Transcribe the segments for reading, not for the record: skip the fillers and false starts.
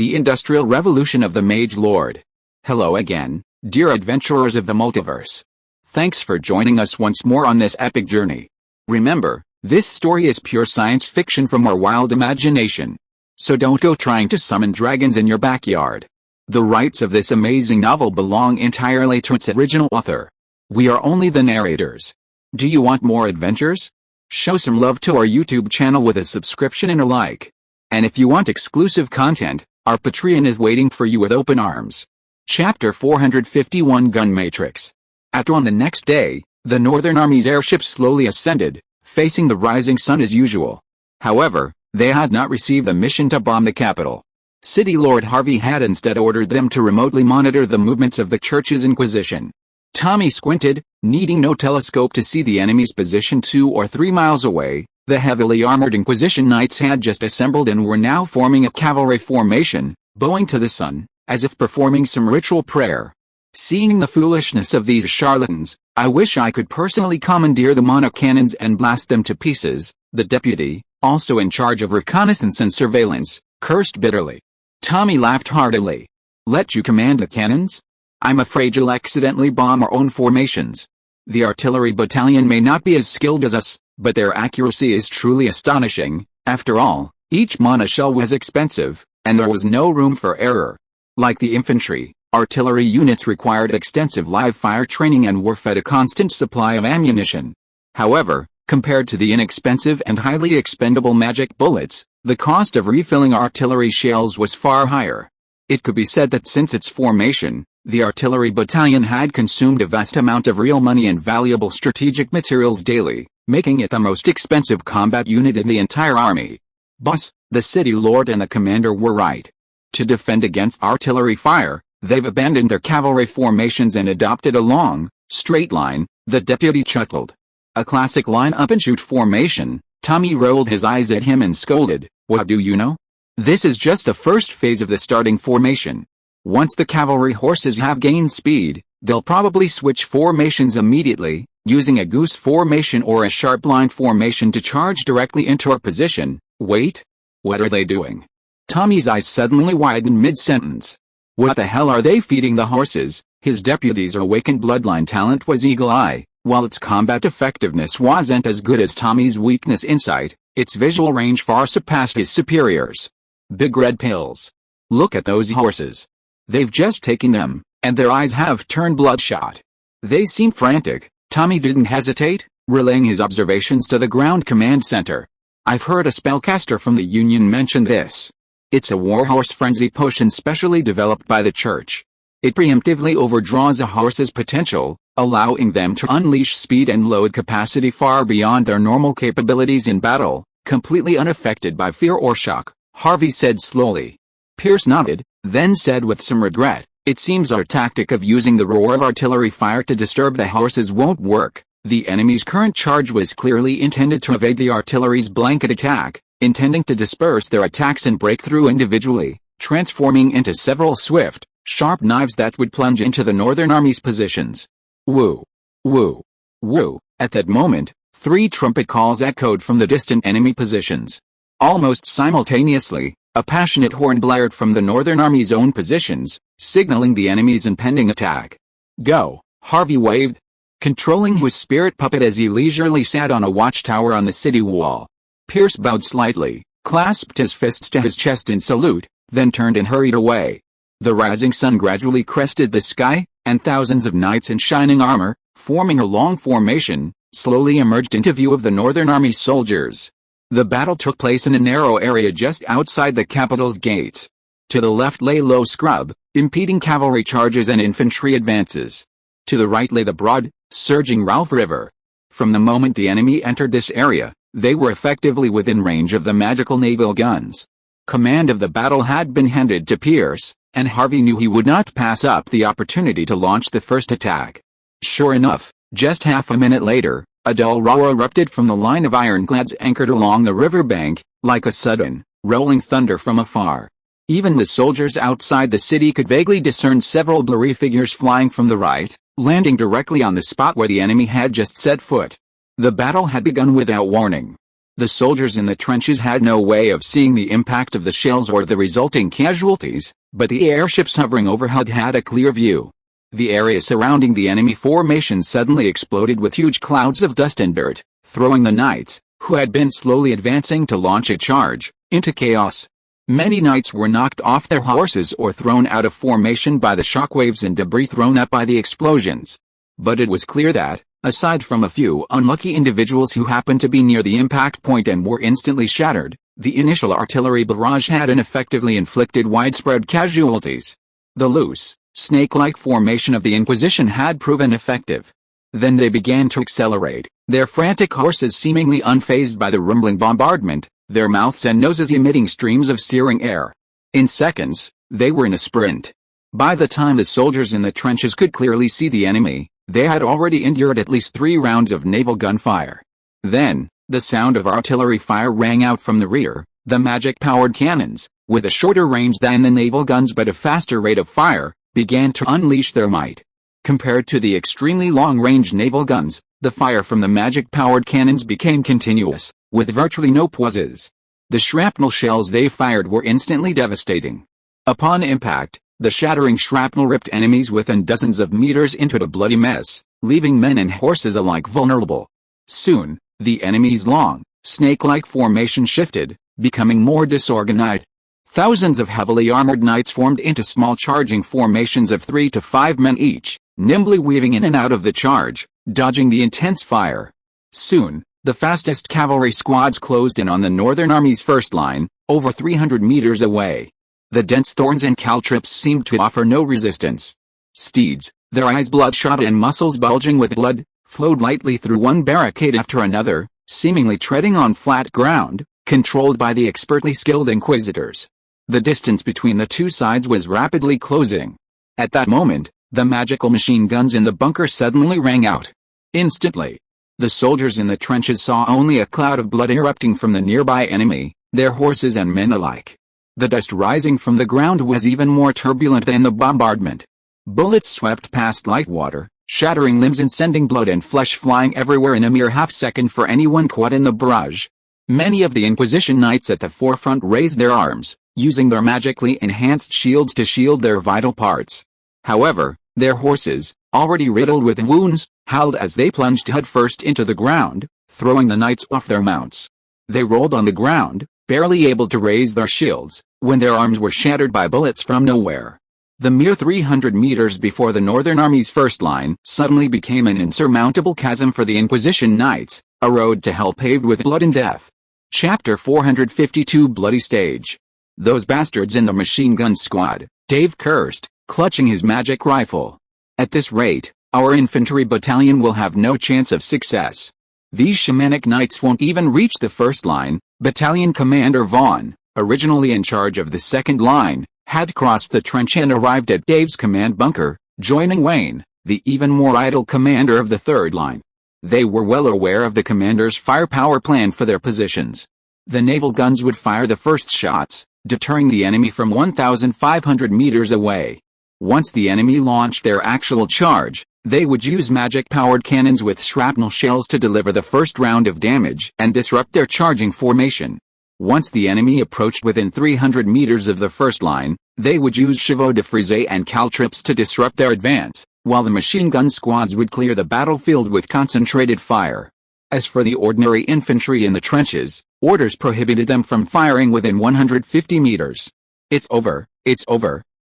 the Industrial Revolution of the Mage Lord. Hello again, dear adventurers of the multiverse. Thanks for joining us once more on this epic journey. Remember, this story is pure science fiction from our wild imagination. So don't go trying to summon dragons in your backyard. The rights of this amazing novel belong entirely to its original author. We are only the narrators. Do you want more adventures? Show some love to our YouTube channel with a subscription and a like. And if you want exclusive content, our Patreon is waiting for you with open arms. Chapter 451 Gun Matrix. At dawn the next day, the Northern Army's airships slowly ascended, facing the rising sun as usual. However, they had not received the mission to bomb the capital. City Lord Harvey had instead ordered them to remotely monitor the movements of the Church's Inquisition. Tommy squinted, needing no telescope to see the enemy's position 2 or 3 miles away. The heavily armored Inquisition Knights had just assembled and were now forming a cavalry formation, bowing to the sun, as if performing some ritual prayer. Seeing the foolishness of these charlatans, I wish I could personally commandeer the monocannons and blast them to pieces, the deputy, also in charge of reconnaissance and surveillance, cursed bitterly. Tommy laughed heartily. Let you command the cannons? I'm afraid you'll accidentally bomb our own formations. The artillery battalion may not be as skilled as us, but their accuracy is truly astonishing. After all, each mana shell was expensive, and there was no room for error. Like the infantry, artillery units required extensive live-fire training and were fed a constant supply of ammunition. However, compared to the inexpensive and highly expendable magic bullets, the cost of refilling artillery shells was far higher. It could be said that since its formation, the artillery battalion had consumed a vast amount of real money and valuable strategic materials daily, making it the most expensive combat unit in the entire army. Boss, the city lord and the commander were right. To defend against artillery fire, they've abandoned their cavalry formations and adopted a long, straight line, the deputy chuckled. A classic line-up-and-shoot formation. Tommy rolled his eyes at him and scolded, "What do you know? This is just the first phase of the starting formation. Once the cavalry horses have gained speed, they'll probably switch formations immediately, using a goose formation or a sharp line formation to charge directly into our position." Wait? What are they doing? Tommy's eyes suddenly widened mid-sentence. What the hell are they feeding the horses? His deputy's awakened bloodline talent was eagle eye. While its combat effectiveness wasn't as good as Tommy's weakness insight, its visual range far surpassed his superiors. Big red pills. Look at those horses. They've just taken them, and their eyes have turned bloodshot. They seem frantic. Tommy didn't hesitate, relaying his observations to the ground command center. I've heard a spellcaster from the Union mention this. It's a warhorse frenzy potion specially developed by the Church. It preemptively overdraws a horse's potential, allowing them to unleash speed and load capacity far beyond their normal capabilities in battle, completely unaffected by fear or shock, Harvey said slowly. Pierce nodded, then said with some regret, "It seems our tactic of using the roar of artillery fire to disturb the horses won't work. The enemy's current charge was clearly intended to evade the artillery's blanket attack, intending to disperse their attacks and break through individually, transforming into several swift, sharp knives that would plunge into the Northern Army's positions." Woo! Woo! Woo! At that moment, 3 trumpet calls echoed from the distant enemy positions. Almost simultaneously, a passionate horn blared from the Northern Army's own positions, signaling the enemy's impending attack. "Go!" Harvey waved, controlling his spirit puppet as he leisurely sat on a watchtower on the city wall. Pierce bowed slightly, clasped his fists to his chest in salute, then turned and hurried away. The rising sun gradually crested the sky, and thousands of knights in shining armor, forming a long formation, slowly emerged into view of the Northern Army soldiers. The battle took place in a narrow area just outside the capital's gates. To the left lay low scrub, impeding cavalry charges and infantry advances. To the right lay the broad, surging Ralph River. From the moment the enemy entered this area, they were effectively within range of the magical naval guns. Command of the battle had been handed to Pierce, and Harvey knew he would not pass up the opportunity to launch the first attack. Sure enough, just half a minute later, a dull roar erupted from the line of ironclads anchored along the riverbank, like a sudden, rolling thunder from afar. Even the soldiers outside the city could vaguely discern several blurry figures flying from the right, landing directly on the spot where the enemy had just set foot. The battle had begun without warning. The soldiers in the trenches had no way of seeing the impact of the shells or the resulting casualties, but the airships hovering overhead had a clear view. The area surrounding the enemy formation suddenly exploded with huge clouds of dust and dirt, throwing the knights, who had been slowly advancing to launch a charge, into chaos. Many knights were knocked off their horses or thrown out of formation by the shockwaves and debris thrown up by the explosions. But it was clear that, aside from a few unlucky individuals who happened to be near the impact point and were instantly shattered, the initial artillery barrage had ineffectively inflicted widespread casualties. The loose, snake-like formation of the Inquisition had proven effective. Then they began to accelerate, their frantic horses seemingly unfazed by the rumbling bombardment, their mouths and noses emitting streams of searing air. In seconds, they were in a sprint. By the time the soldiers in the trenches could clearly see the enemy, they had already endured at least 3 rounds of naval gunfire. Then, the sound of artillery fire rang out from the rear. The magic-powered cannons, with a shorter range than the naval guns but a faster rate of fire, began to unleash their might. Compared to the extremely long-range naval guns, the fire from the magic-powered cannons became continuous, with virtually no pauses. The shrapnel shells they fired were instantly devastating. Upon impact, the shattering shrapnel ripped enemies within dozens of meters into a bloody mess, leaving men and horses alike vulnerable. Soon, the enemy's long, snake-like formation shifted, becoming more disorganized. Thousands of heavily armored knights formed into small charging formations of 3 to 5 men each, nimbly weaving in and out of the charge, dodging the intense fire. Soon, the fastest cavalry squads closed in on the Northern Army's first line, over 300 meters away. The dense thorns and caltrops seemed to offer no resistance. Steeds, their eyes bloodshot and muscles bulging with blood, flowed lightly through one barricade after another, seemingly treading on flat ground, controlled by the expertly skilled inquisitors. The distance between the two sides was rapidly closing. At that moment, the magical machine guns in the bunker suddenly rang out. Instantly, the soldiers in the trenches saw only a cloud of blood erupting from the nearby enemy, their horses and men alike. The dust rising from the ground was even more turbulent than the bombardment. Bullets swept past like water, shattering limbs and sending blood and flesh flying everywhere in a mere half-second for anyone caught in the barrage. Many of the Inquisition knights at the forefront raised their arms, using their magically enhanced shields to shield their vital parts. However, their horses, already riddled with wounds, howled as they plunged headfirst into the ground, throwing the knights off their mounts. They rolled on the ground, barely able to raise their shields, when their arms were shattered by bullets from nowhere. The mere 300 meters before the Northern Army's first line suddenly became an insurmountable chasm for the Inquisition knights, a road to hell paved with blood and death. Chapter 452 Bloody Stage. Those bastards in the machine gun squad, Dave cursed, clutching his magic rifle. At this rate, our infantry battalion will have no chance of success. These shamanic knights won't even reach the first line. Battalion Commander Vaughn, originally in charge of the second line, had crossed the trench and arrived at Dave's command bunker, joining Wayne, the even more idle commander of the third line. They were well aware of the commander's firepower plan for their positions. The naval guns would fire the first shots, deterring the enemy from 1,500 meters away. Once the enemy launched their actual charge, they would use magic-powered cannons with shrapnel shells to deliver the first round of damage and disrupt their charging formation. Once the enemy approached within 300 meters of the first line, they would use chevaux de frise and caltrops to disrupt their advance, while the machine gun squads would clear the battlefield with concentrated fire. As for the ordinary infantry in the trenches, orders prohibited them from firing within 150 meters. It's over,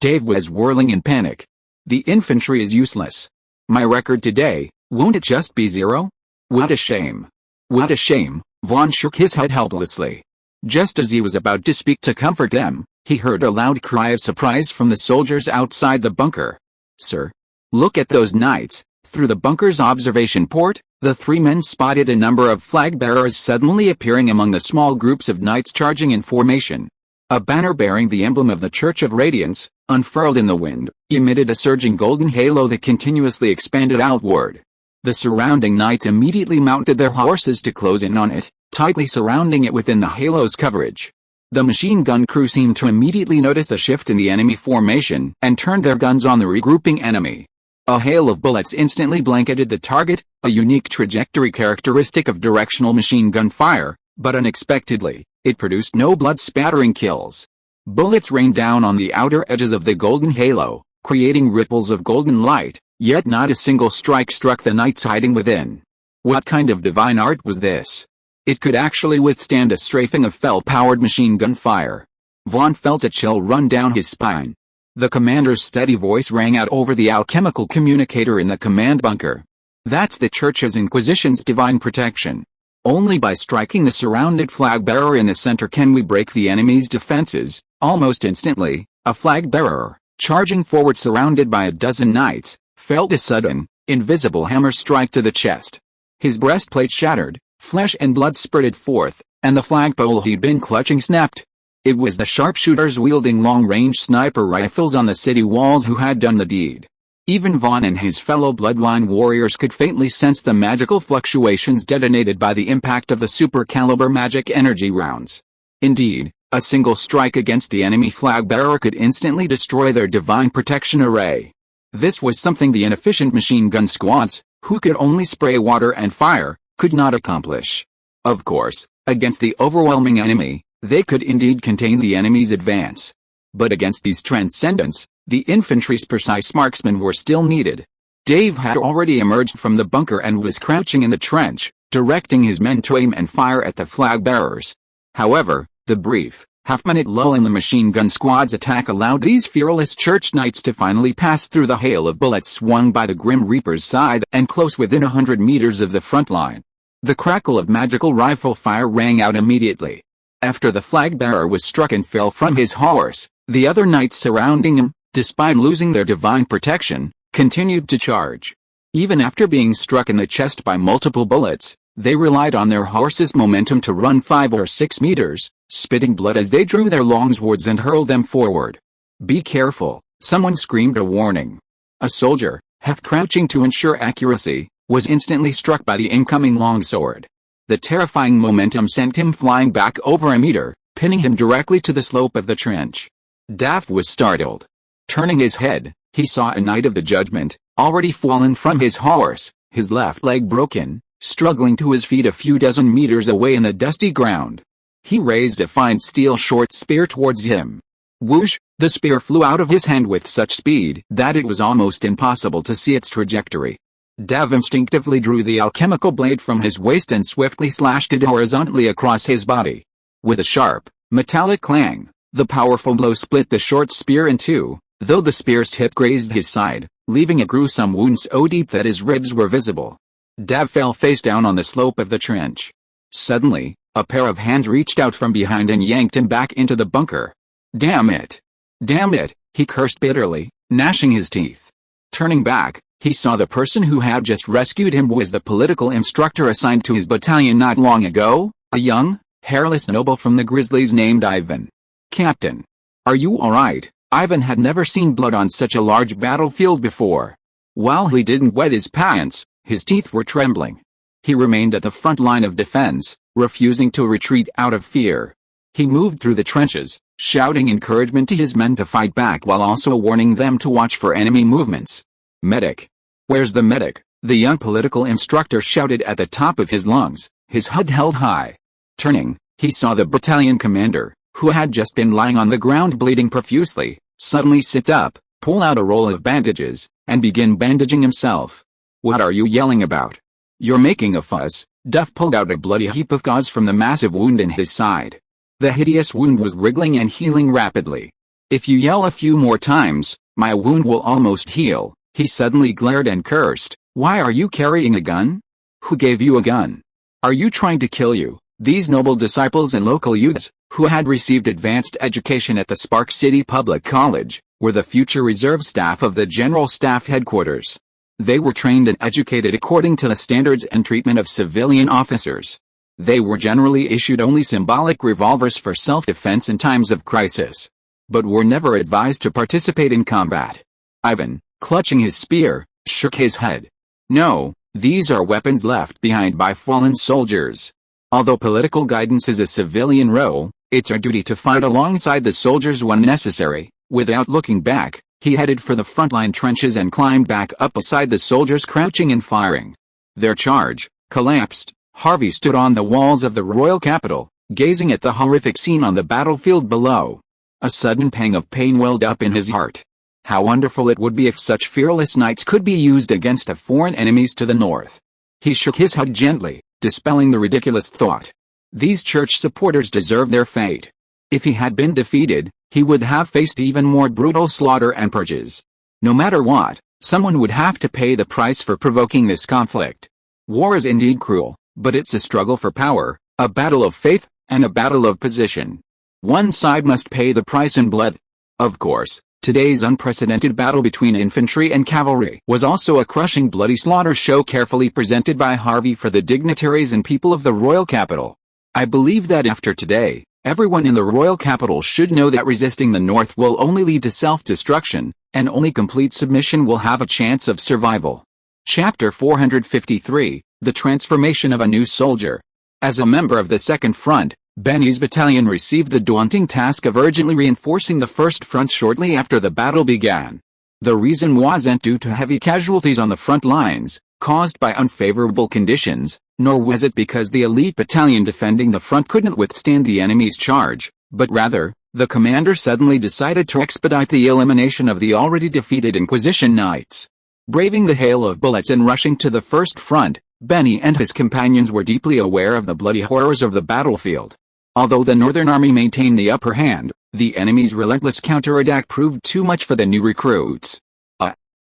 Dave was whirling in panic. The infantry is useless. My record today, won't it just be 0? What a shame. What a shame. Vaughn shook his head helplessly. Just as he was about to speak to comfort them, he heard a loud cry of surprise from the soldiers outside the bunker. Sir, look at those knights. Through the bunker's observation port, the 3 men spotted a number of flag bearers suddenly appearing among the small groups of knights charging in formation. A banner bearing the emblem of the Church of Radiance, unfurled in the wind, emitted a surging golden halo that continuously expanded outward. The surrounding knights immediately mounted their horses to close in on it, tightly surrounding it within the halo's coverage. The machine gun crew seemed to immediately notice the shift in the enemy formation and turned their guns on the regrouping enemy. A hail of bullets instantly blanketed the target, a unique trajectory characteristic of directional machine gun fire, But unexpectedly, it produced no blood-spattering kills. Bullets rained down on the outer edges of the golden halo, creating ripples of golden light, yet not a single strike struck the knights hiding within. What kind of divine art was this? It could actually withstand a strafing of fel-powered machine gun fire. Vaughn felt a chill run down his spine. The commander's steady voice rang out over the alchemical communicator in the command bunker. That's the Church's Inquisition's divine protection. Only by striking the surrounded flag-bearer in the center can we break the enemy's defenses. Almost instantly, a flag-bearer, charging forward surrounded by a dozen knights, felt a sudden, invisible hammer strike to the chest. His breastplate shattered, flesh and blood spurted forth, and the flagpole he'd been clutching snapped. It was the sharpshooters wielding long-range sniper rifles on the city walls who had done the deed. Even Vaughn and his fellow bloodline warriors could faintly sense the magical fluctuations detonated by the impact of the super-caliber magic energy rounds. Indeed, a single strike against the enemy flag-bearer could instantly destroy their divine protection array. This was something the inefficient machine gun squads, who could only spray water and fire, could not accomplish. Of course, against the overwhelming enemy, they could indeed contain the enemy's advance. But against these transcendents, the infantry's precise marksmen were still needed. Dave had already emerged from the bunker and was crouching in the trench, directing his men to aim and fire at the flag-bearers. However, the brief, half-minute lull in the machine gun squad's attack allowed these fearless church knights to finally pass through the hail of bullets swung by the Grim Reaper's side and close within 100 meters of the front line. The crackle of magical rifle fire rang out immediately. After the flag-bearer was struck and fell from his horse, the other knights surrounding him, despite losing their divine protection, continued to charge. Even after being struck in the chest by multiple bullets, they relied on their horses' momentum to run 5 or 6 meters, spitting blood as they drew their long swords and hurled them forward. "Be careful," someone screamed a warning. A soldier, half crouching to ensure accuracy, was instantly struck by the incoming longsword. The terrifying momentum sent him flying back over a meter, pinning him directly to the slope of the trench. Daff was startled. Turning his head, he saw a knight of the judgment, already fallen from his horse, his left leg broken, struggling to his feet a few dozen meters away in the dusty ground. He raised a fine steel short spear towards him. Whoosh! The spear flew out of his hand with such speed that it was almost impossible to see its trajectory. Dav instinctively drew the alchemical blade from his waist and swiftly slashed it horizontally across his body. With a sharp, metallic clang, the powerful blow split the short spear in two, though the spear's tip grazed his side, leaving a gruesome wound so deep that his ribs were visible. Dav fell face down on the slope of the trench. Suddenly, a pair of hands reached out from behind and yanked him back into the bunker. "Damn it! Damn it!" he cursed bitterly, gnashing his teeth. Turning back, he saw the person who had just rescued him was the political instructor assigned to his battalion not long ago, a young, hairless noble from the Grizzlies named Ivan. "Captain, are you alright?" Ivan had never seen blood on such a large battlefield before. While he didn't wet his pants, his teeth were trembling. He remained at the front line of defense, refusing to retreat out of fear. He moved through the trenches, shouting encouragement to his men to fight back while also warning them to watch for enemy movements. "Medic! Where's the medic?" the young political instructor shouted at the top of his lungs, his head held high. Turning, he saw the battalion commander, who had just been lying on the ground bleeding profusely, suddenly sit up, pull out a roll of bandages, and begin bandaging himself. "What are you yelling about? You're making a fuss." Duff pulled out a bloody heap of gauze from the massive wound in his side. The hideous wound was wriggling and healing rapidly. "If you yell a few more times, my wound will almost heal." He suddenly glared and cursed. "Why are you carrying a gun? Who gave you a gun? Are you trying to kill you?" These noble disciples and local youths, who had received advanced education at the Spark City Public College, were the future reserve staff of the General Staff Headquarters. They were trained and educated according to the standards and treatment of civilian officers. They were generally issued only symbolic revolvers for self-defense in times of crisis, but were never advised to participate in combat. Ivan, clutching his spear, shook his head. "No, these are weapons left behind by fallen soldiers. Although political guidance is a civilian role, it's our duty to fight alongside the soldiers when necessary." Without looking back, he headed for the frontline trenches and climbed back up beside the soldiers crouching and firing. Their charge collapsed, Harvey stood on the walls of the royal capital, gazing at the horrific scene on the battlefield below. A sudden pang of pain welled up in his heart. How wonderful it would be if such fearless knights could be used against the foreign enemies to the north. He shook his head gently, dispelling the ridiculous thought. These church supporters deserve their fate. If he had been defeated, he would have faced even more brutal slaughter and purges. No matter what, someone would have to pay the price for provoking this conflict. War is indeed cruel, but it's a struggle for power, a battle of faith, and a battle of position. One side must pay the price in blood. Of course, today's unprecedented battle between infantry and cavalry was also a crushing bloody slaughter show carefully presented by Harvey for the dignitaries and people of the royal capital. I believe that after today, everyone in the royal capital should know that resisting the north will only lead to self-destruction, and only complete submission will have a chance of survival. Chapter 453, The Transformation of a New Soldier. As a member of the Second Front, Benny's battalion received the daunting task of urgently reinforcing the First Front shortly after the battle began. The reason wasn't due to heavy casualties on the front lines, caused by unfavorable conditions, nor was it because the elite battalion defending the front couldn't withstand the enemy's charge, but rather, the commander suddenly decided to expedite the elimination of the already defeated Inquisition Knights. Braving the hail of bullets and rushing to the First Front, Benny and his companions were deeply aware of the bloody horrors of the battlefield. Although the Northern Army maintained the upper hand, the enemy's relentless counterattack proved too much for the new recruits.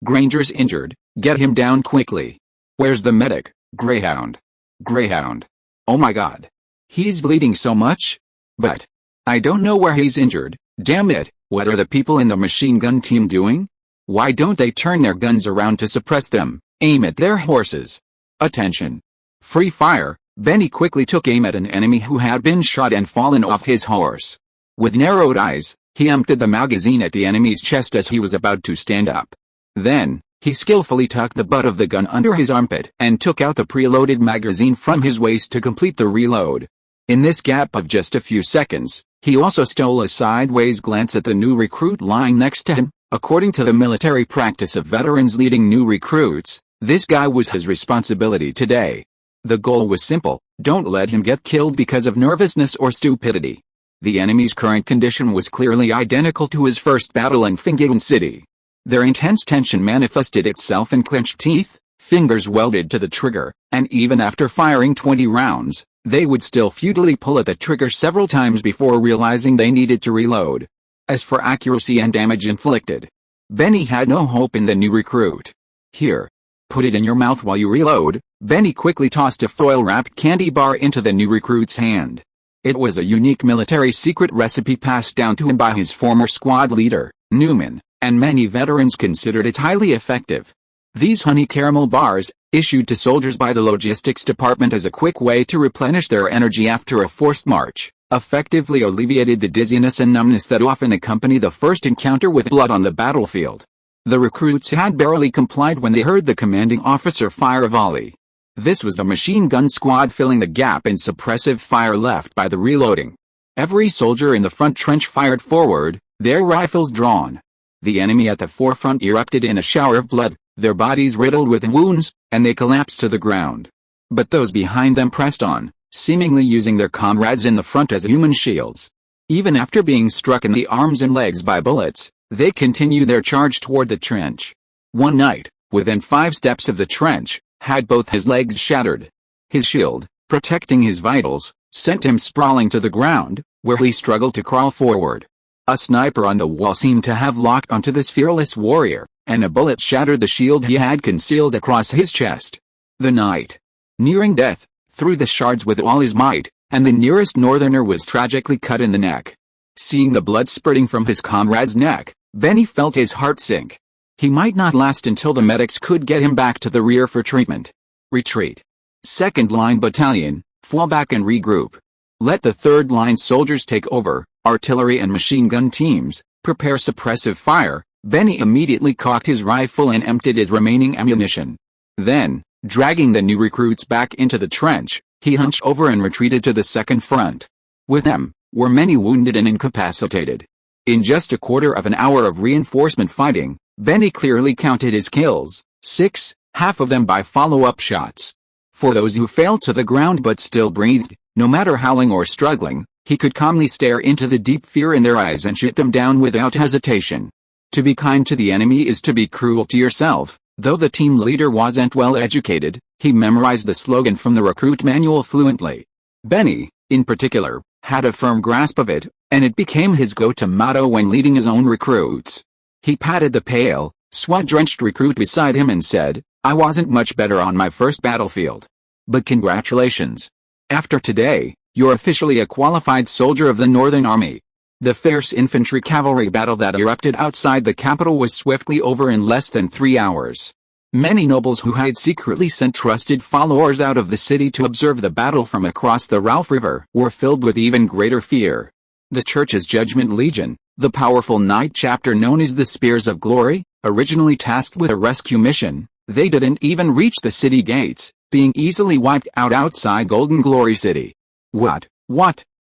Granger's injured, get him down quickly. Where's the medic, Greyhound? Greyhound. Oh my god. He's bleeding so much? But I don't know where he's injured, damn it, what are the people in the machine gun team doing? Why don't they turn their guns around to suppress them, aim at their horses? Attention. Free fire. Benny quickly took aim at an enemy who had been shot and fallen off his horse. With narrowed eyes, he emptied the magazine at the enemy's chest as he was about to stand up. Then, he skillfully tucked the butt of the gun under his armpit and took out the preloaded magazine from his waist to complete the reload. In this gap of just a few seconds, he also stole a sideways glance at the new recruit lying next to him. According to the military practice of veterans leading new recruits, this guy was his responsibility today. The goal was simple, don't let him get killed because of nervousness or stupidity. The enemy's current condition was clearly identical to his first battle in Fingaden City. Their intense tension manifested itself in clenched teeth, fingers welded to the trigger, and even after firing 20 rounds, they would still futilely pull at the trigger several times before realizing they needed to reload. As for accuracy and damage inflicted, Benny had no hope in the new recruit. Here. Put it in your mouth while you reload. Benny quickly tossed a foil-wrapped candy bar into the new recruit's hand. It was a unique military secret recipe passed down to him by his former squad leader, Newman, and many veterans considered it highly effective. These honey caramel bars, issued to soldiers by the logistics department as a quick way to replenish their energy after a forced march, effectively alleviated the dizziness and numbness that often accompany the first encounter with blood on the battlefield. The recruits had barely complied when they heard the commanding officer fire a volley. This was the machine gun squad filling the gap in suppressive fire left by the reloading. Every soldier in the front trench fired forward, their rifles drawn. The enemy at the forefront erupted in a shower of blood, their bodies riddled with wounds, and they collapsed to the ground. But those behind them pressed on, seemingly using their comrades in the front as human shields. Even after being struck in the arms and legs by bullets, they continued their charge toward the trench. One knight, within 5 steps of the trench, had both his legs shattered. His shield, protecting his vitals, sent him sprawling to the ground, where he struggled to crawl forward. A sniper on the wall seemed to have locked onto this fearless warrior, and a bullet shattered the shield he had concealed across his chest. The knight, nearing death, threw the shards with all his might, and the nearest northerner was tragically cut in the neck. Seeing the blood spurting from his comrade's neck, Benny felt his heart sink. He might not last until the medics could get him back to the rear for treatment. Retreat. Second line battalion, fall back and regroup. Let the third line soldiers take over. Artillery and machine gun teams, prepare suppressive fire. Benny immediately cocked his rifle and emptied his remaining ammunition. Then, dragging the new recruits back into the trench, he hunched over and retreated to the second front. With them were many wounded and incapacitated. In just a quarter of an hour of reinforcement fighting, Benny clearly counted his kills, 6, half of them by follow-up shots. For those who fell to the ground but still breathed, no matter howling or struggling, he could calmly stare into the deep fear in their eyes and shoot them down without hesitation. To be kind to the enemy is to be cruel to yourself. Though the team leader wasn't well educated, he memorized the slogan from the recruit manual fluently. Benny, in particular, had a firm grasp of it, and it became his go-to motto when leading his own recruits. He patted the pale, sweat-drenched recruit beside him and said, "I wasn't much better on my first battlefield. But congratulations. After today, you're officially a qualified soldier of the Northern Army." The fierce infantry cavalry battle that erupted outside the capital was swiftly over in less than 3 hours. Many nobles who had secretly sent trusted followers out of the city to observe the battle from across the Ralph River were filled with even greater fear. The Church's Judgment Legion, the powerful knight chapter known as the Spears of Glory, originally tasked with a rescue mission, they didn't even reach the city gates, being easily wiped out outside Golden Glory City. What?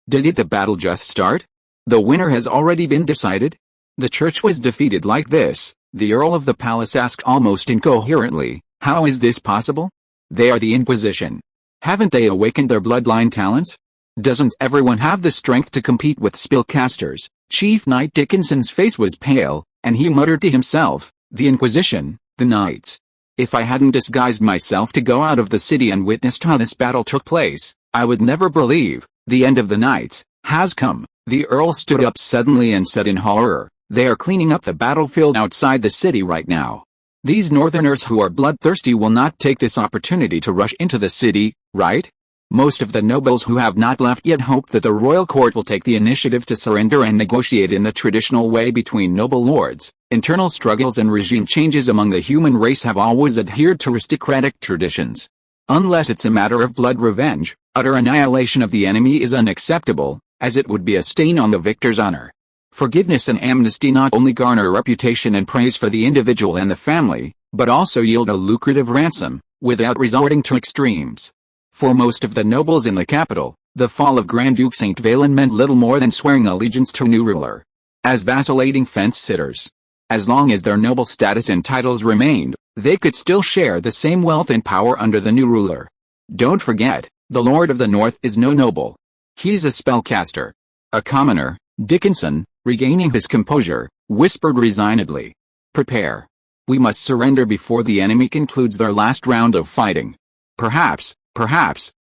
Did the battle just start? The winner has already been decided? The Church was defeated like this, the Earl of the Palace asked almost incoherently. How is this possible? They are the Inquisition. Haven't they awakened their bloodline talents? Doesn't everyone have the strength to compete with spellcasters? Chief Knight Dickinson's face was pale, and he muttered to himself, the Inquisition, the Knights. If I hadn't disguised myself to go out of the city and witnessed how this battle took place, I would never believe, the end of the Knights has come. The Earl stood up suddenly and said in horror, they are cleaning up the battlefield outside the city right now. These Northerners who are bloodthirsty will not take this opportunity to rush into the city, right? Most of the nobles who have not left yet hope that the royal court will take the initiative to surrender and negotiate in the traditional way between noble lords. Internal struggles and regime changes among the human race have always adhered to aristocratic traditions. Unless it's a matter of blood revenge, utter annihilation of the enemy is unacceptable, as it would be a stain on the victor's honor. Forgiveness and amnesty not only garner reputation and praise for the individual and the family, but also yield a lucrative ransom, without resorting to extremes. For most of the nobles in the capital, the fall of Grand Duke St. Valen meant little more than swearing allegiance to a new ruler. As vacillating fence-sitters. As long as their noble status and titles remained, they could still share the same wealth and power under the new ruler. Don't forget, the Lord of the North is no noble. He's a spellcaster. A commoner. Dickinson, regaining his composure, whispered resignedly. Prepare. We must surrender before the enemy concludes their last round of fighting. Perhaps,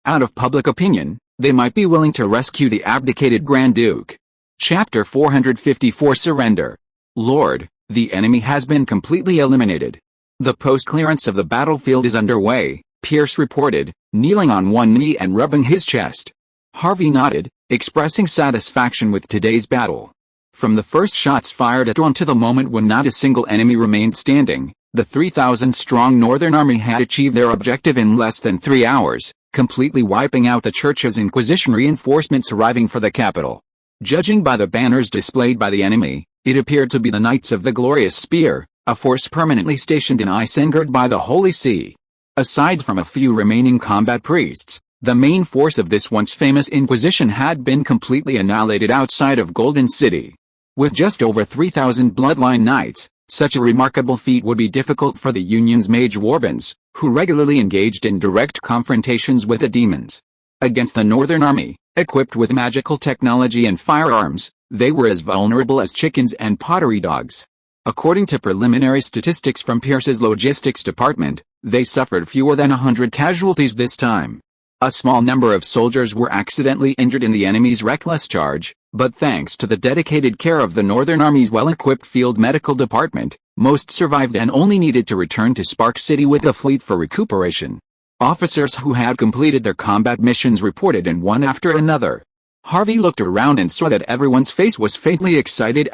out of public opinion, they might be willing to rescue the abdicated Grand Duke. Chapter 454 Surrender. Lord, the enemy has been completely eliminated. The post-clearance of the battlefield is underway, Pierce reported, kneeling on one knee and rubbing his chest. Harvey nodded, expressing satisfaction with today's battle. From the first shots fired at dawn to the moment when not a single enemy remained standing, the 3,000-strong Northern Army had achieved their objective in less than 3 hours, completely wiping out the Church's Inquisition reinforcements arriving for the capital. Judging by the banners displayed by the enemy, it appeared to be the Knights of the Glorious Spear, a force permanently stationed in Isengard by the Holy See. Aside from a few remaining combat priests, the main force of this once famous Inquisition had been completely annihilated outside of Golden City. With just over 3,000 bloodline knights, such a remarkable feat would be difficult for the Union's mage warbands, who regularly engaged in direct confrontations with the demons. Against the Northern Army, equipped with magical technology and firearms, they were as vulnerable as chickens and pottery dogs. According to preliminary statistics from Pierce's logistics department, they suffered fewer than 100 casualties this time. A small number of soldiers were accidentally injured in the enemy's reckless charge, but thanks to the dedicated care of the Northern Army's well-equipped field medical department, most survived and only needed to return to Spark City with the fleet for recuperation. Officers who had completed their combat missions reported in one after another. Harvey looked around and saw that everyone's face was faintly excited,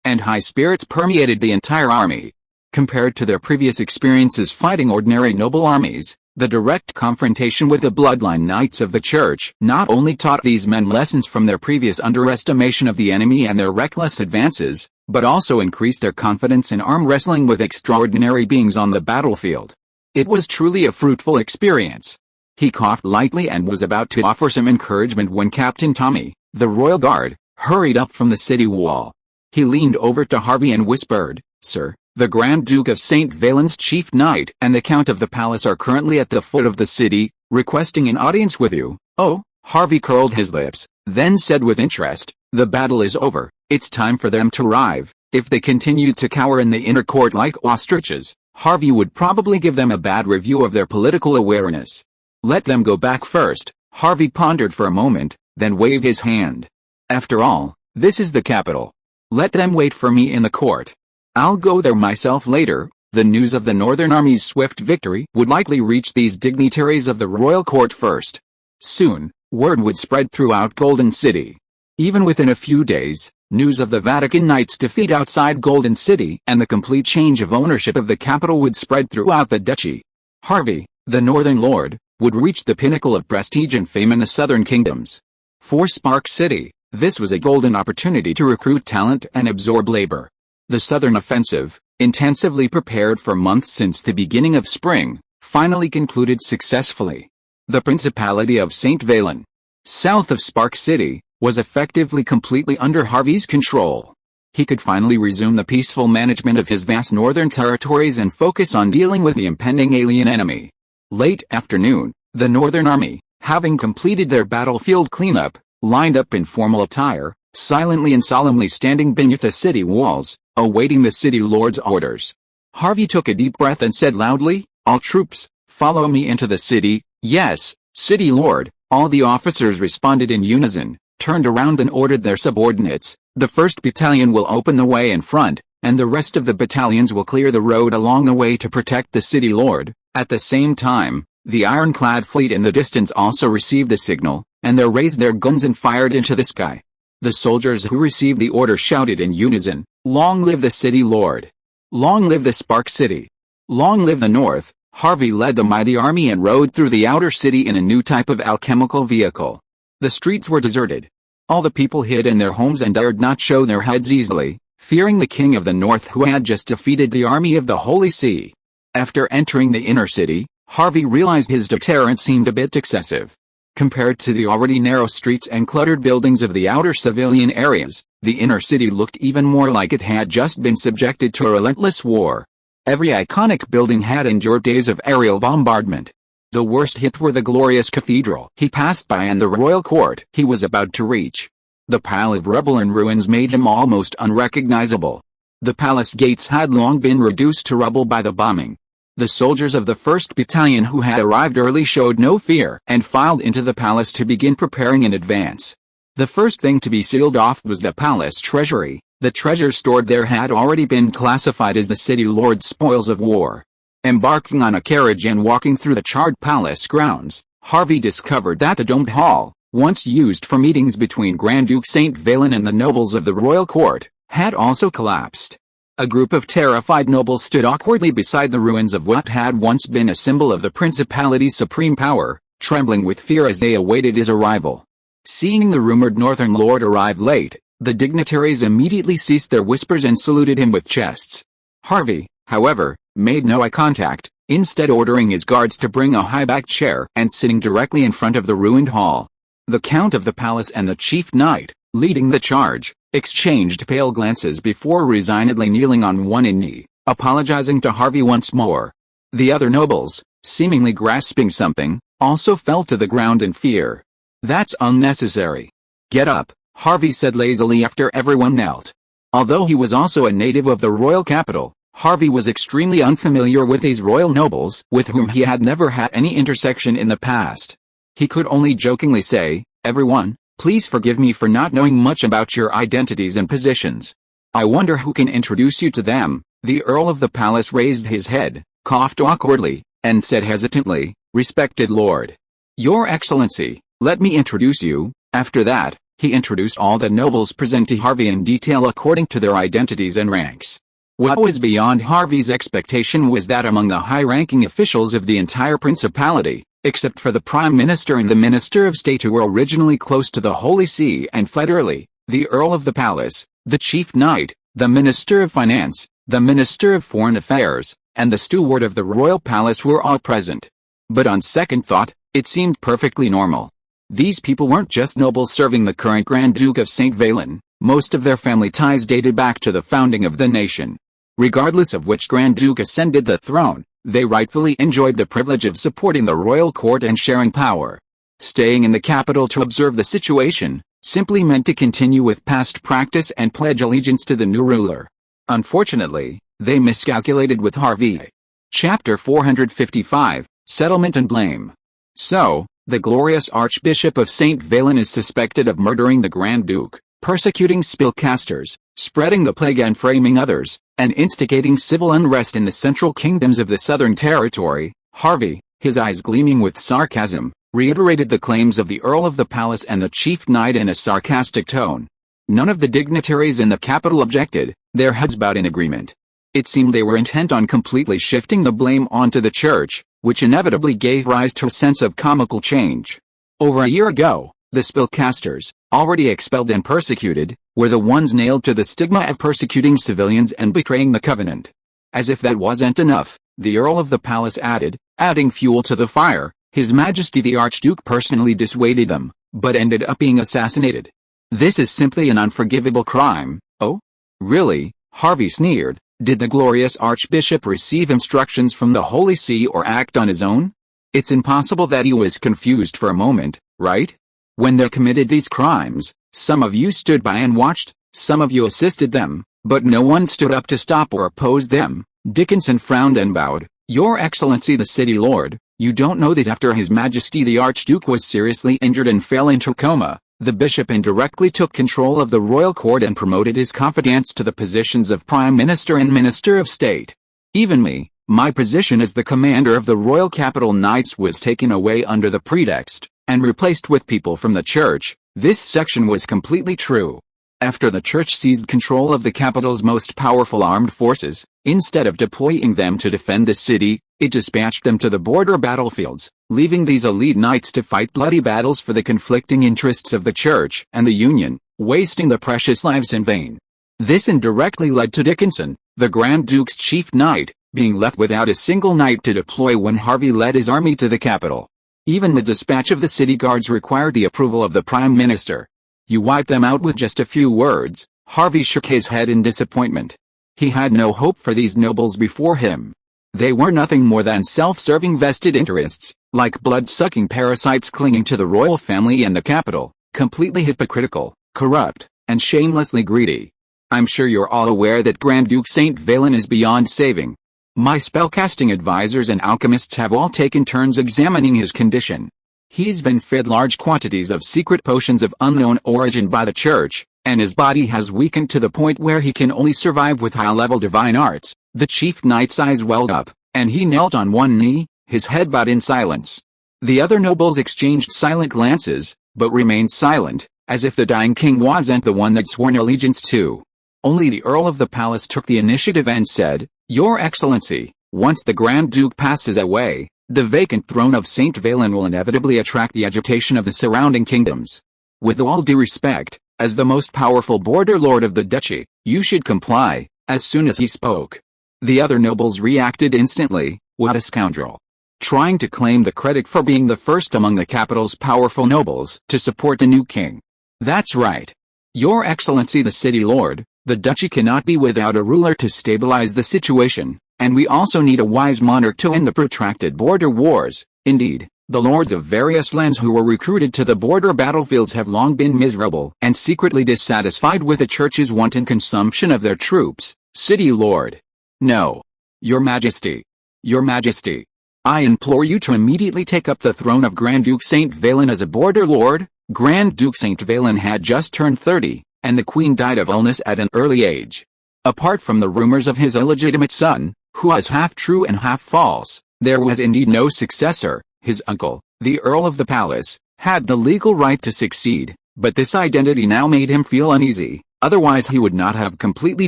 and high spirits permeated the entire army. Compared to their previous experiences fighting ordinary noble armies, the direct confrontation with the bloodline knights of the Church not only taught these men lessons from their previous underestimation of the enemy and their reckless advances, but also increased their confidence in arm wrestling with extraordinary beings on the battlefield. It was truly a fruitful experience. He coughed lightly and was about to offer some encouragement when Captain Tommy, the Royal Guard, hurried up from the city wall. He leaned over to Harvey and whispered, "Sir, The Grand Duke of St. Valen's chief knight and the Count of the Palace are currently at the foot of the city, requesting an audience with you." "Oh," Harvey curled his lips, then said with interest, "the battle is over, it's time for them to arrive." If they continued to cower in the inner court like ostriches, Harvey would probably give them a bad review of their political awareness. "Let them go back first," Harvey pondered for a moment, then waved his hand. "After all, this is the capital. Let them wait for me in the court. I'll go there myself later." The news of the Northern Army's swift victory would likely reach these dignitaries of the royal court first. Soon, word would spread throughout Golden City. Even within a few days, news of the Vatican Knights' defeat outside Golden City and the complete change of ownership of the capital would spread throughout the duchy. Harvey, the Northern Lord, would reach the pinnacle of prestige and fame in the southern kingdoms. For Spark City, this was a golden opportunity to recruit talent and absorb labor. The southern offensive, intensively prepared for months since the beginning of spring, finally concluded successfully. The Principality of St. Valen, south of Spark City, was effectively completely under Harvey's control. He could finally resume the peaceful management of his vast northern territories and focus on dealing with the impending alien enemy. Late afternoon, the Northern Army, having completed their battlefield cleanup, lined up in formal attire, silently and solemnly standing beneath the city walls, awaiting the city lord's orders. Harvey took a deep breath and said loudly, "All troops, follow me into the city." "Yes, city lord," all the officers responded in unison, turned around and ordered their subordinates. "The 1st Battalion will open the way in front, and the rest of the battalions will clear the road along the way to protect the city lord." At the same time, the ironclad fleet in the distance also received the signal, and they raised their guns and fired into the sky. The soldiers who received the order shouted in unison, "Long live the city lord! Long live the Spark City! Long live the North!" Harvey led the mighty army and rode through the outer city in a new type of alchemical vehicle. The streets were deserted. All the people hid in their homes and dared not show their heads easily, fearing the king of the North who had just defeated the army of the Holy See. After entering the inner city, Harvey realized his deterrent seemed a bit excessive. Compared to the already narrow streets and cluttered buildings of the outer civilian areas, the inner city looked even more like it had just been subjected to a relentless war. Every iconic building had endured days of aerial bombardment. The worst hit were the glorious cathedral he passed by and the royal court he was about to reach. The pile of rubble and ruins made him almost unrecognizable. The palace gates had long been reduced to rubble by the bombing. The soldiers of the 1st Battalion who had arrived early showed no fear and filed into the palace to begin preparing in advance. The first thing to be sealed off was the palace treasury. The treasure stored there had already been classified as the city lord's spoils of war. Embarking on a carriage and walking through the charred palace grounds, Harvey discovered that the domed hall, once used for meetings between Grand Duke St. Valen and the nobles of the royal court, had also collapsed. A group of terrified nobles stood awkwardly beside the ruins of what had once been a symbol of the principality's supreme power, trembling with fear as they awaited his arrival. Seeing the rumored northern lord arrive late, the dignitaries immediately ceased their whispers and saluted him with chests. Harvey, however, made no eye contact, instead ordering his guards to bring a high-backed chair and sitting directly in front of the ruined hall. The Count of the Palace and the Chief Knight, leading the charge, exchanged pale glances before resignedly kneeling on one knee, apologizing to Harvey once more. The other nobles, seemingly grasping something, also fell to the ground in fear. "That's unnecessary. Get up," Harvey said lazily after everyone knelt. Although he was also a native of the royal capital, Harvey was extremely unfamiliar with these royal nobles with whom he had never had any intersection in the past. He could only jokingly say, "Everyone, please forgive me for not knowing much about your identities and positions. I wonder who can introduce you to them." The Earl of the Palace raised his head, coughed awkwardly, and said hesitantly, "Respected Lord. Your Excellency, let me introduce you." After that, he introduced all the nobles present to Harvey in detail according to their identities and ranks. What was beyond Harvey's expectation was that among the high-ranking officials of the entire principality, except for the Prime Minister and the Minister of State who were originally close to the Holy See and fled early, the Earl of the Palace, the Chief Knight, the Minister of Finance, the Minister of Foreign Affairs, and the Steward of the Royal Palace were all present. But on second thought, it seemed perfectly normal. These people weren't just nobles serving the current Grand Duke of St. Valen, most of their family ties dated back to the founding of the nation. Regardless of which Grand Duke ascended the throne, they rightfully enjoyed the privilege of supporting the royal court and sharing power. Staying in the capital to observe the situation simply meant to continue with past practice and pledge allegiance to the new ruler. Unfortunately, they miscalculated with Harvey. Chapter 455, Settlement and Blame. So, the glorious Archbishop of St. Valen is suspected of murdering the Grand Duke, persecuting spellcasters, spreading the plague and framing others, and instigating civil unrest in the central kingdoms of the Southern Territory. Harvey, his eyes gleaming with sarcasm, reiterated the claims of the Earl of the Palace and the Chief Knight in a sarcastic tone. None of the dignitaries in the capital objected, their heads bowed in agreement. It seemed they were intent on completely shifting the blame onto the church, which inevitably gave rise to a sense of comical change. Over a year ago, the spellcasters, already expelled and persecuted, were the ones nailed to the stigma of persecuting civilians and betraying the covenant. As if that wasn't enough, the Earl of the Palace adding fuel to the fire, His Majesty the Archduke personally dissuaded them, but ended up being assassinated. This is simply an unforgivable crime. Oh? Really? Harvey sneered. Did the glorious Archbishop receive instructions from the Holy See or act on his own? It's impossible that he was confused for a moment, right? When they committed these crimes, some of you stood by and watched, some of you assisted them, but no one stood up to stop or oppose them. Dickinson frowned and bowed. Your Excellency the City Lord, you don't know that after His Majesty the Archduke was seriously injured and fell into coma, the bishop indirectly took control of the royal court and promoted his confidants to the positions of Prime Minister and Minister of State. Even me, my position as the commander of the Royal Capital Knights was taken away under the pretext, and replaced with people from the church. This section was completely true. After the church seized control of the capital's most powerful armed forces, instead of deploying them to defend the city, it dispatched them to the border battlefields, leaving these elite knights to fight bloody battles for the conflicting interests of the church and the Union, wasting the precious lives in vain. This indirectly led to Dickinson, the Grand Duke's chief knight, being left without a single knight to deploy when Harvey led his army to the capital. Even the dispatch of the city guards required the approval of the Prime Minister. You wiped them out with just a few words. Harvey shook his head in disappointment. He had no hope for these nobles before him. They were nothing more than self-serving vested interests, like blood-sucking parasites clinging to the royal family and the capital, completely hypocritical, corrupt, and shamelessly greedy. I'm sure you're all aware that Grand Duke St. Valen is beyond saving. My spellcasting advisors and alchemists have all taken turns examining his condition. He's been fed large quantities of secret potions of unknown origin by the church, and his body has weakened to the point where he can only survive with high-level divine arts. The chief knight's eyes welled up, and he knelt on one knee, his head bowed in silence. The other nobles exchanged silent glances, but remained silent, as if the dying king wasn't the one they'd sworn allegiance to. Only the Earl of the Palace took the initiative and said, Your Excellency, once the Grand Duke passes away, the vacant throne of St. Valen will inevitably attract the agitation of the surrounding kingdoms. With all due respect, as the most powerful border lord of the duchy, you should comply. As soon as he spoke, the other nobles reacted instantly. What a scoundrel. Trying to claim the credit for being the first among the capital's powerful nobles to support the new king. That's right. Your Excellency the City Lord, the duchy cannot be without a ruler to stabilize the situation, and we also need a wise monarch to end the protracted border wars. Indeed, the lords of various lands who were recruited to the border battlefields have long been miserable and secretly dissatisfied with the church's wanton consumption of their troops. City Lord. No. Your Majesty. Your Majesty. I implore you to immediately take up the throne of Grand Duke St. Valen as a border lord. Grand Duke St. Valen had just turned 30, and the Queen died of illness at an early age. Apart from the rumors of his illegitimate son, who was half true and half false, there was indeed no successor. His uncle, the Earl of the Palace, had the legal right to succeed, but this identity now made him feel uneasy. Otherwise he would not have completely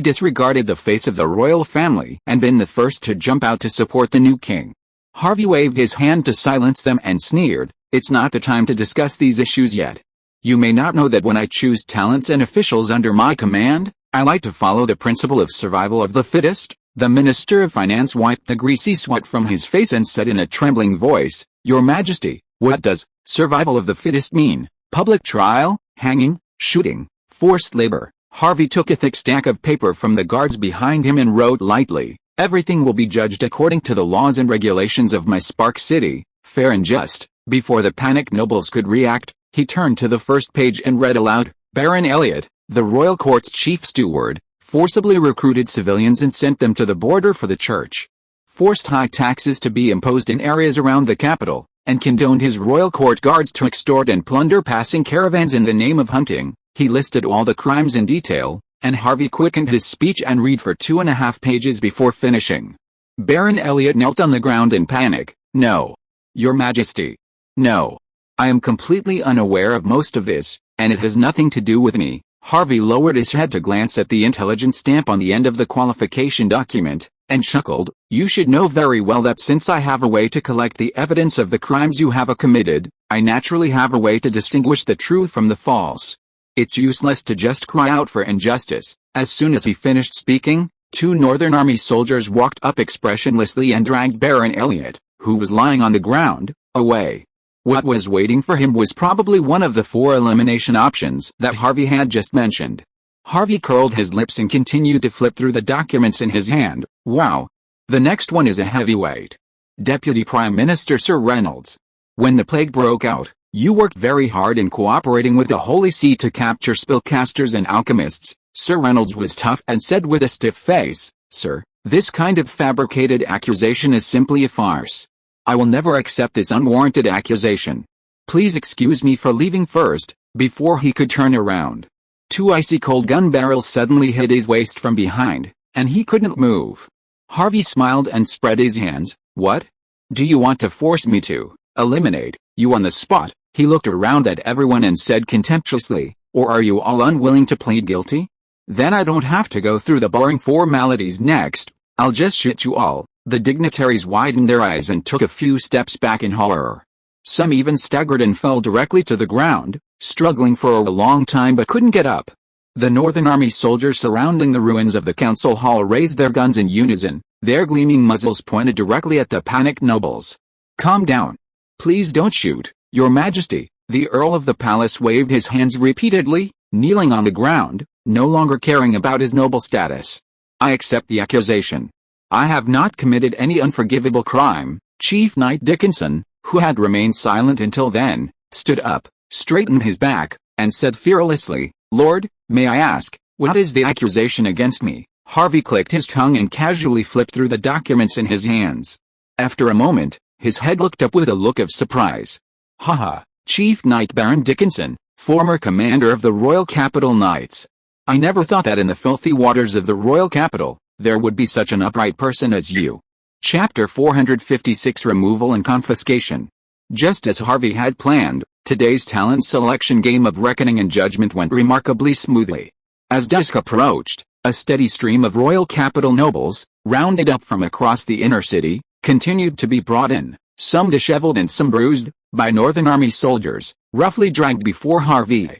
disregarded the face of the royal family and been the first to jump out to support the new king. Harvey waved his hand to silence them and sneered, It's not the time to discuss these issues yet. You may not know that when I choose talents and officials under my command, I like to follow the principle of survival of the fittest. The Minister of Finance wiped the greasy sweat from his face and said in a trembling voice, Your Majesty, what does survival of the fittest mean? Public trial, hanging, shooting, forced labor, Harvey took a thick stack of paper from the guards behind him and wrote lightly, "Everything will be judged according to the laws and regulations of my Spark City, fair and just." Before the panicked nobles could react, he turned to the first page and read aloud, "Baron Elliot, the royal court's chief steward, forcibly recruited civilians and sent them to the border for the church. Forced high taxes to be imposed in areas around the capital, and condoned his royal court guards to extort and plunder passing caravans in the name of hunting." He listed all the crimes in detail, and Harvey quickened his speech and read for 2.5 pages before finishing. Baron Elliot knelt on the ground in panic. "No. Your Majesty. No. I am completely unaware of most of this, and it has nothing to do with me." Harvey lowered his head to glance at the intelligence stamp on the end of the qualification document, and chuckled, "You should know very well that since I have a way to collect the evidence of the crimes you have committed, I naturally have a way to distinguish the true from the false. It's useless to just cry out for injustice." As soon as he finished speaking, 2 Northern Army soldiers walked up expressionlessly and dragged Baron Elliot, who was lying on the ground, away. What was waiting for him was probably one of the 4 elimination options that Harvey had just mentioned. Harvey curled his lips and continued to flip through the documents in his hand. "Wow. The next one is a heavyweight. Deputy Prime Minister Sir Reynolds. When the plague broke out, you worked very hard in cooperating with the Holy See to capture spellcasters and alchemists." Sir Reynolds was tough and said with a stiff face, "Sir, this kind of fabricated accusation is simply a farce. I will never accept this unwarranted accusation. Please excuse me for leaving first." Before he could turn around, 2 icy-cold gun barrels suddenly hit his waist from behind, and he couldn't move. Harvey smiled and spread his hands. "What? Do you want to force me to eliminate you on the spot?" He looked around at everyone and said contemptuously, "Or are you all unwilling to plead guilty? Then I don't have to go through the boring formalities next. I'll just shoot you all." The dignitaries widened their eyes and took a few steps back in horror. Some even staggered and fell directly to the ground, struggling for a long time but couldn't get up. The Northern Army soldiers surrounding the ruins of the council hall raised their guns in unison, their gleaming muzzles pointed directly at the panicked nobles. "Calm down. Please don't shoot, Your Majesty." The Earl of the Palace waved his hands repeatedly, kneeling on the ground, no longer caring about his noble status. "I accept the accusation. I have not committed any unforgivable crime." Chief Knight Dickinson, who had remained silent until then, stood up, straightened his back, and said fearlessly, "Lord, may I ask, what is the accusation against me?" Harvey clicked his tongue and casually flipped through the documents in his hands. After a moment, his head looked up with a look of surprise. "Haha, Chief Knight Baron Dickinson, former commander of the Royal Capital Knights. I never thought that in the filthy waters of the Royal Capital, there would be such an upright person as you." Chapter 456 Removal and Confiscation. Just as Harvey had planned, today's talent selection game of reckoning and judgment went remarkably smoothly. As dusk approached, a steady stream of Royal Capital nobles, rounded up from across the inner city, continued to be brought in, some disheveled and some bruised, by Northern Army soldiers, roughly dragged before Harvey.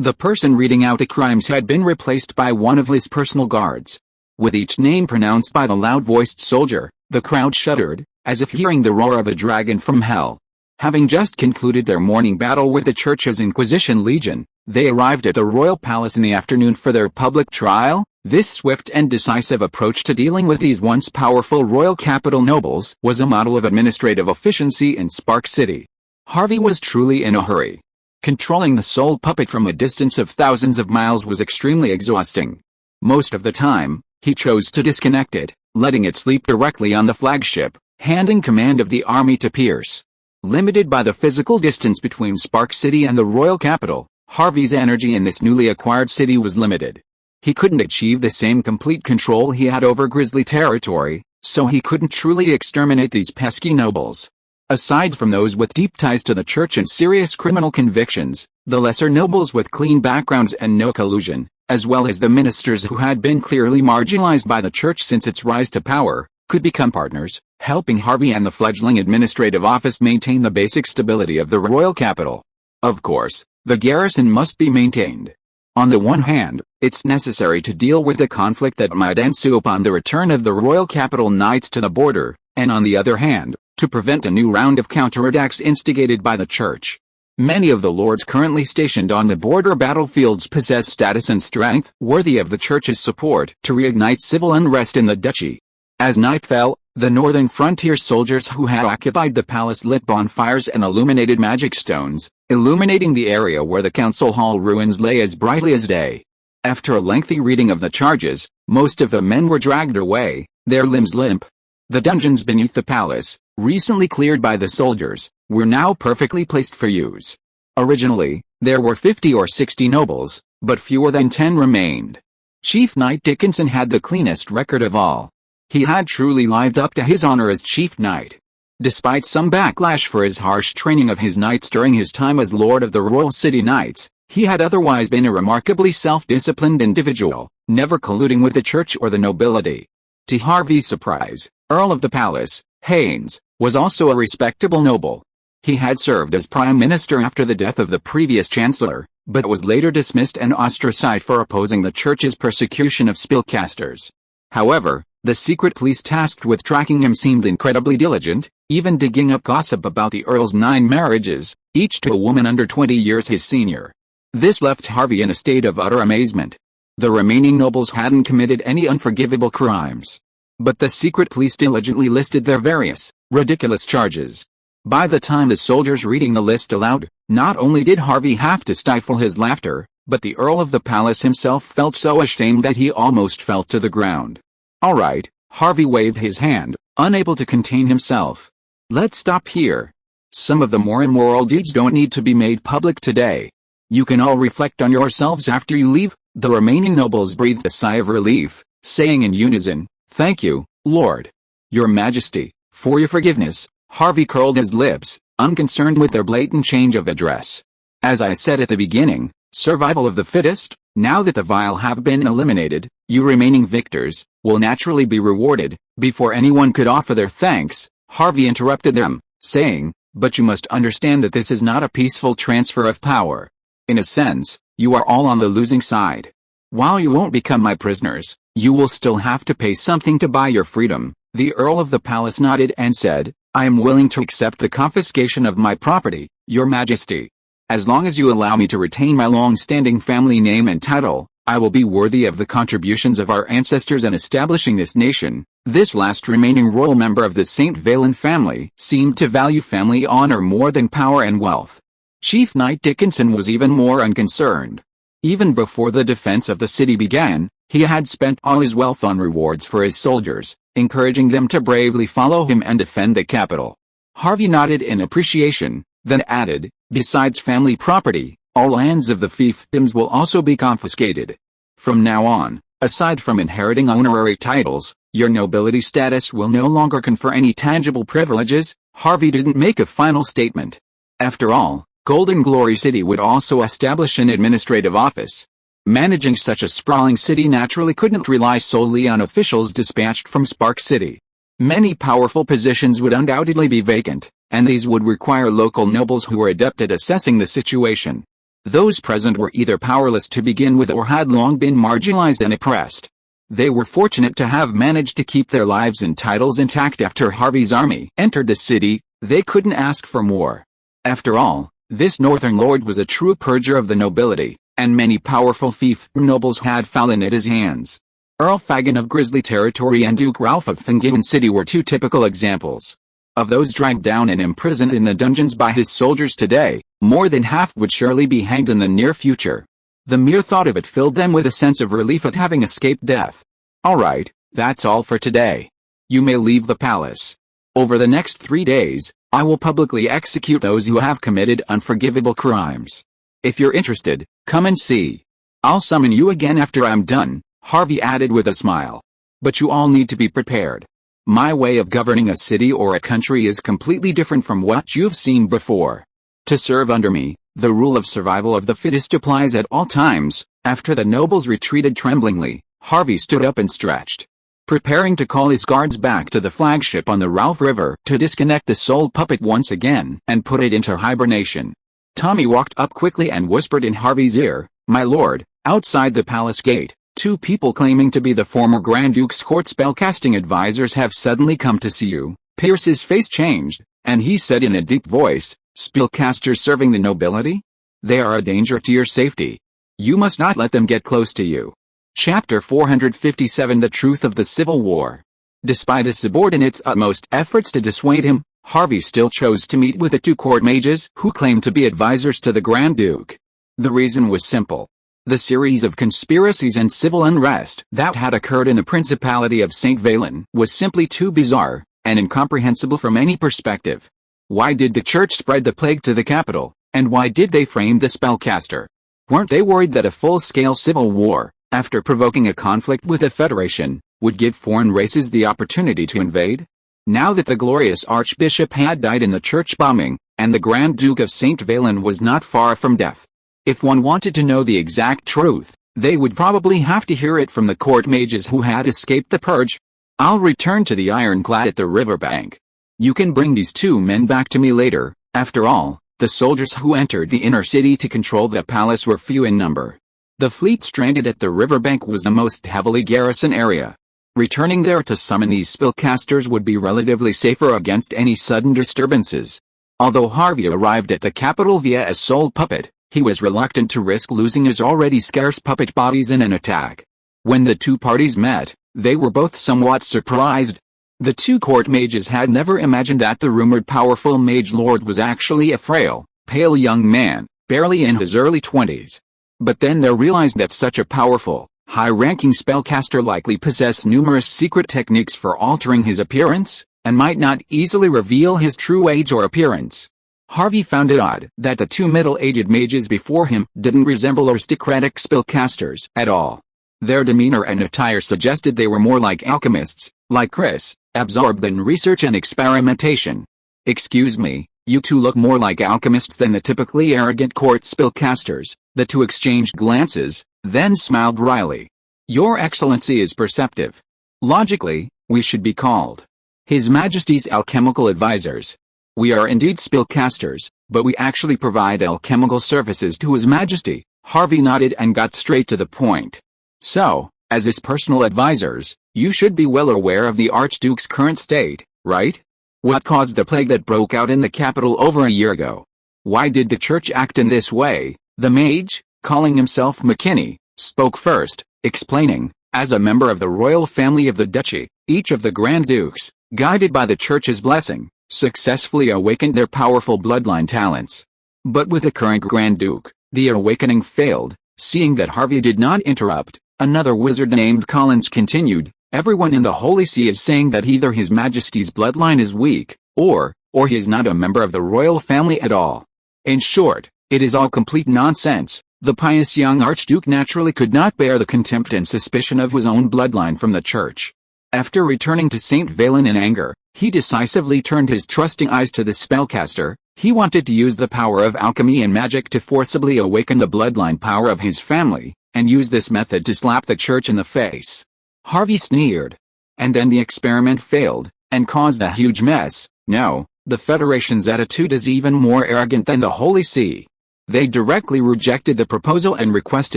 The person reading out the crimes had been replaced by one of his personal guards. With each name pronounced by the loud-voiced soldier, the crowd shuddered, as if hearing the roar of a dragon from hell. Having just concluded their morning battle with the Church's Inquisition Legion, they arrived at the Royal Palace in the afternoon for their public trial. This swift and decisive approach to dealing with these once powerful Royal Capital nobles was a model of administrative efficiency in Spark City. Harvey was truly in a hurry. Controlling the soul puppet from a distance of thousands of miles was extremely exhausting. Most of the time, he chose to disconnect it, letting it sleep directly on the flagship, handing command of the army to Pierce. Limited by the physical distance between Spark City and the Royal Capital, Harvey's energy in this newly acquired city was limited. He couldn't achieve the same complete control he had over Grizzly territory, so he couldn't truly exterminate these pesky nobles. Aside from those with deep ties to the church and serious criminal convictions, the lesser nobles with clean backgrounds and no collusion, as well as the ministers who had been clearly marginalized by the church since its rise to power, could become partners, helping Harvey and the fledgling administrative office maintain the basic stability of the royal capital. Of course, the garrison must be maintained. On the one hand, it's necessary to deal with the conflict that might ensue upon the return of the Royal Capital Knights to the border, and on the other hand, to prevent a new round of counterattacks instigated by the church. Many of the lords currently stationed on the border battlefields possess status and strength worthy of the church's support to reignite civil unrest in the duchy. As night fell, the northern frontier soldiers who had occupied the palace lit bonfires and illuminated magic stones, illuminating the area where the council hall ruins lay as brightly as day. After a lengthy reading of the charges, most of the men were dragged away, their limbs limp. The dungeons beneath the palace, recently cleared by the soldiers, were now perfectly placed for use. Originally, there were 50 or 60 nobles, but fewer than 10 remained. Chief Knight Dickinson had the cleanest record of all. He had truly lived up to his honor as Chief Knight. Despite some backlash for his harsh training of his knights during his time as Lord of the Royal City Knights, he had otherwise been a remarkably self-disciplined individual, never colluding with the church or the nobility. To Harvey's surprise, Earl of the Palace, Haynes, was also a respectable noble. He had served as Prime Minister after the death of the previous Chancellor, but was later dismissed and ostracized for opposing the church's persecution of spellcasters. However, the secret police tasked with tracking him seemed incredibly diligent, even digging up gossip about the Earl's 9 marriages, each to a woman under 20 years his senior. This left Harvey in a state of utter amazement. The remaining nobles hadn't committed any unforgivable crimes. But the secret police diligently listed their various, ridiculous charges. By the time the soldiers reading the list aloud, not only did Harvey have to stifle his laughter, but the Earl of the Palace himself felt so ashamed that he almost fell to the ground. "All right," Harvey waved his hand, unable to contain himself. "Let's stop here. Some of the more immoral deeds don't need to be made public today. You can all reflect on yourselves after you leave." The remaining nobles breathed a sigh of relief, saying in unison, "Thank you, Lord. Your Majesty, for your forgiveness." Harvey curled his lips, unconcerned with their blatant change of address. "As I said at the beginning, survival of the fittest. Now that the vile have been eliminated, you remaining victors will naturally be rewarded." Before anyone could offer their thanks, Harvey interrupted them, saying, "But you must understand that this is not a peaceful transfer of power. In a sense, you are all on the losing side. While you won't become my prisoners, you will still have to pay something to buy your freedom." The Earl of the Palace nodded and said, "I am willing to accept the confiscation of my property, Your Majesty. As long as you allow me to retain my long-standing family name and title, I will be worthy of the contributions of our ancestors in establishing this nation." This last remaining royal member of the St. Valen family seemed to value family honor more than power and wealth. Chief Knight Dickinson was even more unconcerned. Even before the defense of the city began, he had spent all his wealth on rewards for his soldiers, encouraging them to bravely follow him and defend the capital. Harvey nodded in appreciation, then added, "Besides family property, all lands of the fiefdoms will also be confiscated. From now on, aside from inheriting honorary titles, your nobility status will no longer confer any tangible privileges." Harvey didn't make a final statement. After all, Golden Glory City would also establish an administrative office. Managing such a sprawling city naturally couldn't rely solely on officials dispatched from Spark City. Many powerful positions would undoubtedly be vacant, and these would require local nobles who were adept at assessing the situation. Those present were either powerless to begin with or had long been marginalized and oppressed. They were fortunate to have managed to keep their lives and titles intact after Harvey's army entered the city. They couldn't ask for more. After all, this northern lord was a true purger of the nobility, and many powerful fiefdom nobles had fallen at his hands. Earl Fagin of Grizzly Territory and Duke Ralph of Fingin City were two typical examples. Of those dragged down and imprisoned in the dungeons by his soldiers today, more than half would surely be hanged in the near future. The mere thought of it filled them with a sense of relief at having escaped death. "All right, that's all for today. You may leave the palace. Over the next 3 days, I will publicly execute those who have committed unforgivable crimes. If you're interested, come and see. I'll summon you again after I'm done," Harvey added with a smile. "But you all need to be prepared. My way of governing a city or a country is completely different from what you've seen before. To serve under me, the rule of survival of the fittest applies at all times." After the nobles retreated tremblingly, Harvey stood up and stretched, preparing to call his guards back to the flagship on the Ralph River to disconnect the soul puppet once again and put it into hibernation. Tommy walked up quickly and whispered in Harvey's ear, "My lord, outside the palace gate, 2 people claiming to be the former Grand Duke's court spellcasting advisors have suddenly come to see you." Pierce's face changed, and he said in a deep voice, Spellcasters serving the nobility? They are a danger to your safety. You must not let them get close to you. Chapter 457 The Truth of the Civil War. Despite his subordinates' utmost efforts to dissuade him, Harvey still chose to meet with the two court mages who claimed to be advisors to the Grand Duke. The reason was simple. The series of conspiracies and civil unrest that had occurred in the Principality of St. Valen was simply too bizarre and incomprehensible from any perspective. Why did the church spread the plague to the capital, and why did they frame the spellcaster? Weren't they worried that a full-scale civil war, after provoking a conflict with the Federation, would give foreign races the opportunity to invade? Now that the glorious Archbishop had died in the church bombing, and the Grand Duke of St. Valen was not far from death. If one wanted to know the exact truth, they would probably have to hear it from the court mages who had escaped the purge. I'll return to the ironclad at the riverbank. You can bring these two men back to me later. After all, the soldiers who entered the inner city to control the palace were few in number. The fleet stranded at the riverbank was the most heavily garrisoned area. Returning there to summon these spellcasters would be relatively safer against any sudden disturbances. Although Harvey arrived at the capital via a sole puppet, he was reluctant to risk losing his already scarce puppet bodies in an attack. When the two parties met, they were both somewhat surprised. The two court mages had never imagined that the rumored powerful mage lord was actually a frail, pale young man, barely in his early 20s. But then they realized that such a powerful, high-ranking spellcaster likely possessed numerous secret techniques for altering his appearance, and might not easily reveal his true age or appearance. Harvey found it odd that the two middle-aged mages before him didn't resemble aristocratic spellcasters at all. Their demeanor and attire suggested they were more like alchemists, like Chris, absorbed in research and experimentation. Excuse me, you two look more like alchemists than the typically arrogant court spellcasters. The two exchanged glances, then smiled wryly. Your Excellency is perceptive. Logically, we should be called His Majesty's alchemical advisors. We are indeed spellcasters, but we actually provide alchemical services to His Majesty. Harvey nodded and got straight to the point. So, as his personal advisors, you should be well aware of the Archduke's current state, right? What caused the plague that broke out in the capital over a year ago? Why did the church act in this way? The mage, calling himself McKinney, spoke first, explaining, as a member of the royal family of the duchy, each of the Grand Dukes, guided by the church's blessing, successfully awakened their powerful bloodline talents. But with the current Grand Duke, the awakening failed. Seeing that Harvey did not interrupt, another wizard named Collins continued, everyone in the Holy See is saying that either His Majesty's bloodline is weak, or he is not a member of the royal family at all. In short, it is all complete nonsense. The pious young Archduke naturally could not bear the contempt and suspicion of his own bloodline from the church. After returning to St. Valen in anger, he decisively turned his trusting eyes to the spellcaster. He wanted to use the power of alchemy and magic to forcibly awaken the bloodline power of his family, and use this method to slap the church in the face. Harvey sneered. And then the experiment failed, and caused a huge mess. No, the Federation's attitude is even more arrogant than the Holy See. They directly rejected the proposal and request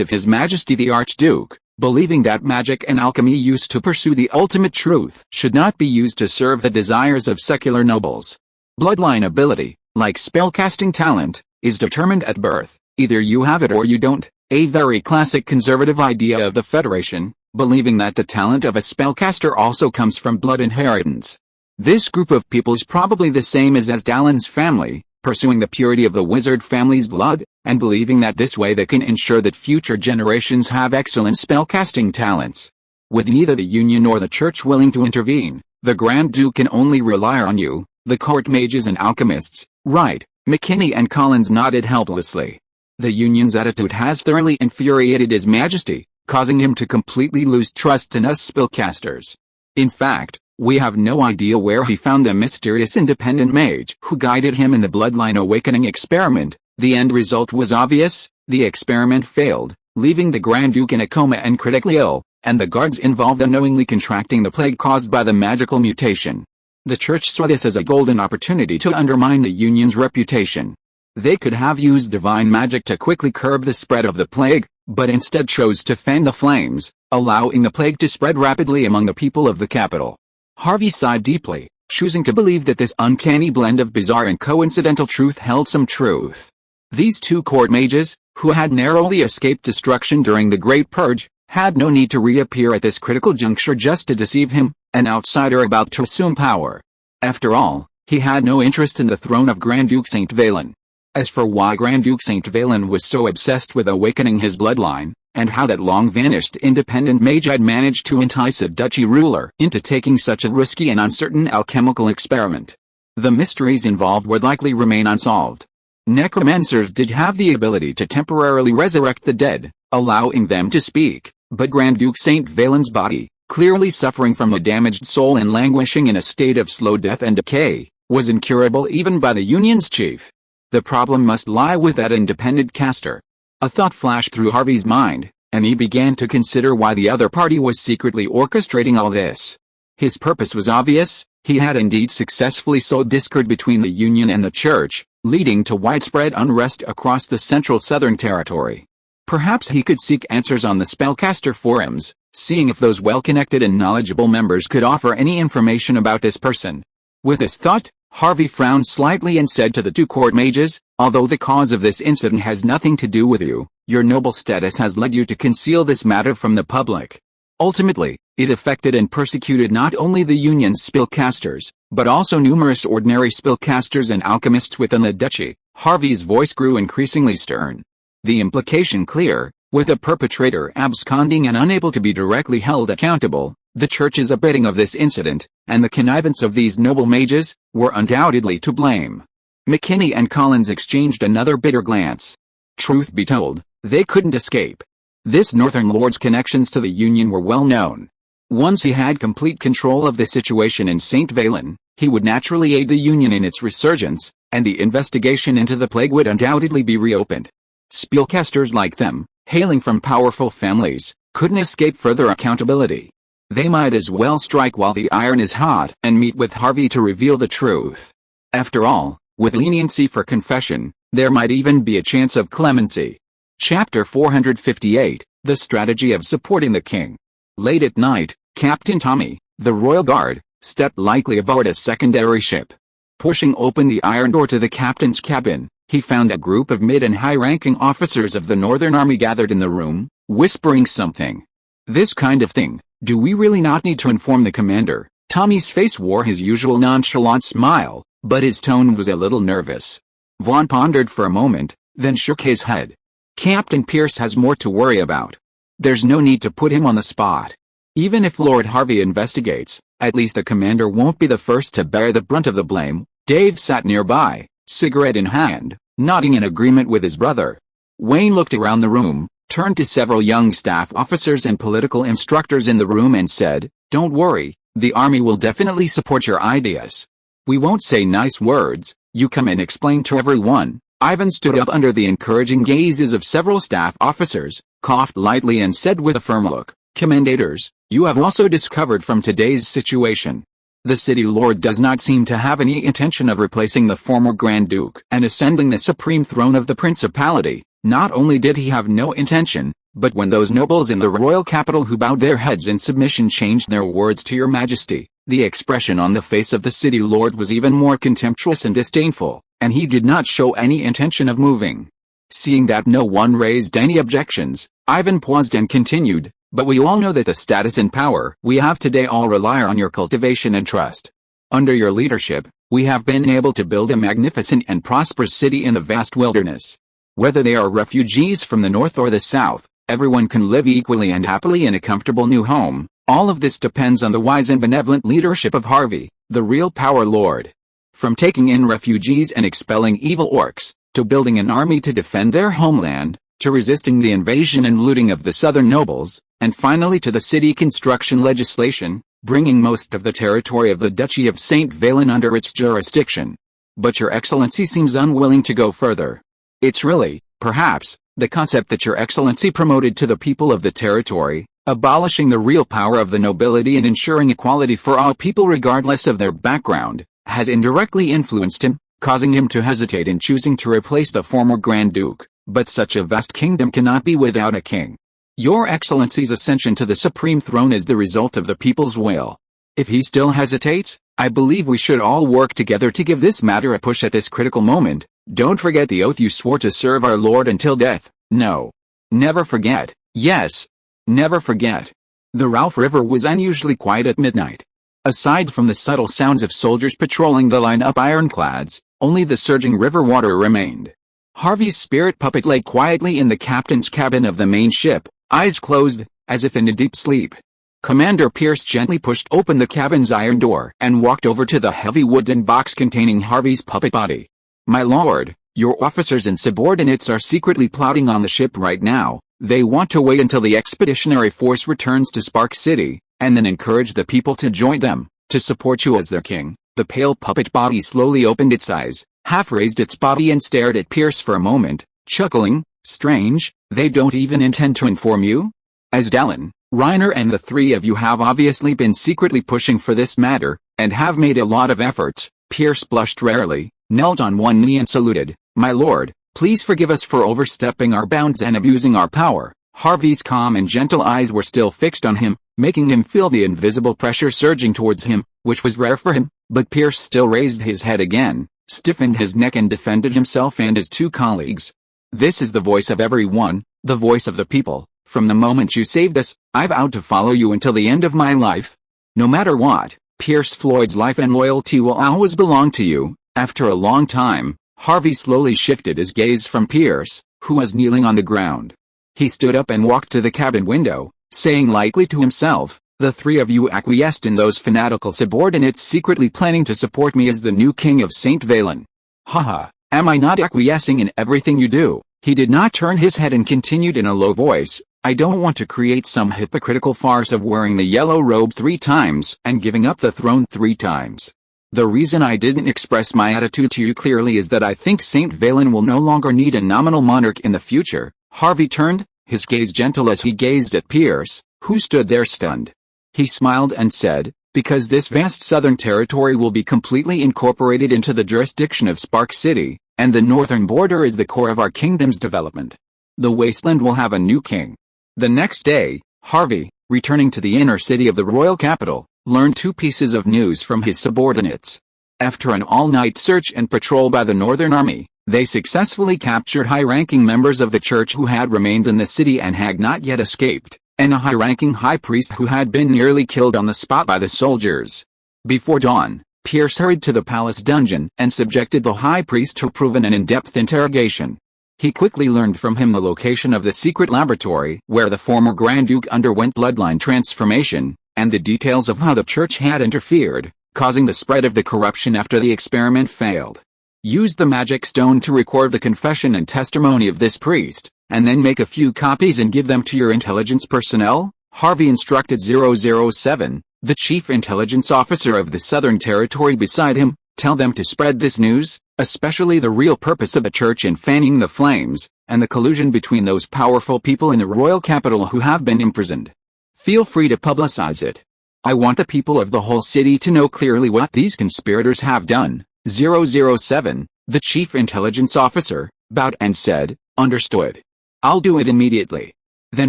of His Majesty the Archduke, believing that magic and alchemy used to pursue the ultimate truth should not be used to serve the desires of secular nobles. Bloodline ability, like spellcasting talent, is determined at birth. Either you have it or you don't, a very classic conservative idea of the Federation, believing that the talent of a spellcaster also comes from blood inheritance. This group of people is probably the same as Dallon's family, pursuing the purity of the wizard family's blood, and believing that this way they can ensure that future generations have excellent spellcasting talents. With neither the Union nor the Church willing to intervene, the Grand Duke can only rely on you, the court mages and alchemists, right? McKinney and Collins nodded helplessly. The Union's attitude has thoroughly infuriated His Majesty, causing him to completely lose trust in us spellcasters. In fact, we have no idea where he found the mysterious independent mage who guided him in the bloodline awakening experiment. The end result was obvious. The experiment failed, leaving the Grand Duke in a coma and critically ill, and the guards involved unknowingly contracting the plague caused by the magical mutation. The Church saw this as a golden opportunity to undermine the Union's reputation. They could have used divine magic to quickly curb the spread of the plague, but instead chose to fan the flames, allowing the plague to spread rapidly among the people of the capital. Harvey sighed deeply. choosing to believe that this uncanny blend of bizarre and coincidental truth held some truth. These two court mages, who had narrowly escaped destruction during the Great Purge, had no need to reappear at this critical juncture just to deceive him, an outsider about to assume power. After all, he had no interest in the throne of Grand Duke St. Valen. As for why Grand Duke St. Valen was so obsessed with awakening his bloodline, and how that long-vanished independent mage had managed to entice a duchy ruler into taking such a risky and uncertain alchemical experiment, the mysteries involved would likely remain unsolved. Necromancers did have the ability to temporarily resurrect the dead, allowing them to speak, but Grand Duke St. Valen's body, clearly suffering from a damaged soul and languishing in a state of slow death and decay, was incurable even by the Union's chief. The problem must lie with that independent caster. A thought flashed through Harvey's mind, and he began to consider why the other party was secretly orchestrating all this. His purpose was obvious. He had indeed successfully sowed discord between the Union and the Church, leading to widespread unrest across the central southern territory. Perhaps he could seek answers on the spellcaster forums, seeing if those well-connected and knowledgeable members could offer any information about this person. With this thought, Harvey frowned slightly and said to the two court mages, "Although the cause of this incident has nothing to do with you, your noble status has led you to conceal this matter from the public. Ultimately, it affected and persecuted not only the Union's spellcasters, but also numerous ordinary spellcasters and alchemists within the duchy." Harvey's voice grew increasingly stern. The implication clear: with the perpetrator absconding and unable to be directly held accountable, the Church's abetting of this incident, and the connivance of these noble mages, were undoubtedly to blame. McKinney and Collins exchanged another bitter glance. Truth be told, they couldn't escape. This Northern Lord's connections to the Union were well known. Once he had complete control of the situation in St. Valen, he would naturally aid the Union in its resurgence, and the investigation into the plague would undoubtedly be reopened. Spellcasters like them, hailing from powerful families, couldn't escape further accountability. They might as well strike while the iron is hot and meet with Harvey to reveal the truth. After all, with leniency for confession, there might even be a chance of clemency. Chapter 458, The Strategy of Supporting the King. Late at night, Captain Tommy, the Royal Guard, stepped lightly aboard a secondary ship. Pushing open the iron door to the captain's cabin, he found a group of mid and high-ranking officers of the Northern Army gathered in the room, whispering something. "This kind of thing, do we really not need to inform the commander?" Tommy's face wore his usual nonchalant smile, but his tone was a little nervous. Vaughn pondered for a moment, then shook his head. "Captain Pierce has more to worry about. There's no need to put him on the spot. Even if Lord Harvey investigates, at least the commander won't be the first to bear the brunt of the blame." Dave sat nearby, cigarette in hand, nodding in agreement with his brother. Wayne looked around the room, turned to several young staff officers and political instructors in the room and said, "Don't worry, the army will definitely support your ideas. We won't say nice words, you come and explain to everyone." Ivan stood up under the encouraging gazes of several staff officers, coughed lightly and said with a firm look, "Commendators, you have also discovered from today's situation. The city lord does not seem to have any intention of replacing the former Grand Duke and ascending the supreme throne of the principality. Not only did he have no intention, but when those nobles in the royal capital who bowed their heads in submission changed their words to your majesty, the expression on the face of the city lord was even more contemptuous and disdainful, and he did not show any intention of moving." Seeing that no one raised any objections, Ivan paused and continued, "But we all know that the status and power we have today all rely on your cultivation and trust. Under your leadership, we have been able to build a magnificent and prosperous city in the vast wilderness. Whether they are refugees from the north or the south, everyone can live equally and happily in a comfortable new home. All of this depends on the wise and benevolent leadership of Harvey, the real power lord. From taking in refugees and expelling evil orcs, to building an army to defend their homeland, to resisting the invasion and looting of the southern nobles, and finally to the city construction legislation, bringing most of the territory of the Duchy of St. Valen under its jurisdiction. But your excellency seems unwilling to go further. It's really, perhaps, the concept that your excellency promoted to the people of the territory, abolishing the real power of the nobility and ensuring equality for all people regardless of their background, has indirectly influenced him, causing him to hesitate in choosing to replace the former Grand Duke. But such a vast kingdom cannot be without a king. Your excellency's ascension to the supreme throne is the result of the people's will. If he still hesitates, I believe we should all work together to give this matter a push at this critical moment. Don't forget the oath you swore to serve our Lord until death. No. Never forget. Yes. Never forget. The Ralph River was unusually quiet at midnight. Aside from the subtle sounds of soldiers patrolling the line-up ironclads, only the surging river water remained. Harvey's spirit puppet lay quietly in the captain's cabin of the main ship, eyes closed, as if in a deep sleep. Commander Pierce gently pushed open the cabin's iron door and walked over to the heavy wooden box containing Harvey's puppet body. My lord, your officers and subordinates are secretly plotting on the ship right now. They want to wait until the expeditionary force returns to Spark City, and then encourage the people to join them, to support you as their king. The pale puppet body slowly opened its eyes, half raised its body and stared at Pierce for a moment, chuckling. Strange, they don't even intend to inform you? As Dallin, Reiner and the three of you have obviously been secretly pushing for this matter, and have made a lot of efforts. Pierce blushed rarely, knelt on one knee and saluted. My lord, please forgive us for overstepping our bounds and abusing our power. Harvey's calm and gentle eyes were still fixed on him, making him feel the invisible pressure surging towards him, which was rare for him, but Pierce still raised his head again, stiffened his neck and defended himself and his two colleagues. This is the voice of everyone, the voice of the people. From the moment you saved us, I vowed to follow you until the end of my life. No matter what, Pierce Floyd's life and loyalty will always belong to you. After a long time, Harvey slowly shifted his gaze from Pierce, who was kneeling on the ground. He stood up and walked to the cabin window, saying lightly to himself, the three of you acquiesced in those fanatical subordinates secretly planning to support me as the new king of St. Valen. Haha, am I not acquiescing in everything you do? He did not turn his head and continued in a low voice. I don't want to create some hypocritical farce of wearing the yellow robe 3 times and giving up the throne 3 times. The reason I didn't express my attitude to you clearly is that I think St. Valen will no longer need a nominal monarch in the future. Harvey turned, his gaze gentle as he gazed at Pierce, who stood there stunned. He smiled and said, because this vast southern territory will be completely incorporated into the jurisdiction of Spark City, and the northern border is the core of our kingdom's development. The wasteland will have a new king. The next day, Harvey, returning to the inner city of the royal capital, learned 2 pieces of news from his subordinates. After an all-night search and patrol by the Northern Army, they successfully captured high-ranking members of the church who had remained in the city and had not yet escaped, and a high-ranking high priest who had been nearly killed on the spot by the soldiers. Before dawn, Pierce hurried to the palace dungeon and subjected the high priest to proven and in-depth interrogation. He quickly learned from him the location of the secret laboratory where the former Grand Duke underwent bloodline transformation, and the details of how the church had interfered, causing the spread of the corruption after the experiment failed. Use the magic stone to record the confession and testimony of this priest, and then make a few copies and give them to your intelligence personnel, Harvey instructed 007, the chief intelligence officer of the Southern Territory beside him. Tell them to spread this news, especially the real purpose of the church in fanning the flames, and the collusion between those powerful people in the royal capital who have been imprisoned. Feel free to publicize it. I want the people of the whole city to know clearly what these conspirators have done. 007, the chief intelligence officer, bowed and said, understood. I'll do it immediately. Then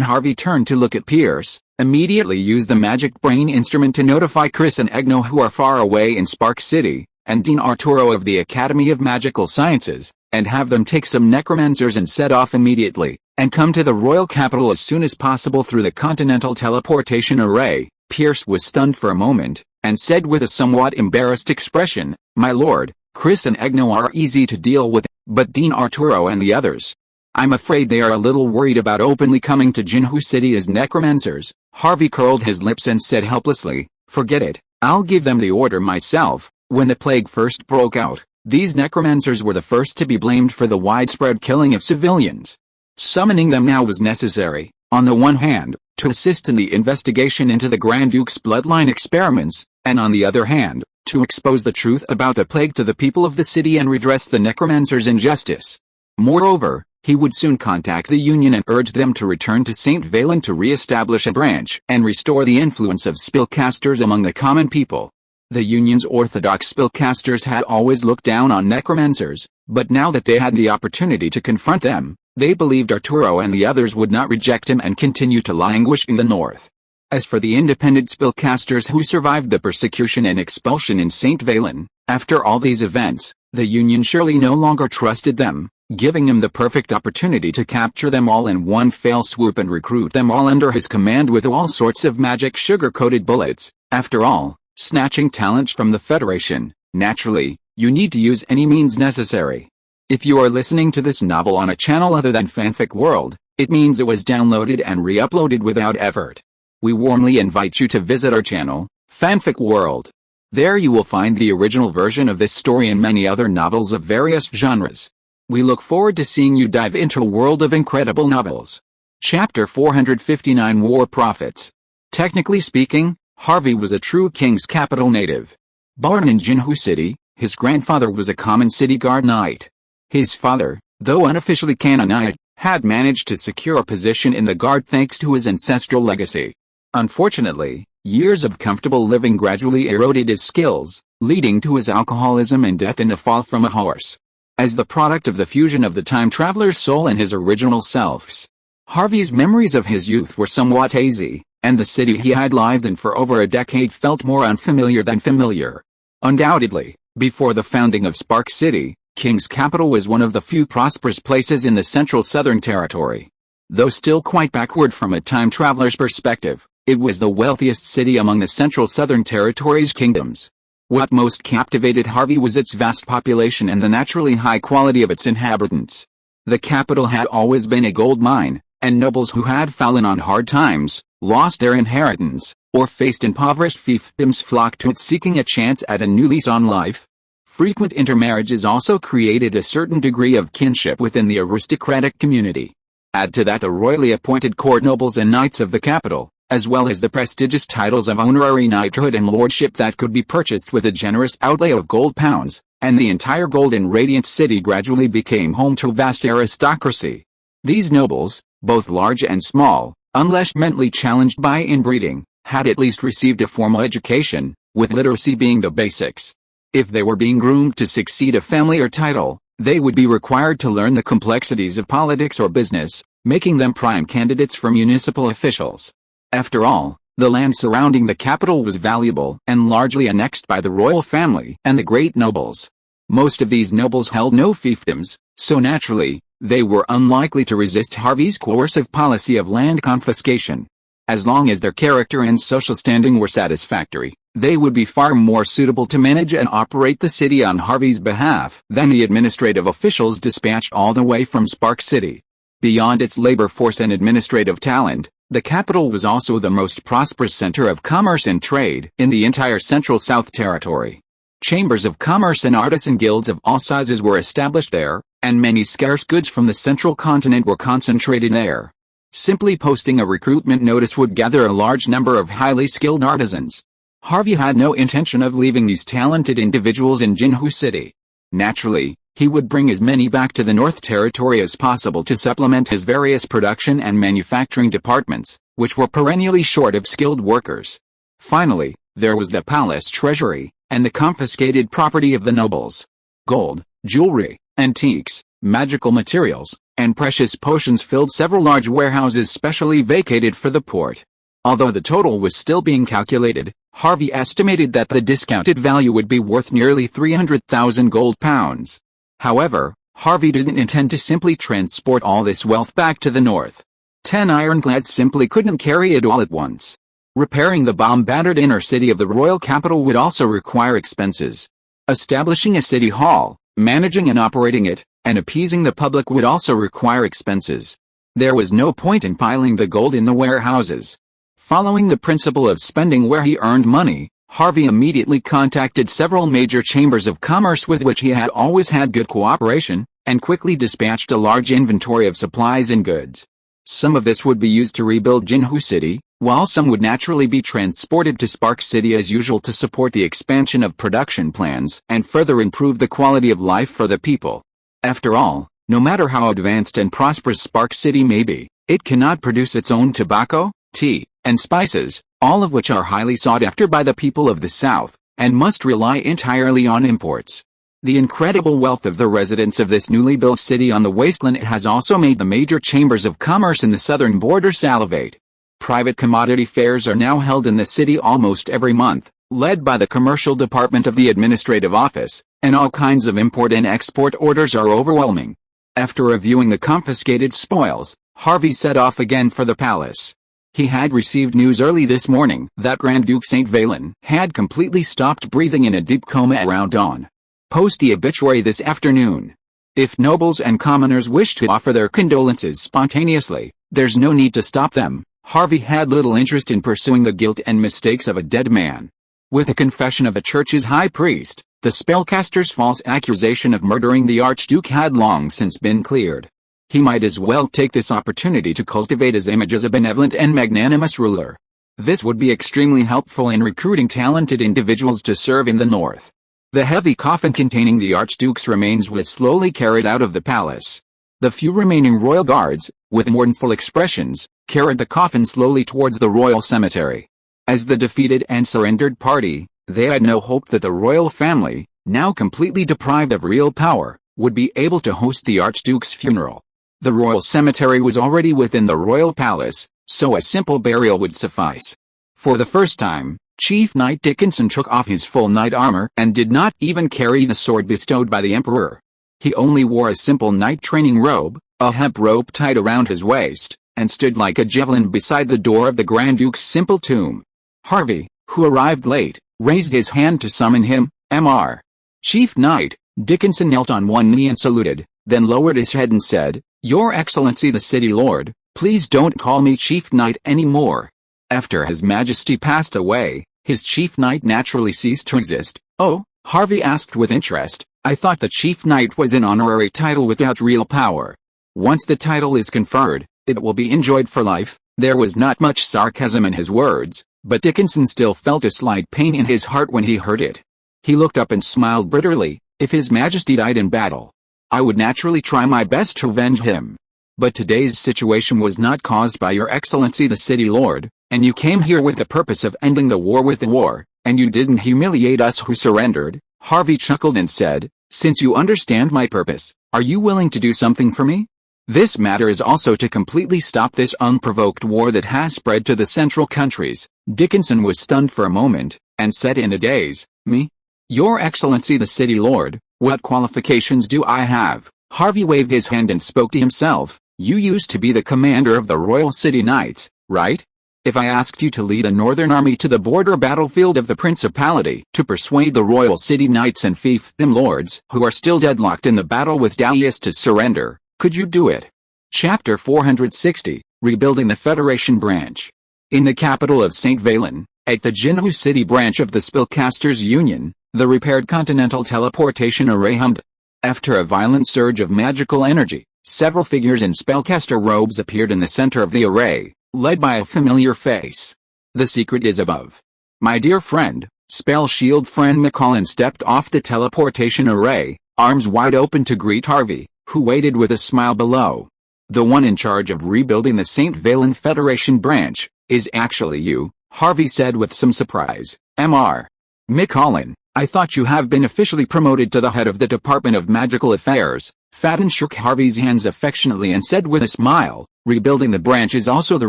Harvey turned to look at Pierce, immediately used the magic brain instrument to notify Chris and Egno who are far away in Spark City, and Dean Arturo of the Academy of Magical Sciences, and have them take some necromancers and set off immediately, and come to the royal capital as soon as possible through the Continental Teleportation Array. Pierce was stunned for a moment, and said with a somewhat embarrassed expression, my lord, Chris and Egno are easy to deal with, but Dean Arturo and the others. I'm afraid they are a little worried about openly coming to Jinhu City as necromancers. Harvey curled his lips and said helplessly, forget it, I'll give them the order myself. When the plague first broke out, these necromancers were the first to be blamed for the widespread killing of civilians. Summoning them now was necessary, on the one hand, to assist in the investigation into the Grand Duke's bloodline experiments, and on the other hand, to expose the truth about the plague to the people of the city and redress the necromancers' injustice. Moreover, he would soon contact the Union and urge them to return to St. Valen to re-establish a branch and restore the influence of spellcasters among the common people. The Union's orthodox spellcasters had always looked down on necromancers, but now that they had the opportunity to confront them, they believed Arturo and the others would not reject him and continue to languish in the north. As for the independent spellcasters who survived the persecution and expulsion in St. Valen, after all these events, the Union surely no longer trusted them, giving him the perfect opportunity to capture them all in one fell swoop and recruit them all under his command with all sorts of magic sugar-coated bullets. After all, snatching talents from the Federation, naturally, you need to use any means necessary. If you are listening to this novel on a channel other than Fanfic World, it means it was downloaded and re-uploaded without effort. We warmly invite you to visit our channel, Fanfic World. There you will find the original version of this story and many other novels of various genres. We look forward to seeing you dive into a world of incredible novels. Chapter 459 War Prophets. Technically speaking, Harvey was a true King's Capital native. Born in Jinhu City, his grandfather was a common city guard knight. His father, though unofficially canonized, had managed to secure a position in the guard thanks to his ancestral legacy. Unfortunately, years of comfortable living gradually eroded his skills, leading to his alcoholism and death in a fall from a horse. As the product of the fusion of the time traveler's soul and his original selves, Harvey's memories of his youth were somewhat hazy, and the city he had lived in for over a decade felt more unfamiliar than familiar. Undoubtedly, before the founding of Spark City, King's Capital was one of the few prosperous places in the Central Southern Territory. Though still quite backward from a time traveler's perspective, it was the wealthiest city among the Central Southern Territory's kingdoms. What most captivated Harvey was its vast population and the naturally high quality of its inhabitants. The capital had always been a gold mine, and nobles who had fallen on hard times, lost their inheritance, or faced impoverished fiefdoms flocked to it seeking a chance at a new lease on life. Frequent intermarriages also created a certain degree of kinship within the aristocratic community. Add to that the royally appointed court nobles and knights of the capital, as well as the prestigious titles of honorary knighthood and lordship that could be purchased with a generous outlay of gold pounds, and the entire golden radiant city gradually became home to a vast aristocracy. These nobles, both large and small, unless mentally challenged by inbreeding, had at least received a formal education, with literacy being the basics. If they were being groomed to succeed a family or title, they would be required to learn the complexities of politics or business, making them prime candidates for municipal officials. After all, the land surrounding the capital was valuable and largely annexed by the royal family and the great nobles. Most of these nobles held no fiefdoms, so naturally, they were unlikely to resist Harvey's coercive policy of land confiscation. As long as their character and social standing were satisfactory, they would be far more suitable to manage and operate the city on Harvey's behalf than the administrative officials dispatched all the way from Spark City. Beyond its labor force and administrative talent, the capital was also the most prosperous center of commerce and trade in the entire Central South Territory. Chambers of commerce and artisan guilds of all sizes were established there, and many scarce goods from the central continent were concentrated there. Simply posting a recruitment notice would gather a large number of highly skilled artisans. Harvey had no intention of leaving these talented individuals in Jinhu City. Naturally, he would bring as many back to the North Territory as possible to supplement his various production and manufacturing departments, which were perennially short of skilled workers. Finally, there was the palace treasury, and the confiscated property of the nobles. Gold, jewelry, antiques, magical materials, and precious potions filled several large warehouses specially vacated for the port. Although the total was still being calculated, Harvey estimated that the discounted value would be worth nearly 300,000 gold pounds. However, Harvey didn't intend to simply transport all this wealth back to the north. 10 ironclads simply couldn't carry it all at once. Repairing the bomb-battered inner city of the royal capital would also require expenses. Establishing a city hall, managing and operating it, and appeasing the public would also require expenses. There was no point in piling the gold in the warehouses. Following the principle of spending where he earned money, Harvey immediately contacted several major chambers of commerce with which he had always had good cooperation, and quickly dispatched a large inventory of supplies and goods. Some of this would be used to rebuild Jinhu City, while some would naturally be transported to Spark City as usual to support the expansion of production plans and further improve the quality of life for the people. After all, no matter how advanced and prosperous Spark City may be, it cannot produce its own tobacco, tea, and spices, all of which are highly sought after by the people of the South, and must rely entirely on imports. The incredible wealth of the residents of this newly built city on the wasteland has also made the major chambers of commerce in the southern border salivate. Private commodity fairs are now held in the city almost every month, led by the commercial department of the administrative office, and all kinds of import and export orders are overwhelming. After reviewing the confiscated spoils, Harvey set off again for the palace. He had received news early this morning that Grand Duke St. Valen had completely stopped breathing in a deep coma around dawn. Post the obituary this afternoon. If nobles and commoners wish to offer their condolences spontaneously, there's no need to stop them. Harvey had little interest in pursuing the guilt and mistakes of a dead man. With the confession of the church's high priest, the spellcaster's false accusation of murdering the Archduke had long since been cleared. He might as well take this opportunity to cultivate his image as a benevolent and magnanimous ruler. This would be extremely helpful in recruiting talented individuals to serve in the north. The heavy coffin containing the Archduke's remains was slowly carried out of the palace. The few remaining royal guards, with mournful expressions, carried the coffin slowly towards the royal cemetery. As the defeated and surrendered party, they had no hope that the royal family, now completely deprived of real power, would be able to host the Archduke's funeral. The royal cemetery was already within the royal palace, so a simple burial would suffice. For the first time, Chief Knight Dickinson took off his full knight armor and did not even carry the sword bestowed by the emperor. He only wore a simple knight training robe, a hemp rope tied around his waist, and stood like a javelin beside the door of the Grand Duke's simple tomb. Harvey, who arrived late, raised his hand to summon him. Mr. Chief Knight. Dickinson knelt on one knee and saluted, then lowered his head and said, "Your Excellency the City Lord, please don't call me Chief Knight anymore." After His Majesty passed away, his Chief Knight naturally ceased to exist. "Oh?" Harvey asked with interest. "I thought the Chief Knight was an honorary title without real power." "Once the title is conferred, it will be enjoyed for life." There was not much sarcasm in his words, but Dickinson still felt a slight pain in his heart when he heard it. He looked up and smiled bitterly. "If His Majesty died in battle, I would naturally try my best to avenge him. But today's situation was not caused by Your Excellency the City Lord, and you came here with the purpose of ending the war with the war, and you didn't humiliate us who surrendered." Harvey chuckled and said, "Since you understand my purpose, are you willing to do something for me? This matter is also to completely stop this unprovoked war that has spread to the central countries." Dickinson was stunned for a moment, and said in a daze, "Me? Your Excellency the City Lord, what qualifications do I have?" Harvey waved his hand and spoke to himself. "You used to be the commander of the Royal City Knights, right? If I asked you to lead a northern army to the border battlefield of the Principality to persuade the Royal City Knights and fiefdom lords who are still deadlocked in the battle with Darius to surrender, could you do it?" Chapter 460, Rebuilding the Federation Branch. In the capital of St. Valen, at the Jinhu City branch of the Spellcasters Union, the repaired continental teleportation array hummed. After a violent surge of magical energy, several figures in spellcaster robes appeared in the center of the array, led by a familiar face. "The secret is above. My dear friend." Spell Shield friend McCollin stepped off the teleportation array, arms wide open to greet Harvey, who waited with a smile below. "The one in charge of rebuilding the St. Valen Federation branch is actually you," Harvey said with some surprise. "Mr. McCollin, I thought you have been officially promoted to the head of the Department of Magical Affairs." Fadden shook Harvey's hands affectionately and said with a smile, "Rebuilding the branch is also the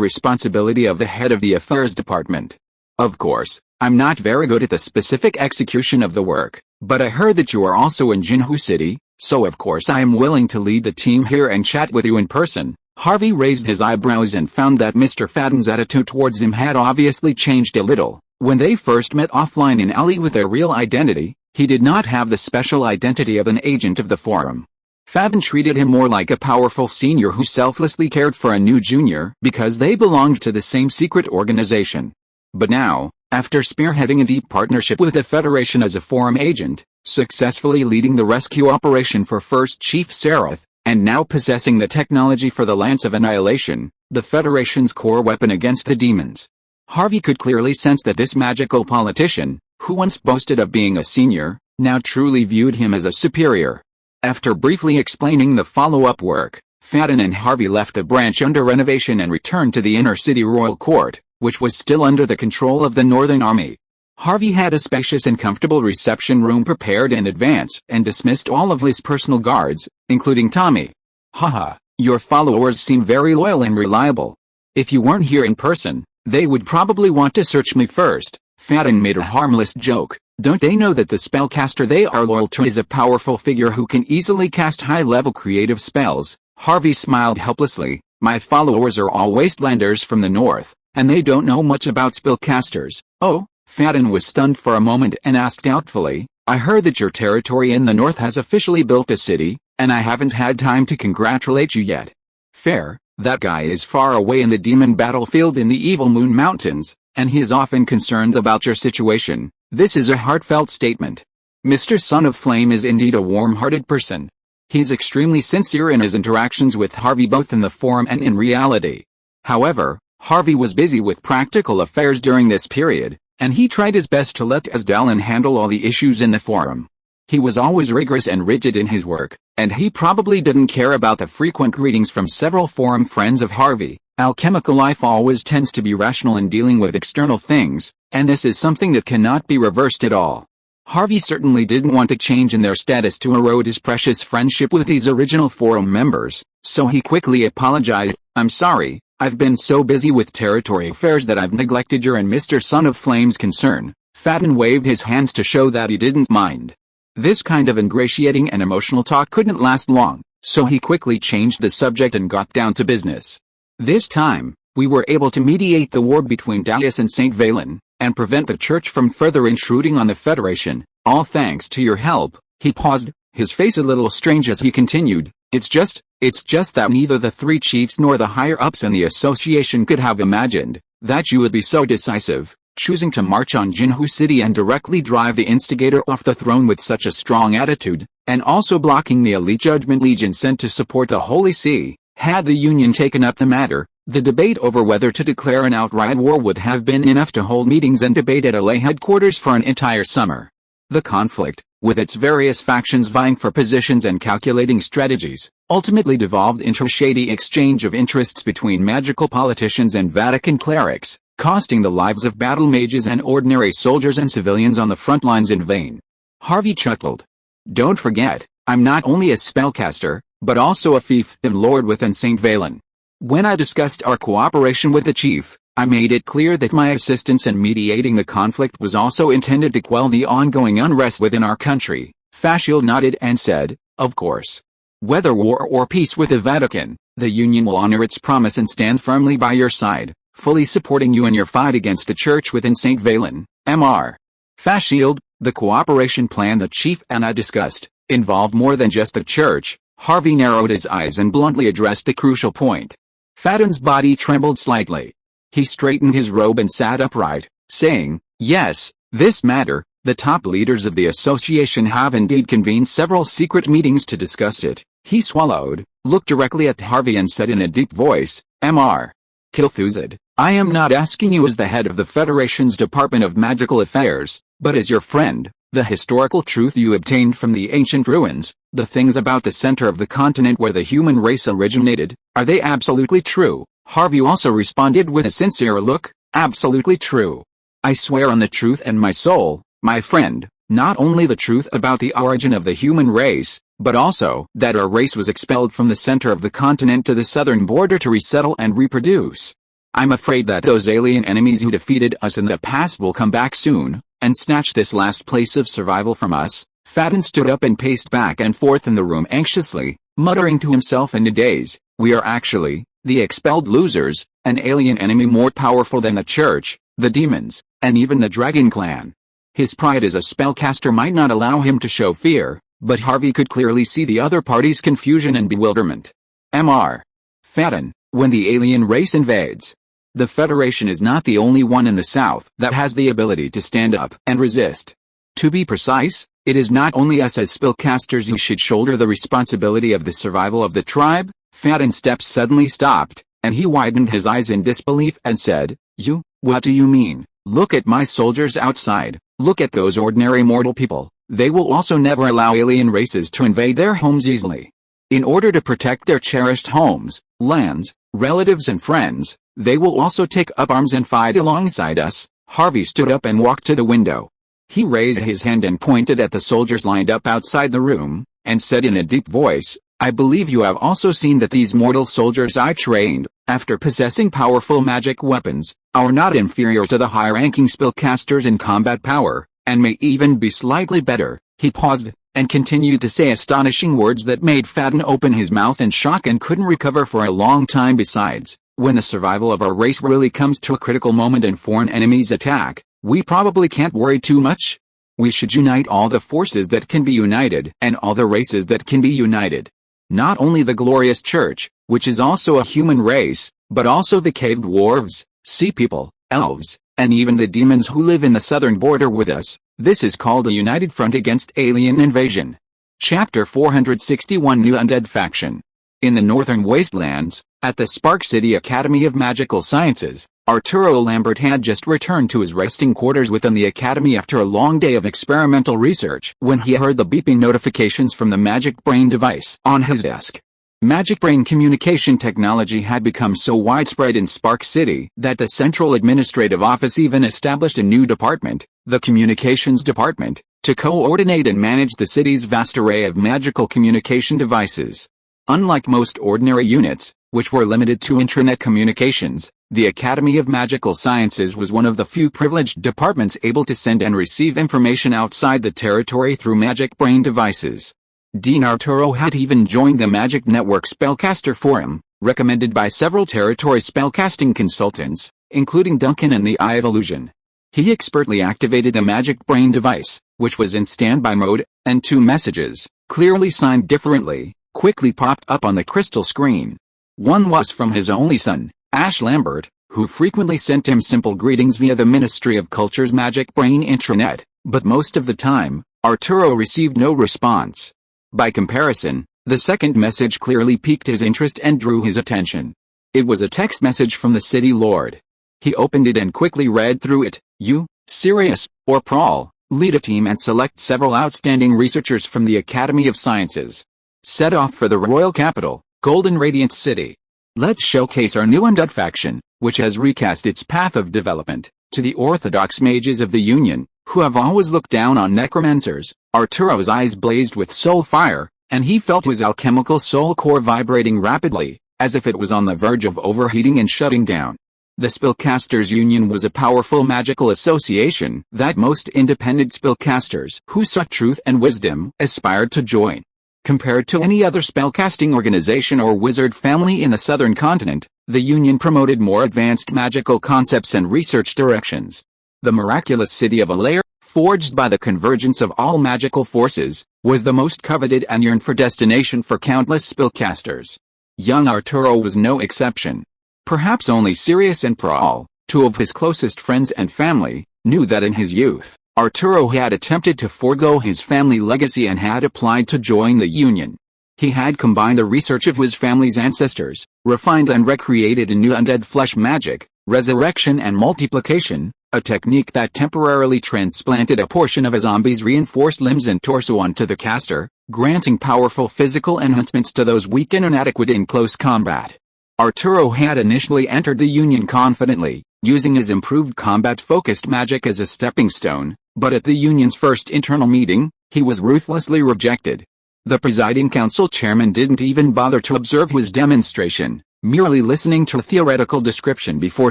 responsibility of the head of the Affairs Department. Of course, I'm not very good at the specific execution of the work, but I heard that you are also in Jinhu City, so of course I am willing to lead the team here and chat with you in person." Harvey raised his eyebrows and found that Mr. Fadden's attitude towards him had obviously changed a little. When they first met offline in Alley with their real identity, he did not have the special identity of an agent of the Forum. Fadden treated him more like a powerful senior who selflessly cared for a new junior because they belonged to the same secret organization. But now, after spearheading a deep partnership with the Federation as a Forum agent, successfully leading the rescue operation for First Chief Sarath, and now possessing the technology for the Lance of Annihilation, the Federation's core weapon against the demons, Harvey could clearly sense that this magical politician, who once boasted of being a senior, now truly viewed him as a superior. After briefly explaining the follow-up work, Fadden and Harvey left the branch under renovation and returned to the inner city royal court, which was still under the control of the Northern Army. Harvey had a spacious and comfortable reception room prepared in advance and dismissed all of his personal guards, including Tommy. "Haha, your followers seem very loyal and reliable. If you weren't here in person, they would probably want to search me first. Fadden made a harmless joke. Don't they know that the spellcaster they are loyal to is a powerful figure who can easily cast high-level creative spells? Harvey smiled helplessly. My followers are all wastelanders from the north, and they don't know much about spellcasters. Oh? Fadden was stunned for a moment and asked doubtfully, I heard that your territory in the north has officially built a city, and I haven't had time to congratulate you yet. Fair, that guy is far away in the demon battlefield in the Evil Moon Mountains, and he is often concerned about your situation. This is a heartfelt statement. Mr. Son of Flame is indeed a warm-hearted person. He's extremely sincere in his interactions with Harvey both in the forum and in reality. However, Harvey was busy with practical affairs during this period, and he tried his best to let Asdalin handle all the issues in the forum. He was always rigorous and rigid in his work, and he probably didn't care about the frequent greetings from several forum friends of Harvey. Alchemical life always tends to be rational in dealing with external things, and this is something that cannot be reversed at all. Harvey certainly didn't want a change in their status to erode his precious friendship with these original forum members, so he quickly apologized. I'm sorry, I've been so busy with territory affairs that I've neglected your and Mr. Son of Flame's concern. Fadden waved his hands to show that he didn't mind. This kind of ingratiating and emotional talk couldn't last long, so he quickly changed the subject and got down to business. This time, we were able to mediate the war between Dallas and St. Valen, and prevent the church from further intruding on the Federation, all thanks to your help. He paused, his face a little strange as he continued, It's just that neither the three chiefs nor the higher-ups in the association could have imagined that you would be so decisive, choosing to march on Jinhu City and directly drive the instigator off the throne with such a strong attitude, and also blocking the elite Judgment Legion sent to support the Holy See. Had the Union taken up the matter, the debate over whether to declare an outright war would have been enough to hold meetings and debate at LA headquarters for an entire summer. The conflict, with its various factions vying for positions and calculating strategies, ultimately devolved into a shady exchange of interests between magical politicians and Vatican clerics, costing the lives of battle mages and ordinary soldiers and civilians on the front lines in vain. Harvey chuckled. Don't forget, I'm not only a spellcaster, but also a fiefdom lord within St. Valen. When I discussed our cooperation with the chief, I made it clear that my assistance in mediating the conflict was also intended to quell the ongoing unrest within our country. Fashiel nodded and said, Of course. Whether war or peace with the Vatican, the Union will honor its promise and stand firmly by your side, fully supporting you in your fight against the church within St. Valen. Mr. Fashiel, the cooperation plan the chief and I discussed involved more than just the church. Harvey narrowed his eyes and bluntly addressed a crucial point. Fadden's body trembled slightly. He straightened his robe and sat upright, saying, Yes, this matter. The top leaders of the association have indeed convened several secret meetings to discuss it. He swallowed, looked directly at Harvey and said in a deep voice, Mr. Kilthuzad, I am not asking you as the head of the Federation's Department of Magical Affairs, but as your friend. The historical truth you obtained from the ancient ruins, the things about the center of the continent where the human race originated, are they absolutely true? Harvey also responded with a sincere look, Absolutely true. I swear on the truth and my soul, my friend, not only the truth about the origin of the human race, but also that our race was expelled from the center of the continent to the southern border to resettle and reproduce. I'm afraid that those alien enemies who defeated us in the past will come back soon, and snatch this last place of survival from us. Fadden stood up and paced back and forth in the room anxiously, muttering to himself in a daze, We are actually, the expelled losers, an alien enemy more powerful than the church, the demons, and even the dragon clan. His pride as a spellcaster might not allow him to show fear, but Harvey could clearly see the other party's confusion and bewilderment. Mr. Fadden, when the alien race invades, the Federation is not the only one in the South that has the ability to stand up and resist. To be precise, it is not only us as spellcasters who should shoulder the responsibility of the survival of the tribe. Fadden's steps suddenly stopped, and he widened his eyes in disbelief and said, You, what do you mean? Look at my soldiers outside, look at those ordinary mortal people. They will also never allow alien races to invade their homes easily. In order to protect their cherished homes, lands, relatives and friends, they will also take up arms and fight alongside us. Harvey stood up and walked to the window. He raised his hand and pointed at the soldiers lined up outside the room, and said in a deep voice, I believe you have also seen that these mortal soldiers I trained, After possessing powerful magic weapons, are not inferior to the high-ranking spellcasters in combat power, and may even be slightly better, he paused, and continued to say astonishing words that made Faden open his mouth in shock and couldn't recover for a long time. Besides, when the survival of our race really comes to a critical moment and foreign enemies attack, we probably can't worry too much. We should unite all the forces that can be united and all the races that can be united. Not only the glorious church, which is also a human race, but also the cave dwarves, sea people, elves, and even the demons who live in the southern border with us. This is called a united front against alien invasion. Chapter 461 New Undead Faction. In the northern wastelands, at the Spark City Academy of Magical Sciences, Arturo Lambert had just returned to his resting quarters within the academy after a long day of experimental research when he heard the beeping notifications from the Magic Brain device on his desk. Magic Brain communication technology had become so widespread in Spark City that the Central Administrative Office even established a new department, the Communications Department, to coordinate and manage the city's vast array of magical communication devices. Unlike most ordinary units, which were limited to intranet communications, the Academy of Magical Sciences was one of the few privileged departments able to send and receive information outside the territory through Magic Brain devices. Dean Arturo had even joined the Magic Network Spellcaster Forum, recommended by several territory spellcasting consultants, including Duncan and the Eye of Illusion. He expertly activated the Magic Brain device, which was in standby mode, and two messages, clearly signed differently, quickly popped up on the crystal screen. One was from his only son, Ash Lambert, who frequently sent him simple greetings via the Ministry of Culture's Magic Brain intranet, but most of the time, Arturo received no response. By comparison, the second message clearly piqued his interest and drew his attention. It was a text message from the city lord. He opened it and quickly read through it. You, Sirius, or Prawl, lead a team and select several outstanding researchers from the Academy of Sciences. Set off for the royal capital, Golden Radiance City. Let's showcase our new undead faction, which has recast its path of development, to the orthodox mages of the Union, who have always looked down on necromancers. Arturo's eyes blazed with soul fire, and he felt his alchemical soul core vibrating rapidly, as if it was on the verge of overheating and shutting down. The Spellcasters' Union was a powerful magical association that most independent spellcasters who sought truth and wisdom aspired to join. Compared to any other spellcasting organization or wizard family in the southern continent, the Union promoted more advanced magical concepts and research directions. The miraculous city of Alair, forged by the convergence of all magical forces, was the most coveted and yearned for destination for countless spellcasters. Young Arturo was no exception. Perhaps only Sirius and Prawl, two of his closest friends and family, knew that in his youth, Arturo had attempted to forego his family legacy and had applied to join the Union. He had combined the research of his family's ancestors, refined and recreated a new undead flesh magic, resurrection and multiplication, a technique that temporarily transplanted a portion of a zombie's reinforced limbs and torso onto the caster, granting powerful physical enhancements to those weak and inadequate in close combat. Arturo had initially entered the Union confidently, using his improved combat-focused magic as a stepping stone, but at the Union's first internal meeting, he was ruthlessly rejected. The presiding council chairman didn't even bother to observe his demonstration, merely listening to a theoretical description before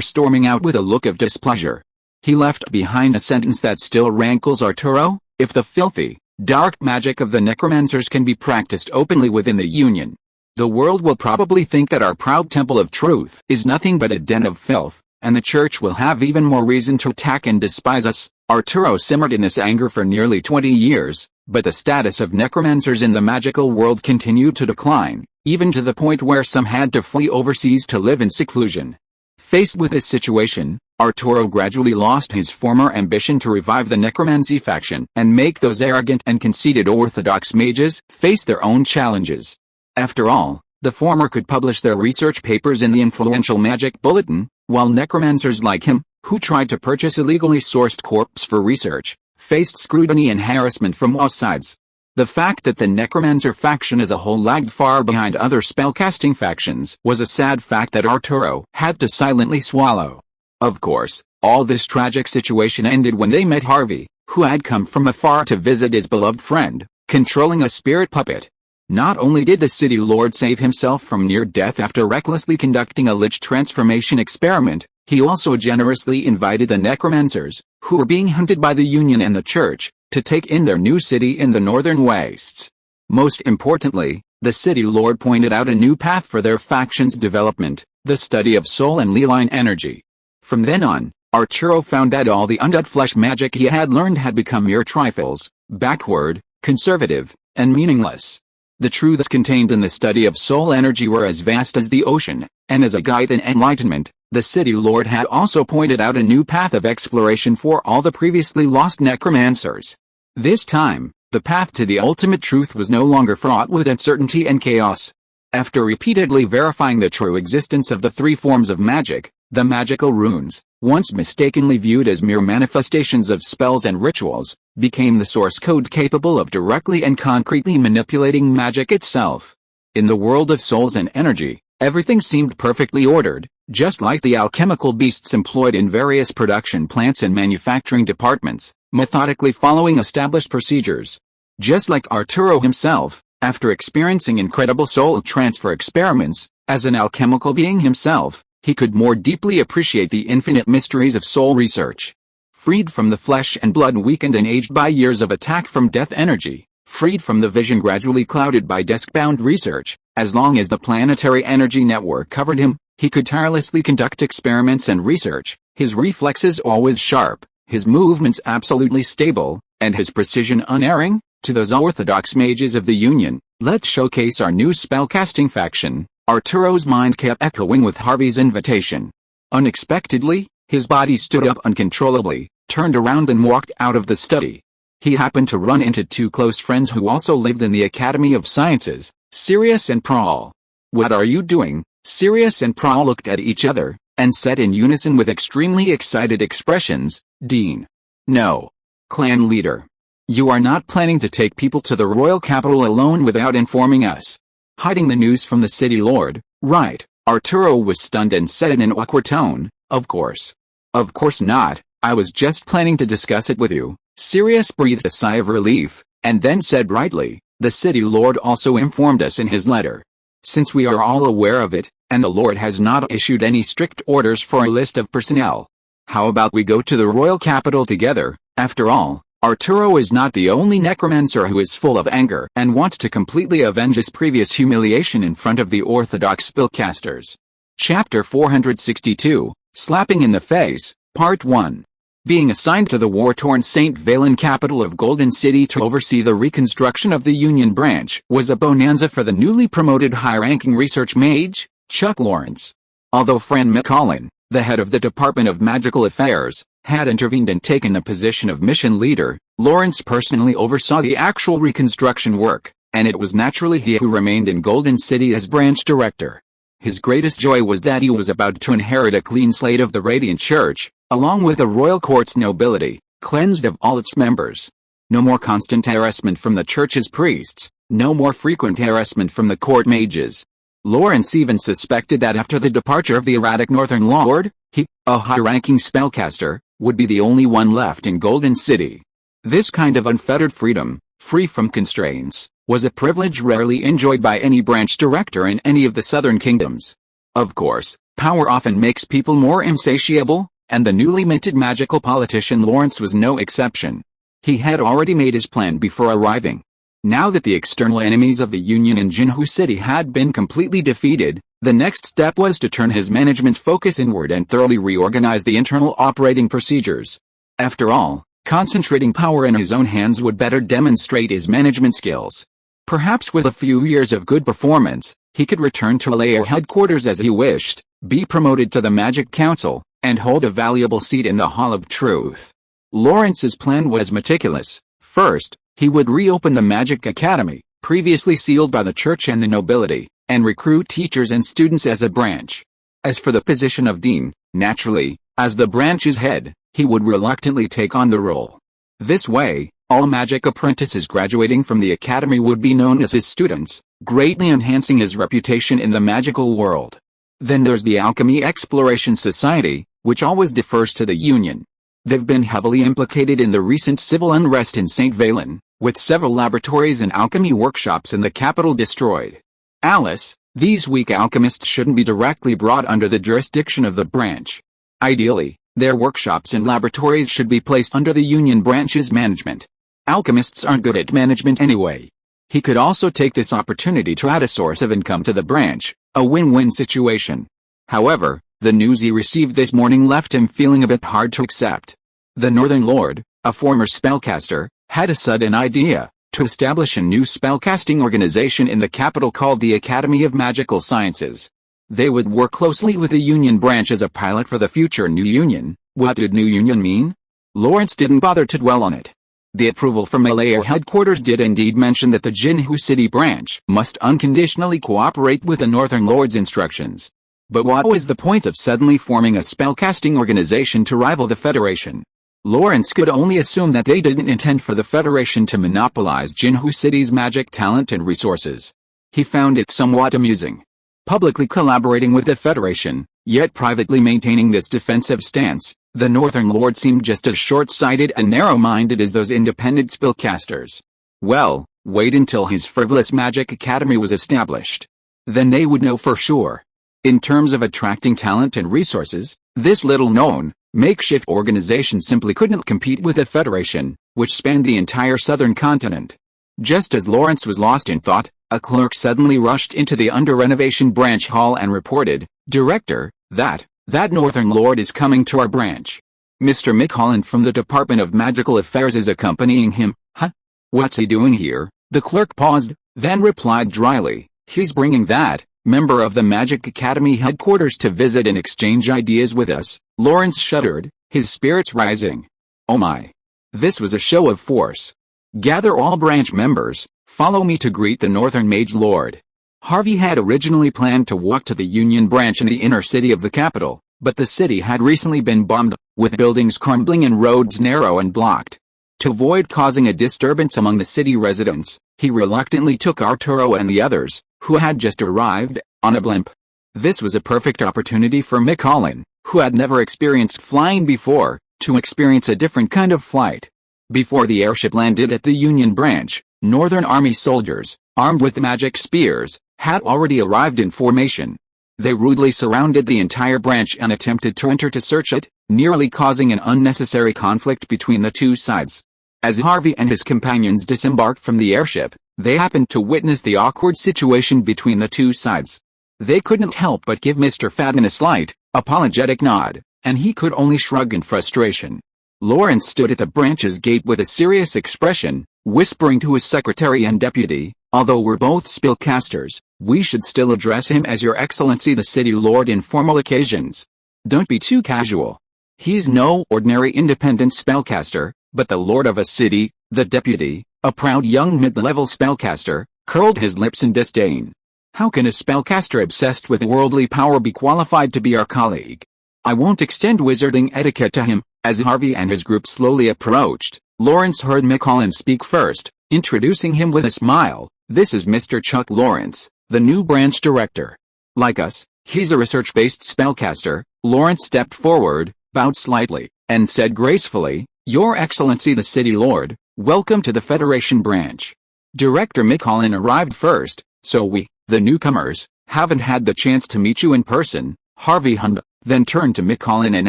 storming out with a look of displeasure. He left behind a sentence that still rankles Arturo: if the filthy, dark magic of the necromancers can be practiced openly within the Union, the world will probably think that our proud temple of truth is nothing but a den of filth, and the church will have even more reason to attack and despise us. Arturo simmered in this anger for nearly 20 years, but the status of necromancers in the magical world continued to decline, even to the point where some had to flee overseas to live in seclusion. Faced with this situation, Arturo gradually lost his former ambition to revive the necromancy faction and make those arrogant and conceited orthodox mages face their own challenges. After all, the former could publish their research papers in the influential Magic Bulletin, while necromancers like him, who tried to purchase illegally sourced corpse for research, faced scrutiny and harassment from all sides. The fact that the necromancer faction as a whole lagged far behind other spellcasting factions was a sad fact that Arturo had to silently swallow. Of course, all this tragic situation ended when they met Harvey, who had come from afar to visit his beloved friend, controlling a spirit puppet. Not only did the city lord save himself from near death after recklessly conducting a lich transformation experiment, he also generously invited the necromancers, who were being hunted by the Union and the Church, to take in their new city in the northern wastes. Most importantly, the city lord pointed out a new path for their faction's development, the study of soul and lealine energy. From then on, Arturo found that all the undead flesh magic he had learned had become mere trifles, backward, conservative, and meaningless. The truths contained in the study of soul energy were as vast as the ocean, and as a guide in enlightenment, the city lord had also pointed out a new path of exploration for all the previously lost necromancers. This time, the path to the ultimate truth was no longer fraught with uncertainty and chaos. After repeatedly verifying the true existence of the three forms of magic, the magical runes, once mistakenly viewed as mere manifestations of spells and rituals, became the source code capable of directly and concretely manipulating magic itself. In the world of souls and energy, everything seemed perfectly ordered, just like the alchemical beasts employed in various production plants and manufacturing departments, methodically following established procedures. Just like Arturo himself, after experiencing incredible soul transfer experiments, as an alchemical being himself, he could more deeply appreciate the infinite mysteries of soul research. Freed from the flesh and blood weakened and aged by years of attack from death energy, freed from the vision gradually clouded by desk-bound research, as long as the planetary energy network covered him, he could tirelessly conduct experiments and research, his reflexes always sharp, his movements absolutely stable, and his precision unerring. To those orthodox mages of the Union, let's showcase our new spellcasting faction. Arturo's mind kept echoing with Harvey's invitation. Unexpectedly, his body stood up uncontrollably, turned around and walked out of the study. He happened to run into two close friends who also lived in the Academy of Sciences, Sirius and Prawl. "What are you doing?" Sirius and Prawl looked at each other, and said in unison with extremely excited expressions, "Dean." "No. Clan leader. You are not planning to take people to the royal capital alone without informing us?" Hiding the news from the city lord, right? Arturo was stunned and said in an awkward tone, "Of course. Of course not, I was just planning to discuss it with you." Sirius breathed a sigh of relief, and then said brightly, "The city lord also informed us in his letter. Since we are all aware of it, and the lord has not issued any strict orders for a list of personnel, how about we go to the royal capital together? After all, Arturo is not the only necromancer who is full of anger and wants to completely avenge his previous humiliation in front of the orthodox spellcasters." Chapter 462, Slapping in the Face, Part 1. Being assigned to the war-torn St. Valen capital of Golden City to oversee the reconstruction of the Union branch was a bonanza for the newly promoted high-ranking research mage, Chuck Lawrence. Although Fran McCollin, the head of the Department of Magical Affairs, had intervened and taken the position of mission leader, Lawrence personally oversaw the actual reconstruction work, and it was naturally he who remained in Golden City as branch director. His greatest joy was that he was about to inherit a clean slate of the Radiant Church, along with the royal court's nobility, cleansed of all its members. No more constant harassment from the church's priests, no more frequent harassment from the court mages. Lawrence even suspected that after the departure of the erratic Northern Lord, he, a high-ranking spellcaster, would be the only one left in Golden City. This kind of unfettered freedom, free from constraints, was a privilege rarely enjoyed by any branch director in any of the southern kingdoms. Of course, power often makes people more insatiable, and the newly minted magical politician Lawrence was no exception. He had already made his plan before arriving. Now that the external enemies of the Union in Jinhu City had been completely defeated, the next step was to turn his management focus inward and thoroughly reorganize the internal operating procedures. After all, concentrating power in his own hands would better demonstrate his management skills. Perhaps with a few years of good performance, he could return to Lair headquarters as he wished, be promoted to the Magic Council, and hold a valuable seat in the Hall of Truth. Lawrence's plan was meticulous. First, he would reopen the Magic Academy, previously sealed by the church and the nobility, and recruit teachers and students as a branch. As for the position of dean, naturally, as the branch's head, he would reluctantly take on the role. This way, all magic apprentices graduating from the academy would be known as his students, greatly enhancing his reputation in the magical world. Then there's the Alchemy Exploration Society, which always defers to the Union. They've been heavily implicated in the recent civil unrest in St. Valen, with several laboratories and alchemy workshops in the capital destroyed. Alice, these weak alchemists shouldn't be directly brought under the jurisdiction of the branch. Ideally, their workshops and laboratories should be placed under the Union branch's management. Alchemists aren't good at management anyway. He could also take this opportunity to add a source of income to the branch, a win-win situation. However, the news he received this morning left him feeling a bit hard to accept. The Northern Lord, a former spellcaster, had a sudden idea to establish a new spellcasting organization in the capital called the Academy of Magical Sciences. They would work closely with the Union branch as a pilot for the future New Union. What did New Union mean? Lawrence didn't bother to dwell on it. The approval from Malaya headquarters did indeed mention that the Jinhu City branch must unconditionally cooperate with the Northern Lord's instructions. But what was the point of suddenly forming a spellcasting organization to rival the Federation? Lawrence could only assume that they didn't intend for the Federation to monopolize Jinhu City's magic talent and resources. He found it somewhat amusing. Publicly collaborating with the Federation, yet privately maintaining this defensive stance, the Northern Lord seemed just as short-sighted and narrow-minded as those independent spellcasters. Well, wait until his frivolous magic academy was established. Then they would know for sure. In terms of attracting talent and resources, this little-known, makeshift organization simply couldn't compete with the Federation, which spanned the entire southern continent. Just as Lawrence was lost in thought, a clerk suddenly rushed into the under-renovation branch hall and reported, "Director, that Northern Lord is coming to our branch. Mr. McCollin from the Department of Magical Affairs is accompanying him." "Huh? What's he doing here?" The clerk paused, then replied dryly, "He's bringing that member of the Magic Academy headquarters to visit and exchange ideas with us." Lawrence shuddered, his spirits rising. Oh my. This was a show of force. "Gather all branch members, follow me to greet the Northern Mage Lord." Harvey had originally planned to walk to the Union branch in the inner city of the capital, but the city had recently been bombed, with buildings crumbling and roads narrow and blocked. To avoid causing a disturbance among the city residents, he reluctantly took Arturo and the others, who had just arrived, on a blimp. This was a perfect opportunity for McCollin, who had never experienced flying before, to experience a different kind of flight. Before the airship landed at the Union branch, Northern Army soldiers, armed with magic spears, had already arrived in formation. They rudely surrounded the entire branch and attempted to enter to search it, nearly causing an unnecessary conflict between the two sides. As Harvey and his companions disembarked from the airship, they happened to witness the awkward situation between the two sides. They couldn't help but give Mr. Fadden a slight, apologetic nod, and he could only shrug in frustration. Lawrence stood at the branch's gate with a serious expression, whispering to his secretary and deputy, "Although we're both spellcasters, we should still address him as Your Excellency the City Lord in formal occasions. Don't be too casual. He's no ordinary independent spellcaster, but the lord of a city." The deputy, a proud young mid-level spellcaster, curled his lips in disdain. "How can a spellcaster obsessed with worldly power be qualified to be our colleague? I won't extend wizarding etiquette to him." As Harvey and his group slowly approached, Lawrence heard McCollin speak first, introducing him with a smile. "This is Mr. Chuck Lawrence, the new branch director. Like us, he's a research-based spellcaster." Lawrence stepped forward, bowed slightly, and said gracefully, "Your Excellency the City Lord, welcome to the Federation branch. Director McCollin arrived first, so we, the newcomers, haven't had the chance to meet you in person." Harvey hummed, then turned to McCollin and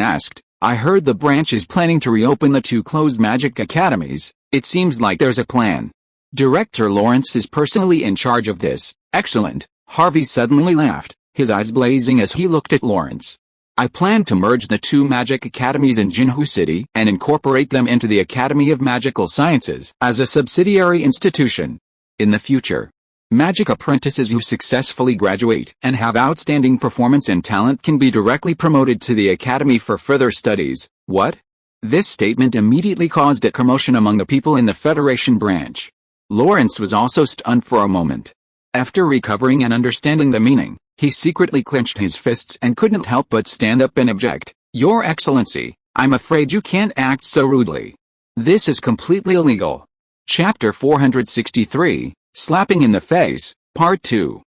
asked, "I heard the branch is planning to reopen the two closed magic academies. It seems like there's a plan." "Director Lawrence is personally in charge of this." "Excellent." Harvey suddenly laughed, his eyes blazing as he looked at Lawrence. "I plan to merge the two magic academies in Jinhu City and incorporate them into the Academy of Magical Sciences as a subsidiary institution. In the future, magic apprentices who successfully graduate and have outstanding performance and talent can be directly promoted to the academy for further studies." "What?" This statement immediately caused a commotion among the people in the Federation branch. Lawrence was also stunned for a moment. After recovering and understanding the meaning, he secretly clenched his fists and couldn't help but stand up and object. "Your Excellency, I'm afraid you can't act so rudely. This is completely illegal." Chapter 463, Slapping in the Face, Part 2.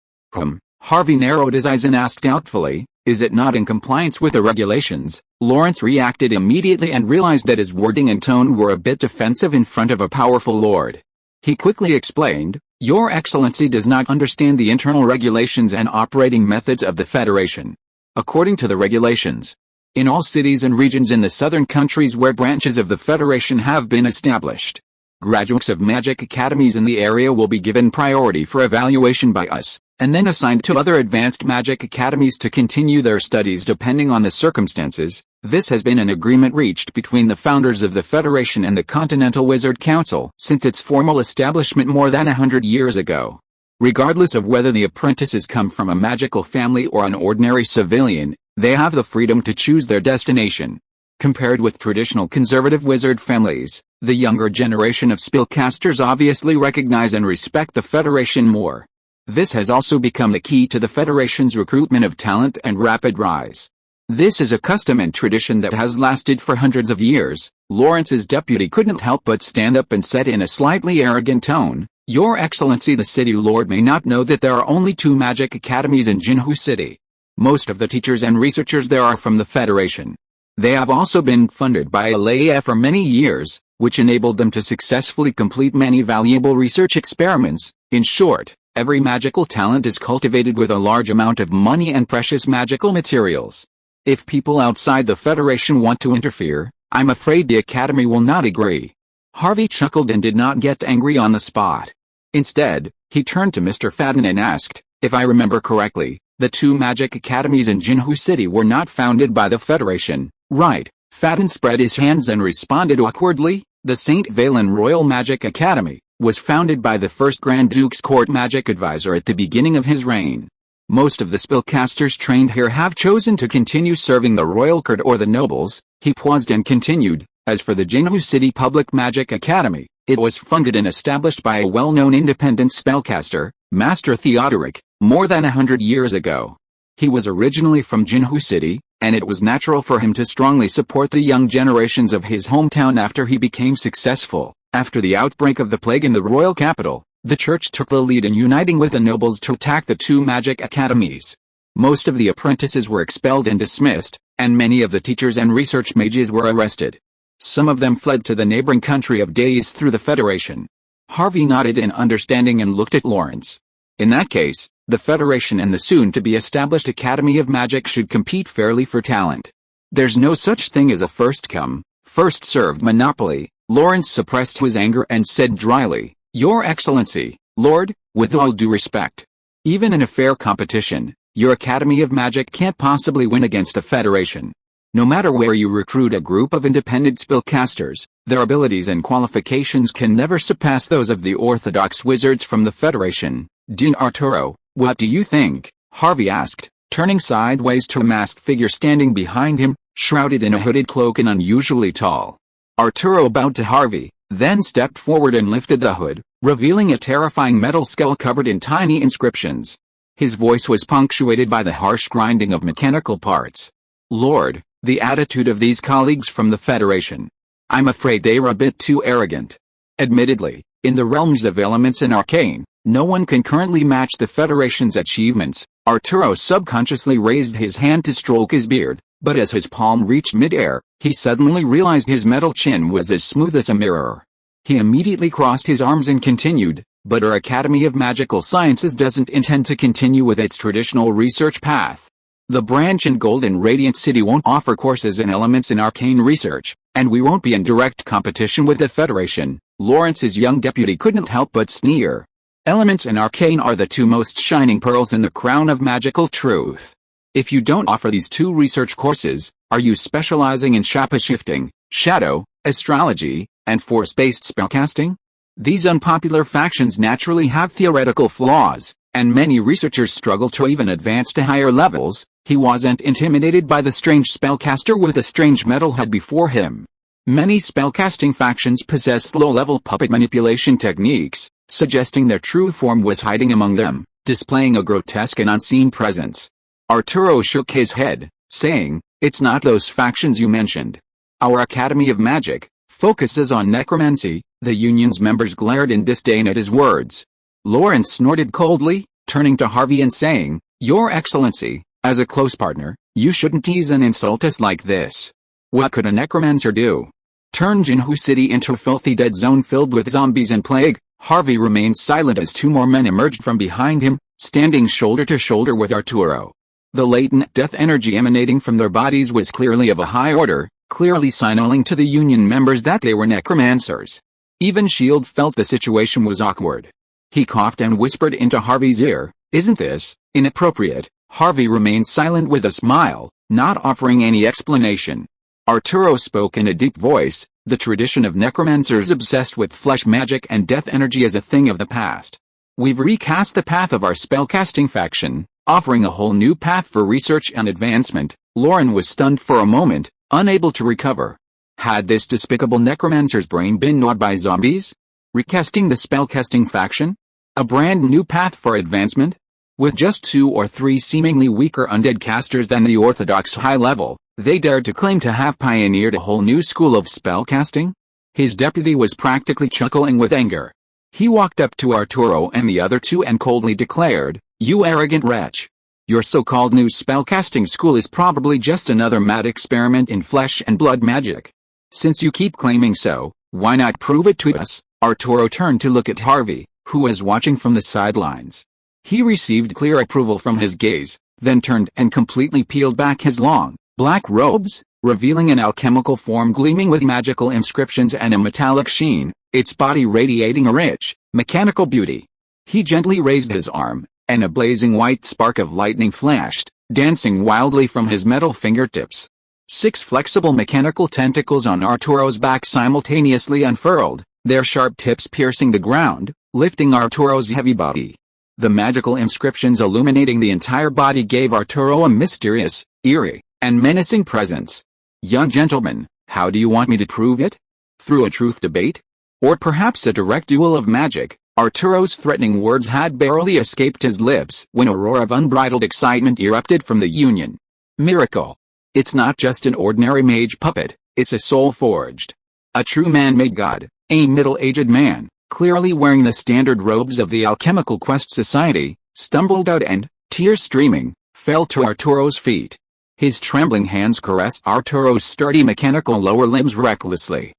Harvey narrowed his eyes and asked doubtfully, "Is it not in compliance with the regulations?" Lawrence reacted immediately and realized that his wording and tone were a bit defensive in front of a powerful lord. He quickly explained, "Your Excellency does not understand the internal regulations and operating methods of the Federation. According to the regulations, in all cities and regions in the southern countries where branches of the Federation have been established, graduates of magic academies in the area will be given priority for evaluation by us, and then assigned to other advanced magic academies to continue their studies depending on the circumstances. This has been an agreement reached between the founders of the Federation and the Continental Wizard Council since its formal establishment more than 100 years ago. Regardless of whether the apprentices come from a magical family or an ordinary civilian, they have the freedom to choose their destination. Compared with traditional conservative wizard families, the younger generation of spellcasters obviously recognize and respect the Federation more. This has also become the key to the Federation's recruitment of talent and rapid rise. This is a custom and tradition that has lasted for hundreds of years." Lawrence's deputy couldn't help but stand up and said in a slightly arrogant tone, "Your Excellency, the city lord may not know that there are only 2 magic academies in Jinhu City. Most of the teachers and researchers there are from the Federation. They have also been funded by Alea for many years, which enabled them to successfully complete many valuable research experiments. In short, every magical talent is cultivated with a large amount of money and precious magical materials. If people outside the Federation want to interfere, I'm afraid the Academy will not agree." Harvey chuckled and did not get angry on the spot. Instead, he turned to Mr. Fadden and asked, "If I remember correctly, the 2 magic academies in Jinhu City were not founded by the Federation, right?" Fadden spread his hands and responded awkwardly, "The St. Valen Royal Magic Academy was founded by the first Grand Duke's court magic advisor at the beginning of his reign. Most of the spellcasters trained here have chosen to continue serving the royal court or the nobles." He paused and continued, "As for the Jinhu City Public Magic Academy, it was funded and established by a well-known independent spellcaster, Master Theodoric, more than 100 years ago. He was originally from Jinhu City, and it was natural for him to strongly support the young generations of his hometown after he became successful. After the outbreak of the plague in the royal capital, the church took the lead in uniting with the nobles to attack the 2 magic academies. Most of the apprentices were expelled and dismissed, and many of the teachers and research mages were arrested. Some of them fled to the neighboring country of Days through the Federation." Harvey nodded in understanding and looked at Lawrence. "In that case, the Federation and the soon-to-be-established Academy of Magic should compete fairly for talent. There's no such thing as a first-come, first-served monopoly." Lawrence suppressed his anger and said dryly, "Your Excellency, Lord, with all due respect, even in a fair competition, your Academy of Magic can't possibly win against the Federation. No matter where you recruit a group of independent spellcasters, their abilities and qualifications can never surpass those of the orthodox wizards from the Federation." "Dean Arturo, what do you think?" Harvey asked, turning sideways to a masked figure standing behind him, shrouded in a hooded cloak and unusually tall. Arturo bowed to Harvey, then stepped forward and lifted the hood, revealing a terrifying metal skull covered in tiny inscriptions. His voice was punctuated by the harsh grinding of mechanical parts. "Lord, the attitude of these colleagues from the Federation. I'm afraid they are a bit too arrogant. Admittedly, in the realms of elements and arcane, no one can currently match the Federation's achievements." Arturo subconsciously raised his hand to stroke his beard, but as his palm reached mid-air, he suddenly realized his metal chin was as smooth as a mirror. He immediately crossed his arms and continued, "But our Academy of Magical Sciences doesn't intend to continue with its traditional research path. The branch in Golden Radiant City won't offer courses in elements and arcane research, and we won't be in direct competition with the Federation." Lawrence's young deputy couldn't help but sneer. "Elements and arcane are the 2 most shining pearls in the crown of magical truth. If you don't offer these 2 research courses, are you specializing in shape-shifting, shadow, astrology, and force-based spellcasting? These unpopular factions naturally have theoretical flaws, and many researchers struggle to even advance to higher levels." He wasn't intimidated by the strange spellcaster with a strange metal head before him. Many spellcasting factions possessed low-level puppet manipulation techniques, suggesting their true form was hiding among them, displaying a grotesque and unseen presence. Arturo shook his head, saying, "It's not those factions you mentioned. Our Academy of Magic focuses on necromancy." The Union's members glared in disdain at his words. Lawrence snorted coldly, turning to Harvey and saying, "Your Excellency, as a close partner, you shouldn't tease and insult us like this. What could a necromancer do? Turn Jinhu City into a filthy dead zone filled with zombies and plague?" Harvey remained silent as two more men emerged from behind him, standing shoulder to shoulder with Arturo. The latent death energy emanating from their bodies was clearly of a high order, clearly signaling to the Union members that they were necromancers. Even Shield felt the situation was awkward. He coughed and whispered into Harvey's ear, "Isn't this inappropriate?" Harvey remained silent with a smile, not offering any explanation. Arturo spoke in a deep voice, "The tradition of necromancers obsessed with flesh magic and death energy is a thing of the past. We've recast the path of our spellcasting faction, offering a whole new path for research and advancement." Lauren was stunned for a moment, unable to recover. Had this despicable necromancer's brain been gnawed by zombies? Recasting the spellcasting faction? A brand new path for advancement? With just 2 or 3 seemingly weaker undead casters than the orthodox high level, they dared to claim to have pioneered a whole new school of spellcasting? His deputy was practically chuckling with anger. He walked up to Arturo and the other two and coldly declared, "You arrogant wretch. Your so-called new spellcasting school is probably just another mad experiment in flesh and blood magic. Since you keep claiming so, why not prove it to us?" Arturo turned to look at Harvey, who was watching from the sidelines. He received clear approval from his gaze, then turned and completely peeled back his long, black robes, revealing an alchemical form gleaming with magical inscriptions and a metallic sheen, its body radiating a rich, mechanical beauty. He gently raised his arm, and a blazing white spark of lightning flashed, dancing wildly from his metal fingertips. 6 flexible mechanical tentacles on Arturo's back simultaneously unfurled, their sharp tips piercing the ground, lifting Arturo's heavy body. The magical inscriptions illuminating the entire body gave Arturo a mysterious, eerie, and menacing presence. "Young gentleman, how do you want me to prove it? Through a truth debate? Or perhaps a direct duel of magic?" Arturo's threatening words had barely escaped his lips when a roar of unbridled excitement erupted from the Union. "Miracle! It's not just an ordinary mage puppet, it's a soul forged. A true man-made god." A middle-aged man, clearly wearing the standard robes of the Alchemical Quest Society, stumbled out and, tears streaming, fell to Arturo's feet. His trembling hands caressed Arturo's sturdy mechanical lower limbs recklessly.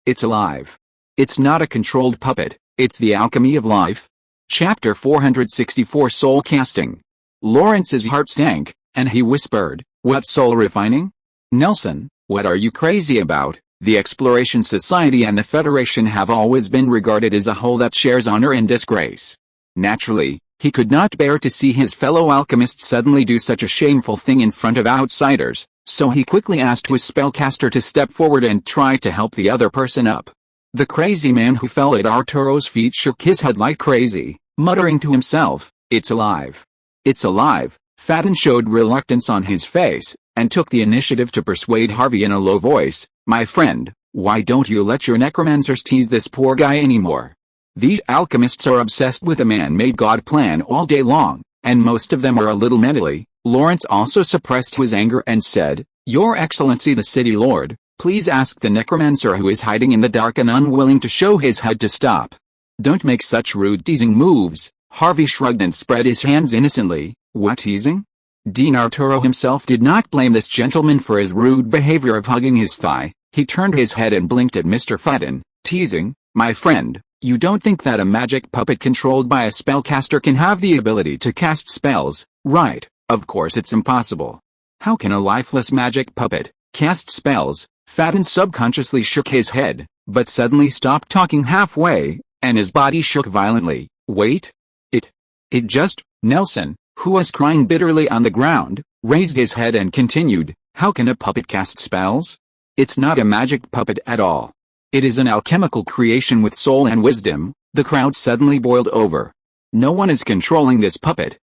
It's alive. It's not a controlled puppet, it's the alchemy of life." Chapter 464 Soul Casting. Lawrence's heart sank, and he whispered, "What soul refining? Nelson, what are you crazy about? The Exploration Society and the Federation have always been regarded as a whole that shares honor and disgrace." Naturally, he could not bear to see his fellow alchemists suddenly do such a shameful thing in front of outsiders, so he quickly asked his spellcaster to step forward and try to help the other person up. The crazy man who fell at Arturo's feet shook his head like crazy, muttering to himself, "It's alive. It's alive." Fadden showed reluctance on his face, and took the initiative to persuade Harvey in a low voice, "My friend, why don't you let your necromancers tease this poor guy anymore? These alchemists are obsessed with a man-made god plan all day long, and most of them are a little mentally." Lawrence also suppressed his anger and said, "Your Excellency the City Lord, please ask the necromancer who is hiding in the dark and unwilling to show his head to stop. Don't make such rude teasing moves." Harvey shrugged and spread his hands innocently. "What teasing?" Dean Arturo himself did not blame this gentleman for his rude behavior of hugging his thigh. He turned his head and blinked at Mr. Fadden. "Teasing, my friend? You don't think that a magic puppet controlled by a spellcaster can have the ability to cast spells, right? Of course it's impossible. How can a lifeless magic puppet cast spells?" Fadden subconsciously shook his head, but suddenly stopped talking halfway, and his body shook violently. "Wait. It just..." Nelson, who was crying bitterly on the ground, raised his head and continued, "How can a puppet cast spells? It's not a magic puppet at all. It is an alchemical creation with soul and wisdom." The crowd suddenly boiled over. "No one is controlling this puppet.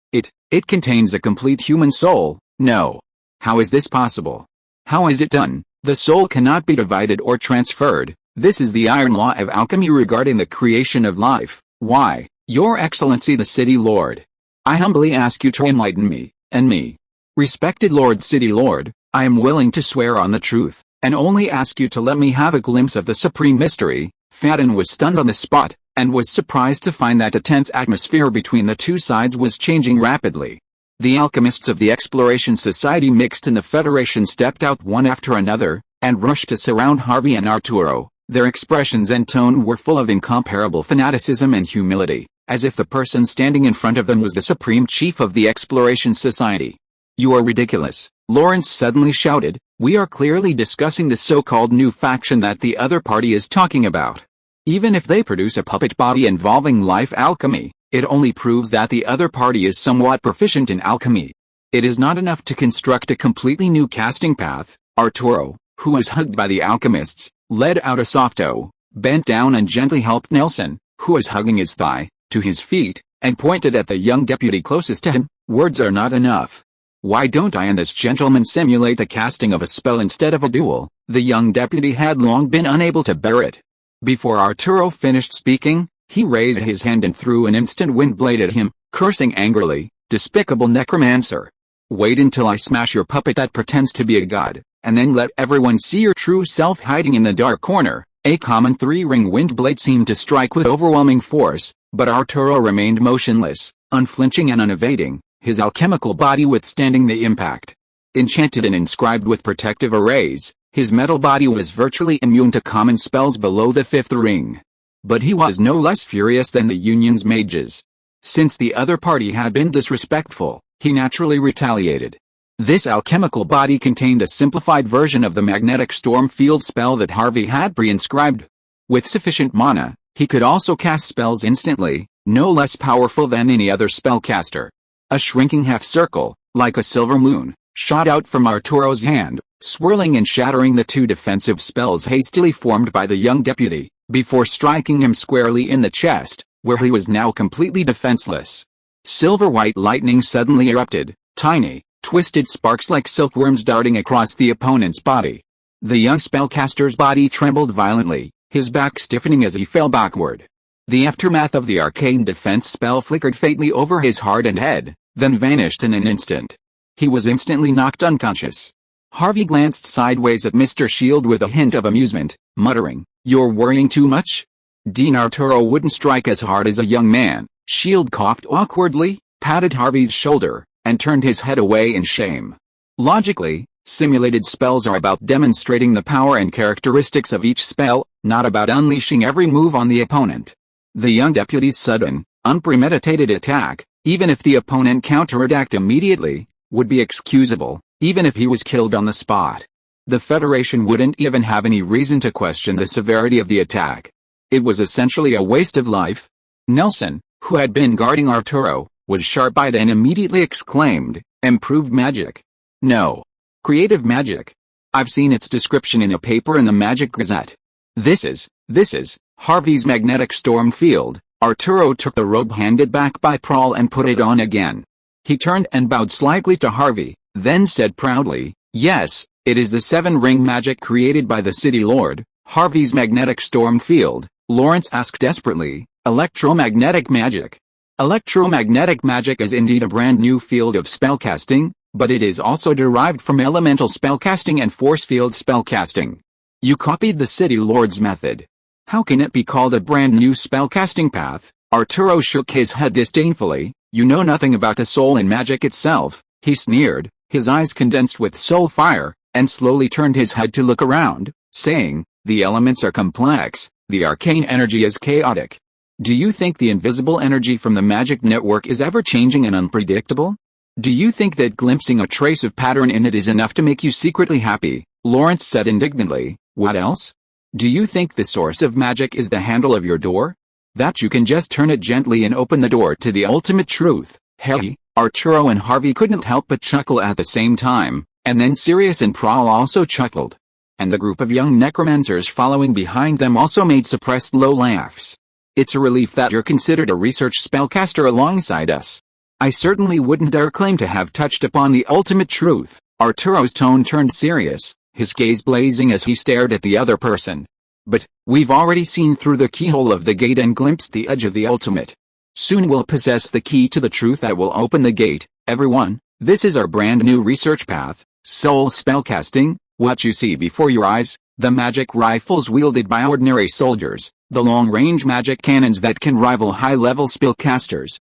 It contains a complete human soul." "No. How is this possible? How is it done? The soul cannot be divided or transferred. This is the iron law of alchemy regarding the creation of life. Why, Your Excellency the City Lord, I humbly ask you to enlighten me, and me. Respected Lord City Lord, I am willing to swear on the truth, and only ask you to let me have a glimpse of the supreme mystery." Fadden was stunned on the spot, and was surprised to find that the tense atmosphere between the two sides was changing rapidly. The alchemists of the Exploration Society mixed and the Federation stepped out one after another, and rushed to surround Harvey and Arturo, Their expressions and tone were full of incomparable fanaticism and humility, as if the person standing in front of them was the supreme chief of the Exploration Society. "You are ridiculous," Lawrence suddenly shouted. "We are clearly discussing the so-called new faction that the other party is talking about. Even if they produce a puppet body involving life alchemy, it only proves that the other party is somewhat proficient in alchemy. It is not enough to construct a completely new casting path." Arturo, who was hugged by the alchemists, led out a soft O, bent down and gently helped Nelson, who was hugging his thigh, to his feet, and pointed at the young deputy closest to him. "Words are not enough. Why don't I and this gentleman simulate the casting of a spell instead of a duel?" The young deputy had long been unable to bear it. Before Arturo finished speaking, he raised his hand and threw an instant wind blade at him, cursing angrily, "Despicable necromancer! Wait until I smash your puppet that pretends to be a god, and then let everyone see your true self hiding in the dark corner." A common three-ring wind blade seemed to strike with overwhelming force, but Arturo remained motionless, unflinching and unevading, his alchemical body withstanding the impact. Enchanted and inscribed with protective arrays, his metal body was virtually immune to common spells below the fifth ring. But he was no less furious than the Union's mages. Since the other party had been disrespectful, he naturally retaliated. This alchemical body contained a simplified version of the magnetic storm field spell that Harvey had pre-inscribed. With sufficient mana, he could also cast spells instantly, no less powerful than any other spellcaster. A shrinking half-circle, like a silver moon, shot out from Arturo's hand, swirling and shattering the two defensive spells hastily formed by the young deputy, before striking him squarely in the chest, where he was now completely defenseless. Silver-white lightning suddenly erupted, tiny, twisted sparks like silkworms darting across the opponent's body. The young spellcaster's body trembled violently, his back stiffening as he fell backward. The aftermath of the arcane defense spell flickered faintly over his hardened head, then vanished in an instant. He was instantly knocked unconscious. Harvey glanced sideways at Mr. Shield with a hint of amusement, muttering, "You're worrying too much?" Dean Arturo wouldn't strike as hard as a young man. Shield coughed awkwardly, patted Harvey's shoulder, and turned his head away in shame. Logically, simulated spells are about demonstrating the power and characteristics of each spell, not about unleashing every move on the opponent. The young deputy's sudden, unpremeditated attack, even if the opponent counterattacked immediately, would be excusable, even if he was killed on the spot. The Federation wouldn't even have any reason to question the severity of the attack. It was essentially a waste of life. Nelson, who had been guarding Arturo, was sharp-eyed and immediately exclaimed, "Improved magic? No. Creative magic. I've seen its description in a paper in the Magic Gazette. This is Harvey's magnetic storm field." Arturo took the robe handed back by Prawl and put it on again. He turned and bowed slightly to Harvey, then said proudly, "Yes, it is the seven-ring magic created by the City Lord, Harvey's magnetic storm field." Lawrence asked desperately, "Electromagnetic magic?" Electromagnetic magic is indeed a brand new field of spellcasting, but it is also derived from elemental spellcasting and force field spellcasting. You copied the City Lord's method. How can it be called a brand new spellcasting path? Arturo shook his head disdainfully. "You know nothing about the soul and magic itself," he sneered, his eyes condensed with soul fire, and slowly turned his head to look around, saying, "The elements are complex, the arcane energy is chaotic. Do you think the invisible energy from the magic network is ever changing and unpredictable? Do you think that glimpsing a trace of pattern in it is enough to make you secretly happy?" Lawrence said indignantly. "What else? Do you think the source of magic is the handle of your door? That you can just turn it gently and open the door to the ultimate truth?" Hey, Arturo and Harvey couldn't help but chuckle at the same time, and then Sirius and Prawl also chuckled. And the group of young necromancers following behind them also made suppressed low laughs. "It's a relief that you're considered a research spellcaster alongside us. I certainly wouldn't dare claim to have touched upon the ultimate truth." Arturo's tone turned serious, his gaze blazing as he stared at the other person. "But, we've already seen through the keyhole of the gate and glimpsed the edge of the ultimate. Soon we'll possess the key to the truth that will open the gate. Everyone, this is our brand new research path, soul spellcasting. What you see before your eyes, the magic rifles wielded by ordinary soldiers, the long-range magic cannons that can rival high-level spellcasters,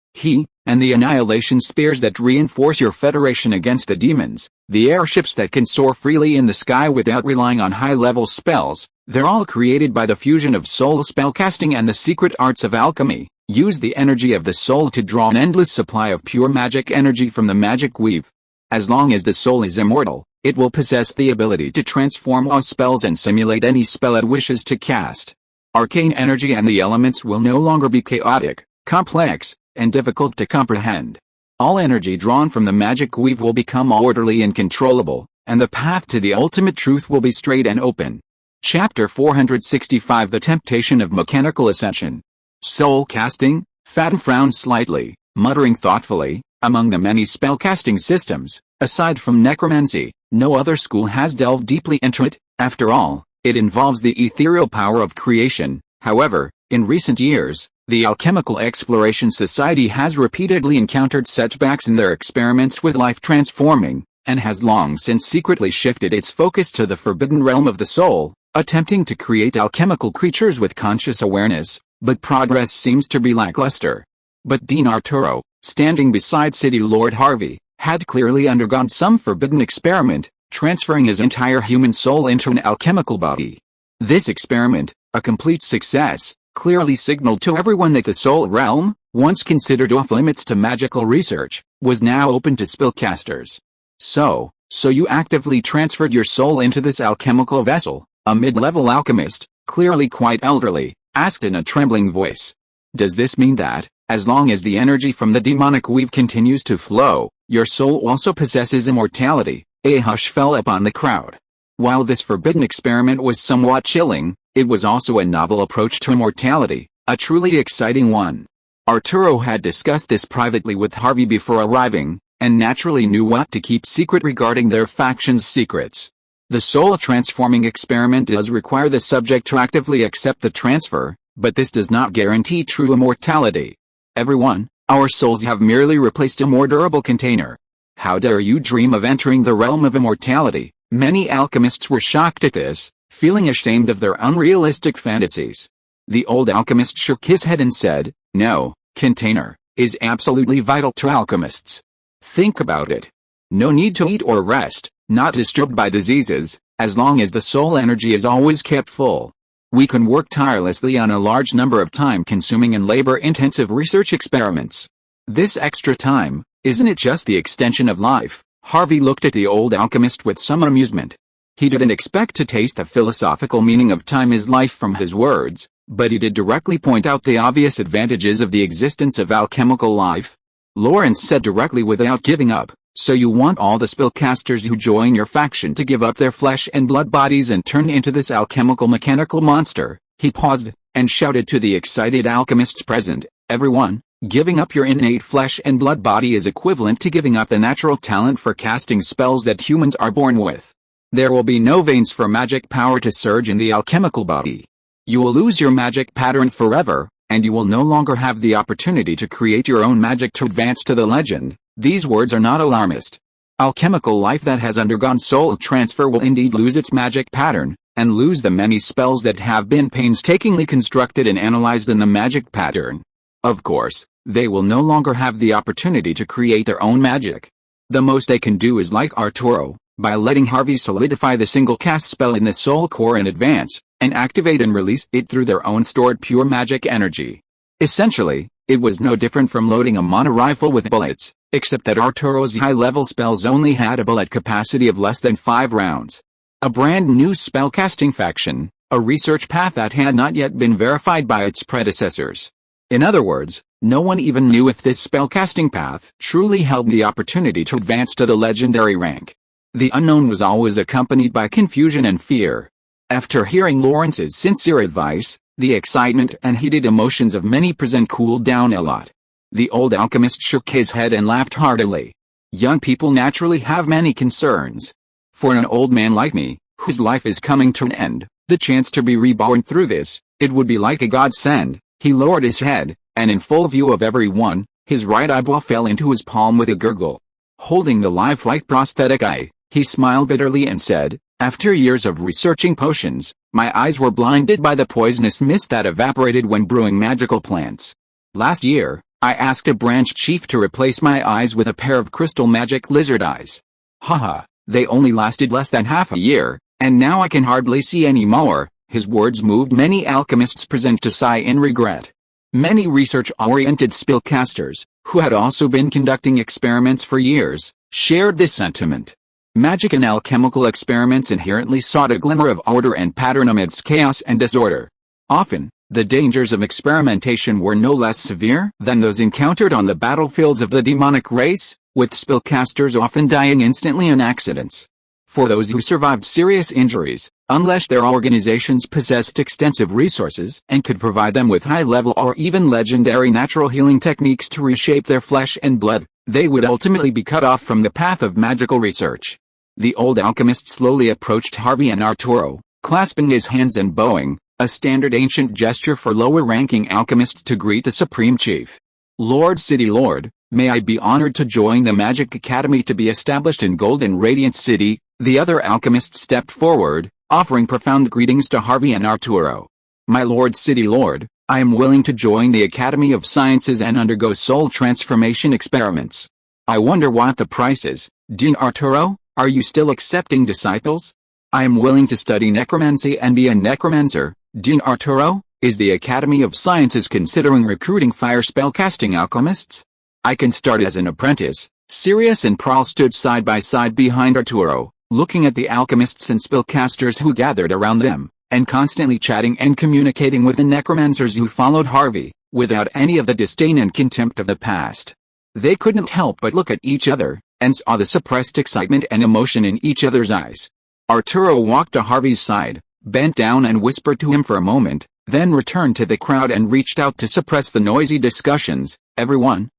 and the annihilation spears that reinforce your federation against the demons, the airships that can soar freely in the sky without relying on high-level spells, They're all created by the fusion of soul spellcasting and the secret arts of alchemy. Use the energy of the soul to draw an endless supply of pure magic energy from the magic weave. As long as the soul is immortal, it will possess the ability to transform all spells and simulate any spell it wishes to cast. Arcane energy and the elements will no longer be chaotic, complex, and difficult to comprehend. All energy drawn from the magic weave will become orderly and controllable, and the path to the ultimate truth will be straight and open. Chapter 465 The Temptation of Mechanical Ascension. Soul casting? Faden frowned slightly, muttering thoughtfully, among the many spellcasting systems, aside from necromancy, no other school has delved deeply into it. After all, it involves the ethereal power of creation. However, in recent years, the Alchemical Exploration Society has repeatedly encountered setbacks in their experiments with life transforming, and has long since secretly shifted its focus to the forbidden realm of the soul, attempting to create alchemical creatures with conscious awareness, but progress seems to be lackluster. But Dean Arturo, standing beside City Lord Harvey, had clearly undergone some forbidden experiment, transferring his entire human soul into an alchemical body. This experiment, a complete success, clearly signaled to everyone that the soul realm, once considered off-limits to magical research, was now open to spellcasters. So you actively transferred your soul into this alchemical vessel? A mid-level alchemist, clearly quite elderly, asked in a trembling voice. Does this mean that, as long as the energy from the demonic weave continues to flow, your soul also possesses immortality? A hush fell upon the crowd. While this forbidden experiment was somewhat chilling, it was also a novel approach to immortality, a truly exciting one. Arturo had discussed this privately with Harvey before arriving, and naturally knew what to keep secret regarding their faction's secrets. The soul-transforming experiment does require the subject to actively accept the transfer, but this does not guarantee true immortality. Everyone, our souls have merely replaced a more durable container. How dare you dream of entering the realm of immortality? Many alchemists were shocked at this, feeling ashamed of their unrealistic fantasies. The old alchemist shook his head and said, "No, container is absolutely vital to alchemists. Think about it. No need to eat or rest, not disturbed by diseases, as long as the soul energy is always kept full. We can work tirelessly on a large number of time-consuming and labor-intensive research experiments. This extra time, isn't it just the extension of life?" Harvey looked at the old alchemist with some amusement. He didn't expect to taste the philosophical meaning of time is life from his words, but he did directly point out the obvious advantages of the existence of alchemical life. Lawrence said directly without giving up, "So you want all the spellcasters who join your faction to give up their flesh and blood bodies and turn into this alchemical mechanical monster?" He paused, and shouted to the excited alchemists present, "Everyone, giving up your innate flesh and blood body is equivalent to giving up the natural talent for casting spells that humans are born with. There will be no veins for magic power to surge in the alchemical body. You will lose your magic pattern forever, and you will no longer have the opportunity to create your own magic to advance to the legend." These words are not alarmist. Alchemical life that has undergone soul transfer will indeed lose its magic pattern, and lose the many spells that have been painstakingly constructed and analyzed in the magic pattern. Of course, they will no longer have the opportunity to create their own magic. The most they can do is like Arturo, by letting Harvey solidify the single cast spell in the soul core in advance, and activate and release it through their own stored pure magic energy. Essentially, it was no different from loading a mono rifle with bullets, except that Arturo's high-level spells only had a bullet capacity of less than 5 rounds. A brand new spellcasting faction, a research path that had not yet been verified by its predecessors. In other words, no one even knew if this spellcasting path truly held the opportunity to advance to the legendary rank. The unknown was always accompanied by confusion and fear. After hearing Lawrence's sincere advice, the excitement and heated emotions of many present cooled down a lot. The old alchemist shook his head and laughed heartily. Young people naturally have many concerns. For an old man like me, whose life is coming to an end, the chance to be reborn through this, it would be like a godsend. He lowered his head, and in full view of everyone, his right eyeball fell into his palm with a gurgle. Holding the lifelike prosthetic eye, he smiled bitterly and said, "After years of researching potions, my eyes were blinded by the poisonous mist that evaporated when brewing magical plants. Last year, I asked a branch chief to replace my eyes with a pair of crystal magic lizard eyes. Haha, they only lasted less than half a year, and now I can hardly see any more." His words moved many alchemists present to sigh in regret. Many research-oriented spellcasters, who had also been conducting experiments for years, shared this sentiment. Magic and alchemical experiments inherently sought a glimmer of order and pattern amidst chaos and disorder. Often, the dangers of experimentation were no less severe than those encountered on the battlefields of the demonic race, with spellcasters often dying instantly in accidents. For those who survived serious injuries, unless their organizations possessed extensive resources and could provide them with high-level or even legendary natural healing techniques to reshape their flesh and blood, they would ultimately be cut off from the path of magical research. The old alchemist slowly approached Harvey and Arturo, clasping his hands and bowing, a standard ancient gesture for lower-ranking alchemists to greet the Supreme Chief. Lord City Lord, may I be honored to join the Magic Academy to be established in Golden Radiant City. The other alchemists stepped forward, offering profound greetings to Harvey and Arturo. My Lord City Lord, I am willing to join the Academy of Sciences and undergo soul transformation experiments. I wonder what the price is. Dean Arturo, are you still accepting disciples? I am willing to study necromancy and be a necromancer. Dean Arturo, is the Academy of Sciences considering recruiting fire spellcasting alchemists? I can start as an apprentice. Sirius and Prahl stood side by side behind Arturo, looking at the alchemists and spellcasters who gathered around them, and constantly chatting and communicating with the necromancers who followed Harvey, without any of the disdain and contempt of the past. They couldn't help but look at each other, and saw the suppressed excitement and emotion in each other's eyes. Arturo walked to Harvey's side, bent down and whispered to him for a moment, then returned to the crowd and reached out to suppress the noisy discussions. Everyone,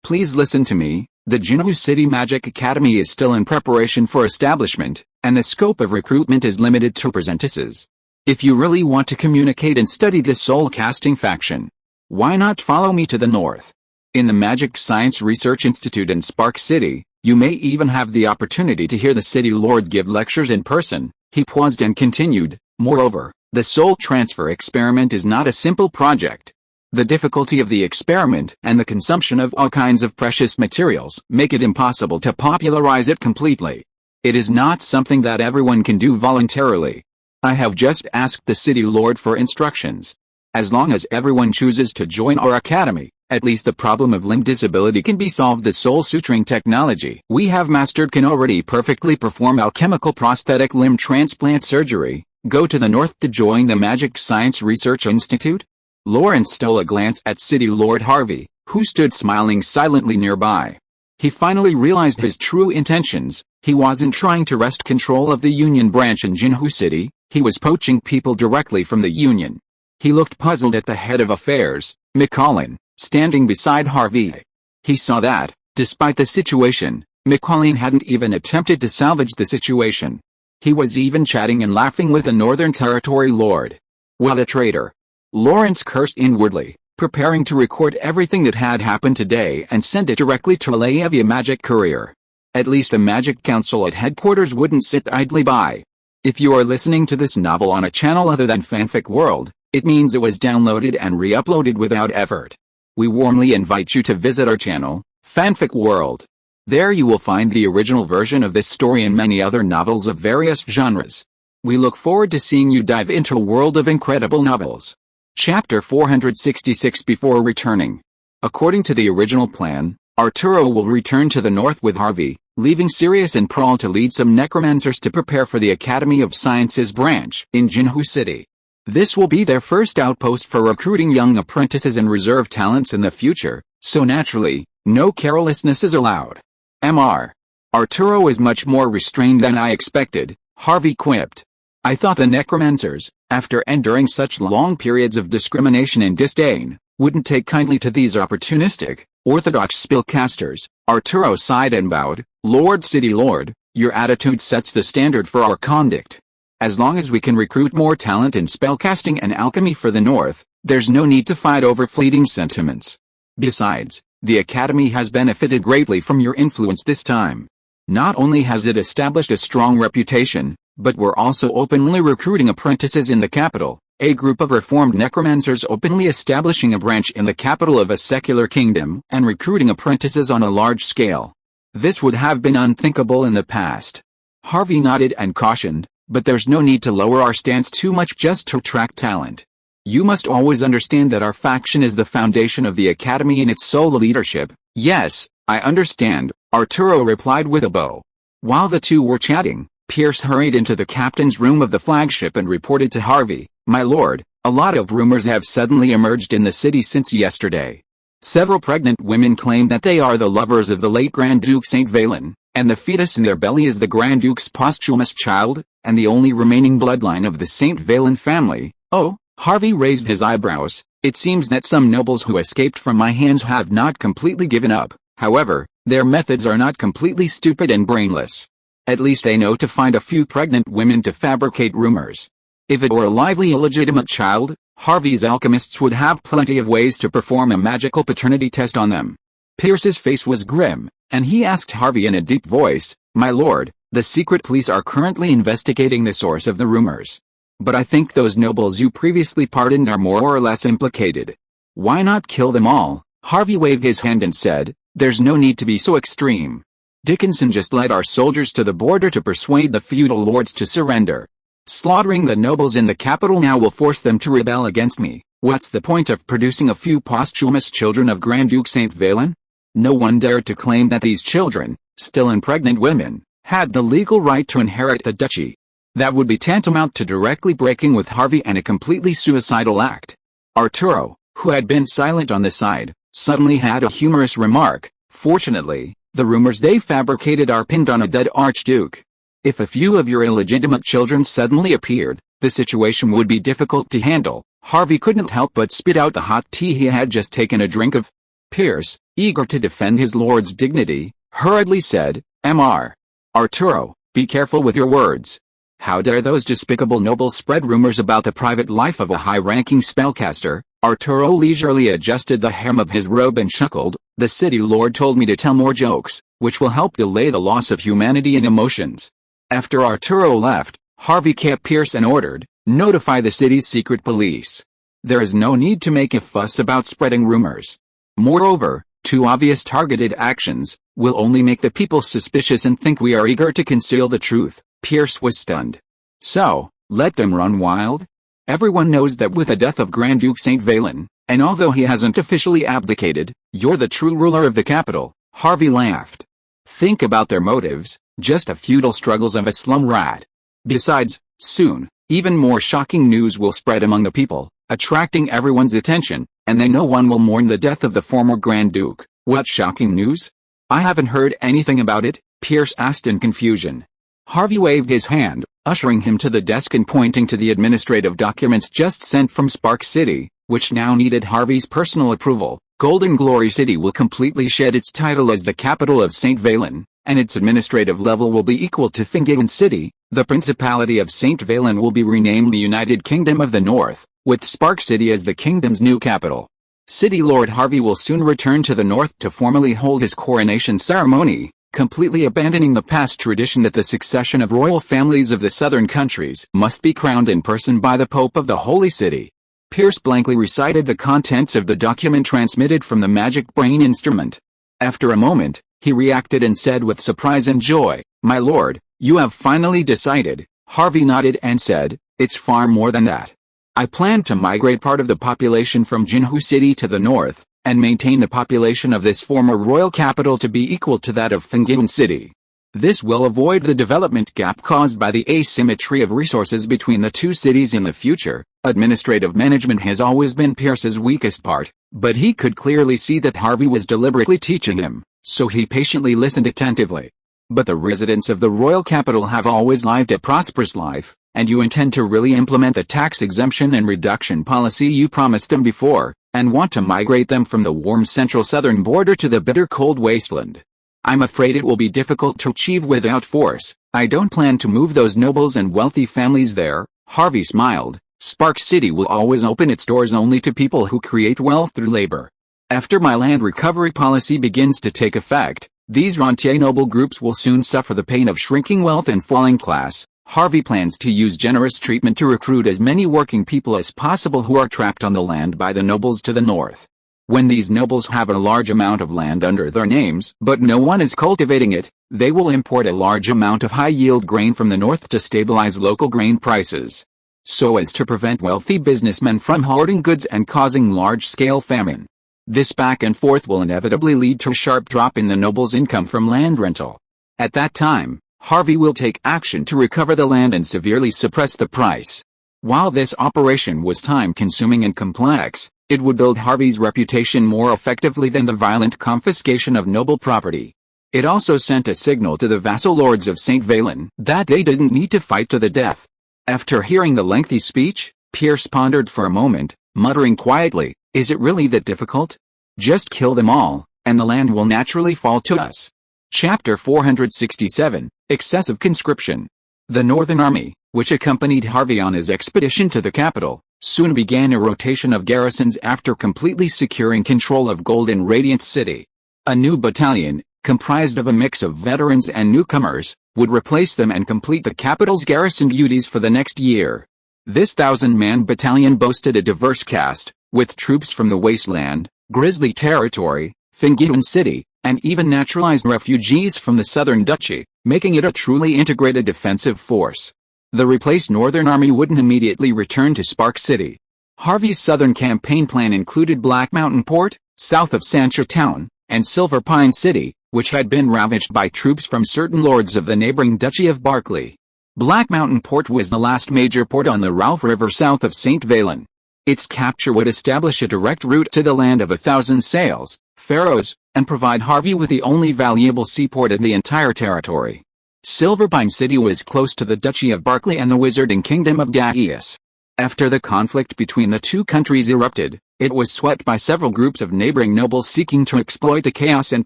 please listen to me. The Jinhu City Magic Academy is still in preparation for establishment, and the scope of recruitment is limited to apprentices. If you really want to communicate and study the soul-casting faction, why not follow me to the north? In the Magic Science Research Institute in Spark City, you may even have the opportunity to hear the City Lord give lectures in person. He paused and continued, moreover, the soul transfer experiment is not a simple project. The difficulty of the experiment and the consumption of all kinds of precious materials make it impossible to popularize it completely. It is not something that everyone can do voluntarily. I have just asked the City Lord for instructions. As long as everyone chooses to join our academy, at least the problem of limb disability can be solved. The soul suturing technology we have mastered can already perfectly perform alchemical prosthetic limb transplant surgery. Go to the north to join the Magic Science Research Institute? Lawrence stole a glance at City Lord Harvey, who stood smiling silently nearby. He finally realized his true intentions. He wasn't trying to wrest control of the Union branch in Jinhu City, he was poaching people directly from the Union. He looked puzzled at the head of affairs, McCollin, standing beside Harvey. He saw that, despite the situation, McCollin hadn't even attempted to salvage the situation. He was even chatting and laughing with the Northern Territory Lord. What a traitor. Lawrence cursed inwardly, preparing to record everything that had happened today and send it directly to Laevia Magic Courier. At least the Magic Council at headquarters wouldn't sit idly by. If you are listening to this novel on a channel other than Fanfic World, it means it was downloaded and re-uploaded without effort. We warmly invite you to visit our channel, Fanfic World. There you will find the original version of this story and many other novels of various genres. We look forward to seeing you dive into a world of incredible novels. Chapter 466. Before returning. According to the original plan, Arturo will return to the north with Harvey, leaving Sirius and Prahl to lead some necromancers to prepare for the Academy of Sciences branch in Jinhu City. This will be their first outpost for recruiting young apprentices and reserve talents in the future, so naturally, no carelessness is allowed. Mr. Arturo is much more restrained than I expected, Harvey quipped. I thought the necromancers, after enduring such long periods of discrimination and disdain, wouldn't take kindly to these opportunistic, orthodox spellcasters. Arturo sighed and bowed. Lord City Lord, your attitude sets the standard for our conduct. As long as we can recruit more talent in spellcasting and alchemy for the north, there's no need to fight over fleeting sentiments. Besides, the Academy has benefited greatly from your influence this time. Not only has it established a strong reputation, but we're also openly recruiting apprentices in the capital, a group of reformed necromancers openly establishing a branch in the capital of a secular kingdom and recruiting apprentices on a large scale. This would have been unthinkable in the past. Harvey nodded and cautioned, but there's no need to lower our stance too much just to attract talent. You must always understand that our faction is the foundation of the Academy and its sole leadership. Yes, I understand, Arturo replied with a bow. While the two were chatting, Pierce hurried into the captain's room of the flagship and reported to Harvey, "My lord, a lot of rumors have suddenly emerged in the city since yesterday. Several pregnant women claim that they are the lovers of the late Grand Duke St. Valen, and the fetus in their belly is the Grand Duke's posthumous child, and the only remaining bloodline of the St. Valen family." "Oh?" Harvey raised his eyebrows. "It seems that some nobles who escaped from my hands have not completely given up. However, their methods are not completely stupid and brainless. At least they know to find a few pregnant women to fabricate rumors. If it were a lively illegitimate child, Harvey's alchemists would have plenty of ways to perform a magical paternity test on them." Pierce's face was grim, and he asked Harvey in a deep voice, "My lord, the secret police are currently investigating the source of the rumors. But I think those nobles you previously pardoned are more or less implicated. Why not kill them all?" Harvey waved his hand and said, "There's no need to be so extreme. Dickinson just led our soldiers to the border to persuade the feudal lords to surrender. Slaughtering the nobles in the capital now will force them to rebel against me. What's the point of producing a few posthumous children of Grand Duke St. Valen? No one dared to claim that these children, still impregnant women, had the legal right to inherit the duchy. That would be tantamount to directly breaking with Harvey and a completely suicidal act." Arturo, who had been silent on the side, suddenly had a humorous remark. "Fortunately, the rumors they fabricated are pinned on a dead archduke. If a few of your illegitimate children suddenly appeared, the situation would be difficult to handle." Harvey couldn't help but spit out the hot tea he had just taken a drink of. Pierce, eager to defend his lord's dignity, hurriedly said, "Mr. Arturo, be careful with your words. How dare those despicable nobles spread rumors about the private life of a high-ranking spellcaster?" Arturo leisurely adjusted the hem of his robe and chuckled, "The city lord told me to tell more jokes, which will help delay the loss of humanity and emotions." After Arturo left, Harvey kept Pierce and ordered, "Notify the city's secret police. There is no need to make a fuss about spreading rumors. Moreover, too obvious targeted actions will only make the people suspicious and think we are eager to conceal the truth." Pierce was stunned. "So, let them run wild? Everyone knows that with the death of Grand Duke St. Valen, and although he hasn't officially abdicated, you're the true ruler of the capital." Harvey laughed. "Think about their motives, just the feudal struggles of a slum rat. Besides, soon, even more shocking news will spread among the people, attracting everyone's attention, and then no one will mourn the death of the former Grand Duke." "What shocking news? I haven't heard anything about it," Pierce asked in confusion. Harvey waved his hand, ushering him to the desk and pointing to the administrative documents just sent from Spark City, which now needed Harvey's personal approval. Golden Glory City will completely shed its title as the capital of St. Valen, and its administrative level will be equal to Fingaven City. The Principality of St. Valen will be renamed the United Kingdom of the North, with Spark City as the kingdom's new capital. City Lord Harvey will soon return to the north to formally hold his coronation ceremony, completely abandoning the past tradition that the succession of royal families of the southern countries must be crowned in person by the Pope of the Holy City. Pierce blankly recited the contents of the document transmitted from the magic brain instrument. After a moment, he reacted and said with surprise and joy, "My lord, you have finally decided." Harvey nodded and said, "It's far more than that. I plan to migrate part of the population from Jinhu City to the north, and maintain the population of this former royal capital to be equal to that of Fingaven City. This will avoid the development gap caused by the asymmetry of resources between the two cities in the future." Administrative management has always been Pierce's weakest part, but he could clearly see that Harvey was deliberately teaching him, so he patiently listened attentively. "But the residents of the royal capital have always lived a prosperous life, and you intend to really implement the tax exemption and reduction policy you promised them before, and want to migrate them from the warm central southern border to the bitter cold wasteland. I'm afraid it will be difficult to achieve without force. I don't plan to move those nobles and wealthy families there." Harvey smiled. "Spark City will always open its doors only to people who create wealth through labor. After my land recovery policy begins to take effect, these rentier noble groups will soon suffer the pain of shrinking wealth and falling class." Harvey plans to use generous treatment to recruit as many working people as possible who are trapped on the land by the nobles to the north. When these nobles have a large amount of land under their names but no one is cultivating it, They will import a large amount of high-yield grain from the north to stabilize local grain prices, so as to prevent wealthy businessmen from hoarding goods and causing large-scale famine. This back and forth will inevitably lead to a sharp drop in the nobles' income from land rental. At that time, Harvey will take action to recover the land and severely suppress the price. While this operation was time-consuming and complex, it would build Harvey's reputation more effectively than the violent confiscation of noble property. It also sent a signal to the vassal lords of St. Valen that they didn't need to fight to the death. After hearing the lengthy speech, Pierce pondered for a moment, muttering quietly, "Is it really that difficult? Just kill them all, and the land will naturally fall to us." Chapter 467, Excessive Conscription. The Northern Army, which accompanied Harvey on his expedition to the capital, soon began a rotation of garrisons after completely securing control of Golden Radiance City. A new battalion, comprised of a mix of veterans and newcomers, would replace them and complete the capital's garrison duties for the next year. This 1,000-man battalion boasted a diverse cast, with troops from the Wasteland, Grizzly Territory, Fingian City, and even naturalized refugees from the Southern Duchy, making it a truly integrated defensive force. The replaced Northern Army wouldn't immediately return to Spark City. Harvey's southern campaign plan included Black Mountain Port, south of Sancha Town, and Silver Pine City, which had been ravaged by troops from certain lords of the neighboring Duchy of Barclay. Black Mountain Port was the last major port on the Ralph River south of St. Valen. Its capture would establish a direct route to the land of 1,000 sails, pharaohs, and provide Harvey with the only valuable seaport in the entire territory. Silver Pine City was close to the Duchy of Barclay and the Wizarding Kingdom of Daius. After the conflict between the two countries erupted, it was swept by several groups of neighboring nobles seeking to exploit the chaos and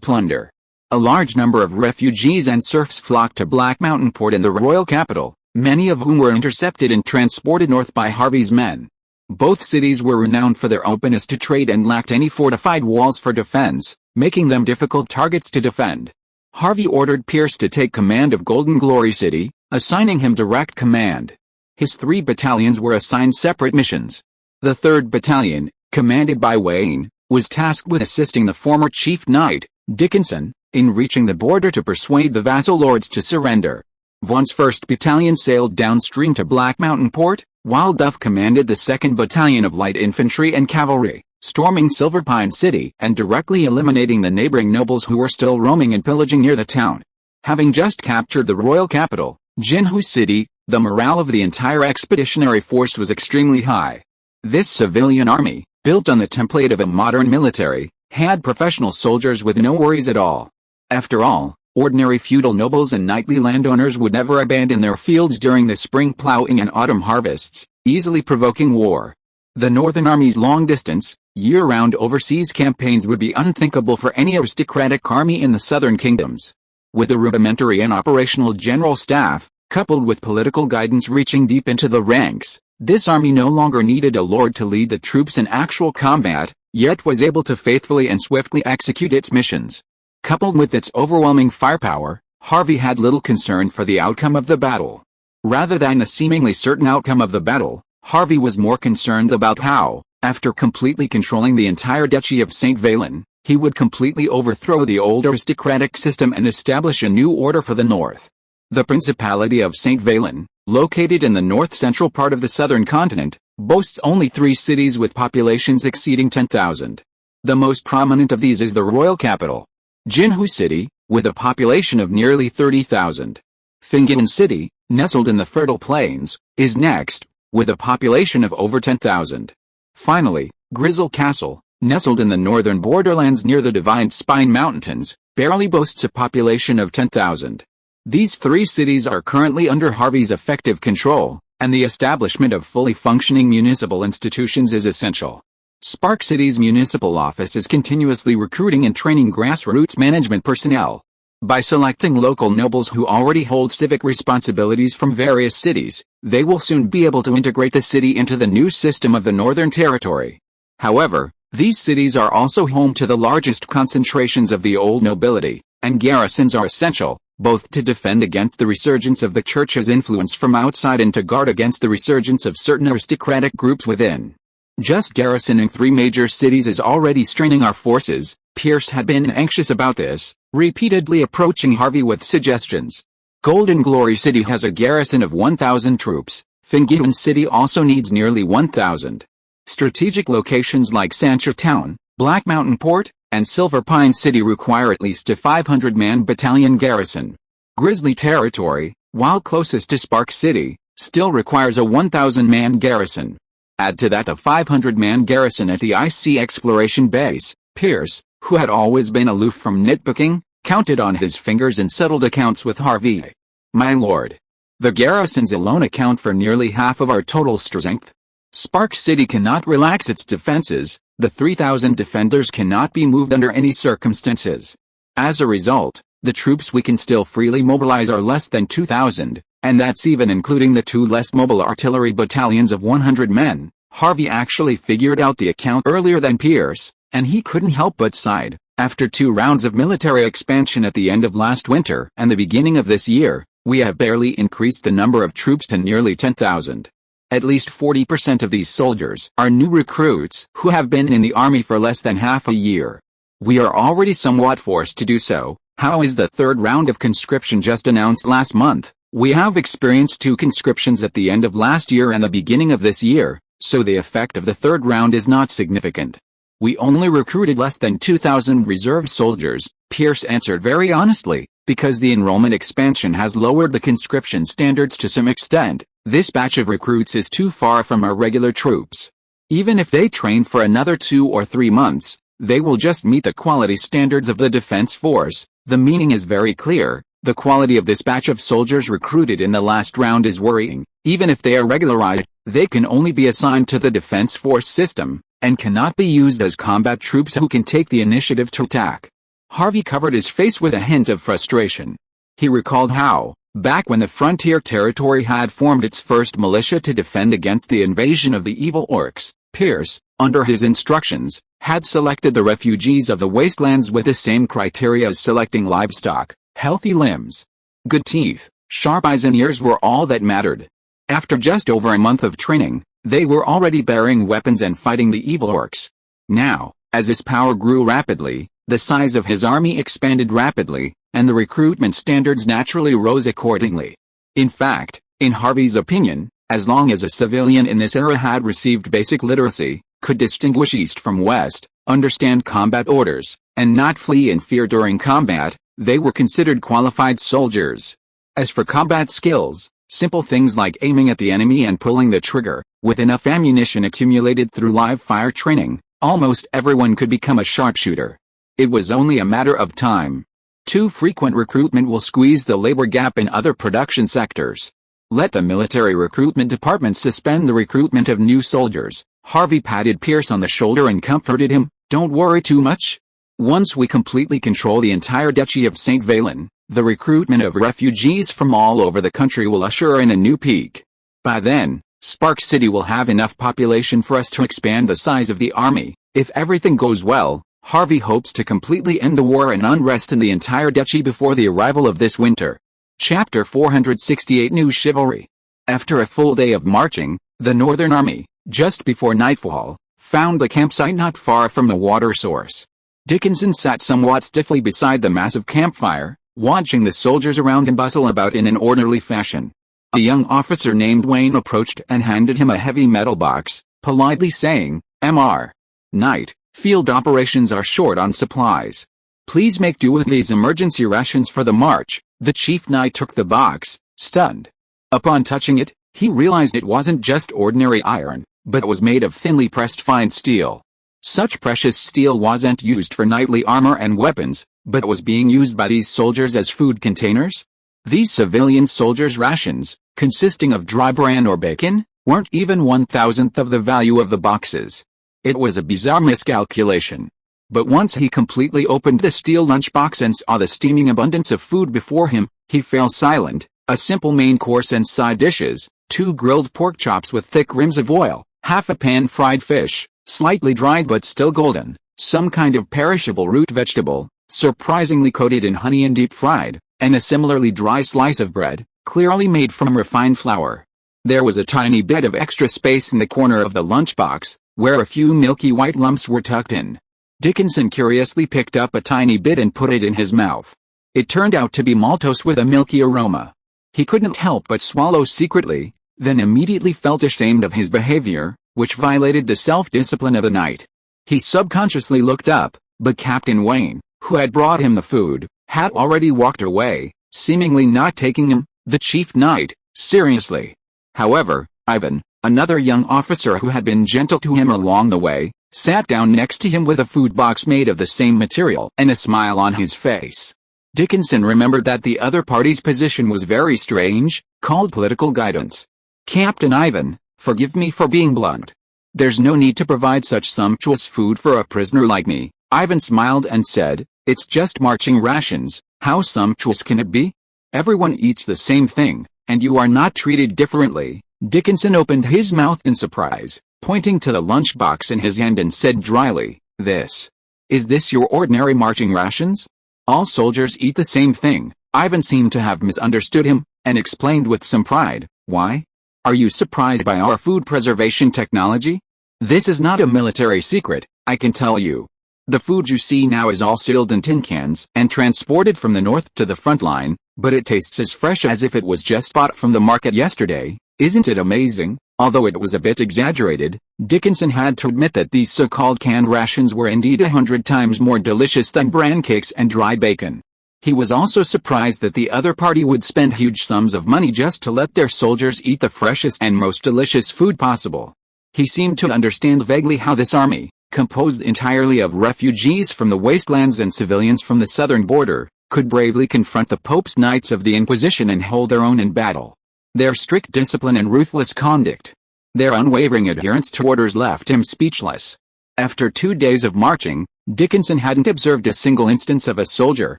plunder. A large number of refugees and serfs flocked to Black Mountain Port in the royal capital, many of whom were intercepted and transported north by Harvey's men. Both cities were renowned for their openness to trade and lacked any fortified walls for defense, making them difficult targets to defend. Harvey ordered Pierce to take command of Golden Glory City, assigning him direct command. His 3 battalions were assigned separate missions. The 3rd Battalion, commanded by Wayne, was tasked with assisting the former Chief Knight, Dickinson, in reaching the border to persuade the vassal lords to surrender. Vaughan's 1st Battalion sailed downstream to Black Mountain Port, while Duff commanded the 2nd Battalion of Light Infantry and Cavalry, storming Silver Pine City and directly eliminating the neighboring nobles who were still roaming and pillaging near the town. Having just captured the royal capital, Jinhu City, the morale of the entire expeditionary force was extremely high. This civilian army, built on the template of a modern military, had professional soldiers with no worries at all. After all, ordinary feudal nobles and knightly landowners would never abandon their fields during the spring plowing and autumn harvests, easily provoking war. The Northern Army's long-distance, year-round overseas campaigns would be unthinkable for any aristocratic army in the southern kingdoms. With a rudimentary and operational general staff, coupled with political guidance reaching deep into the ranks, this army no longer needed a lord to lead the troops in actual combat, yet was able to faithfully and swiftly execute its missions. Coupled with its overwhelming firepower, Harvey had little concern for the outcome of the battle. Rather than the seemingly certain outcome of the battle, Harvey was more concerned about how, after completely controlling the entire Duchy of St. Valen, he would completely overthrow the old aristocratic system and establish a new order for the north. The Principality of St. Valen, located in the north-central part of the southern continent, boasts only 3 cities with populations exceeding 10,000. The most prominent of these is the royal capital, Jinhu City, with a population of nearly 30,000. Fingian City, nestled in the fertile plains, is next, with a population of over 10,000. Finally, Grizzle Castle, nestled in the northern borderlands near the Divine Spine Mountains, barely boasts a population of 10,000. These 3 cities are currently under Harvey's effective control, and the establishment of fully functioning municipal institutions is essential. Spark City's municipal office is continuously recruiting and training grassroots management personnel. By selecting local nobles who already hold civic responsibilities from various cities, they will soon be able to integrate the city into the new system of the Northern Territory. However, these cities are also home to the largest concentrations of the old nobility, and garrisons are essential, both to defend against the resurgence of the Church's influence from outside and to guard against the resurgence of certain aristocratic groups within. Just garrisoning 3 major cities is already straining our forces, Pierce had been anxious about this, repeatedly approaching Harvey with suggestions. Golden Glory City has a garrison of 1,000 troops. Fingian City also needs nearly 1,000. Strategic locations like Sancha Town, Black Mountain Port, and Silver Pine City require at least a 500-man battalion garrison. Grizzly Territory, while closest to Spark City, still requires a 1,000-man garrison. Add to that a 500-man garrison at the IC Exploration Base. Pierce, who had always been aloof from nitpicking, counted on his fingers and settled accounts with Harvey. My lord. The garrisons alone account for nearly half of our total strength. Spark City cannot relax its defenses, the 3,000 defenders cannot be moved under any circumstances. As a result, the troops we can still freely mobilize are less than 2,000, and that's even including the 2 less mobile artillery battalions of 100 men. Harvey actually figured out the account earlier than Pierce, and he couldn't help but sigh. After 2 rounds of military expansion at the end of last winter and the beginning of this year, we have barely increased the number of troops to nearly 10,000. At least 40% of these soldiers are new recruits who have been in the army for less than half a year. We are already somewhat forced to do so. How is the 3rd round of conscription just announced last month? We have experienced 2 conscriptions at the end of last year and the beginning of this year, so the effect of the 3rd round is not significant. We only recruited less than 2,000 reserve soldiers, Pierce answered very honestly, because the enrollment expansion has lowered the conscription standards to some extent. This batch of recruits is too far from our regular troops. Even if they train for another 2 or 3 months, they will just meet the quality standards of the defense force. The meaning is very clear. The quality of this batch of soldiers recruited in the last round is worrying. Even if they are regularized, they can only be assigned to the defense force system, and cannot be used as combat troops who can take the initiative to attack. Harvey covered his face with a hint of frustration. He recalled how, back when the Frontier Territory had formed its first militia to defend against the invasion of the evil orcs, Pierce, under his instructions, had selected the refugees of the wastelands with the same criteria as selecting livestock: healthy limbs, good teeth, sharp eyes and ears were all that mattered. After just over a month of training, they were already bearing weapons and fighting the evil orcs. Now, as his power grew rapidly, the size of his army expanded rapidly, and the recruitment standards naturally rose accordingly. In fact, in Harvey's opinion, as long as a civilian in this era had received basic literacy, could distinguish east from west, understand combat orders, and not flee in fear during combat, they were considered qualified soldiers. As for combat skills, simple things like aiming at the enemy and pulling the trigger, with enough ammunition accumulated through live fire training, almost everyone could become a sharpshooter. It was only a matter of time. Too frequent recruitment will squeeze the labor gap in other production sectors. Let the military recruitment department suspend the recruitment of new soldiers. Harvey patted Pierce on the shoulder and comforted him. Don't worry too much. Once we completely control the entire Duchy of St. Valen, the recruitment of refugees from all over the country will usher in a new peak. By then, Spark City will have enough population for us to expand the size of the army. If everything goes well, Harvey hopes to completely end the war and unrest in the entire duchy before the arrival of this winter. Chapter 468 New Chivalry. After a full day of marching, the Northern Army, just before nightfall, found the campsite not far from the water source. Dickinson sat somewhat stiffly beside the massive campfire, watching the soldiers around him bustle about in an orderly fashion. A young officer named Wayne approached and handed him a heavy metal box, politely saying, "Mr. Knight, field operations are short on supplies. Please make do with these emergency rations for the march." The chief knight took the box, stunned. Upon touching it, he realized it wasn't just ordinary iron, but was made of thinly pressed fine steel. Such precious steel wasn't used for knightly armor and weapons, but was being used by these soldiers as food containers. These civilian soldiers' rations, consisting of dry bran or bacon, weren't even 1,000th of the value of the boxes. It was a bizarre miscalculation. But once he completely opened the steel lunchbox and saw the steaming abundance of food before him, he fell silent. A simple main course and side dishes, 2 grilled pork chops with thick rims of oil, half a pan-fried fish, slightly dried but still golden, some kind of perishable root vegetable, surprisingly coated in honey and deep-fried, and a similarly dry slice of bread, clearly made from refined flour. There was a tiny bit of extra space in the corner of the lunchbox, where a few milky white lumps were tucked in. Dickinson curiously picked up a tiny bit and put it in his mouth. It turned out to be maltose with a milky aroma. He couldn't help but swallow secretly, then immediately felt ashamed of his behavior, which violated the self-discipline of the knight. He subconsciously looked up, but Captain Wayne, who had brought him the food, had already walked away, seemingly not taking him, the chief knight, seriously. However, Ivan, another young officer who had been gentle to him along the way, sat down next to him with a food box made of the same material and a smile on his face. Dickinson remembered that the other party's position was very strange, called political guidance. Captain Ivan, forgive me for being blunt. There's no need to provide such sumptuous food for a prisoner like me. Ivan smiled and said, it's just marching rations, how sumptuous can it be? Everyone eats the same thing, and you are not treated differently. Dickinson opened his mouth in surprise, pointing to the lunchbox in his hand and said dryly, Is this your ordinary marching rations? All soldiers eat the same thing. Ivan seemed to have misunderstood him, and explained with some pride, why? Are you surprised by our food preservation technology? This is not a military secret, I can tell you. The food you see now is all sealed in tin cans and transported from the north to the front line, but it tastes as fresh as if it was just bought from the market yesterday. Isn't it amazing? Although it was a bit exaggerated, Dickinson had to admit that these so-called canned rations were indeed 100 times more delicious than bran cakes and dry bacon. He was also surprised that the other party would spend huge sums of money just to let their soldiers eat the freshest and most delicious food possible. He seemed to understand vaguely how this army, composed entirely of refugees from the wastelands and civilians from the southern border, could bravely confront the Pope's Knights of the Inquisition and hold their own in battle. Their strict discipline and ruthless conduct, their unwavering adherence to orders left him speechless. After 2 days of marching, Dickinson hadn't observed a single instance of a soldier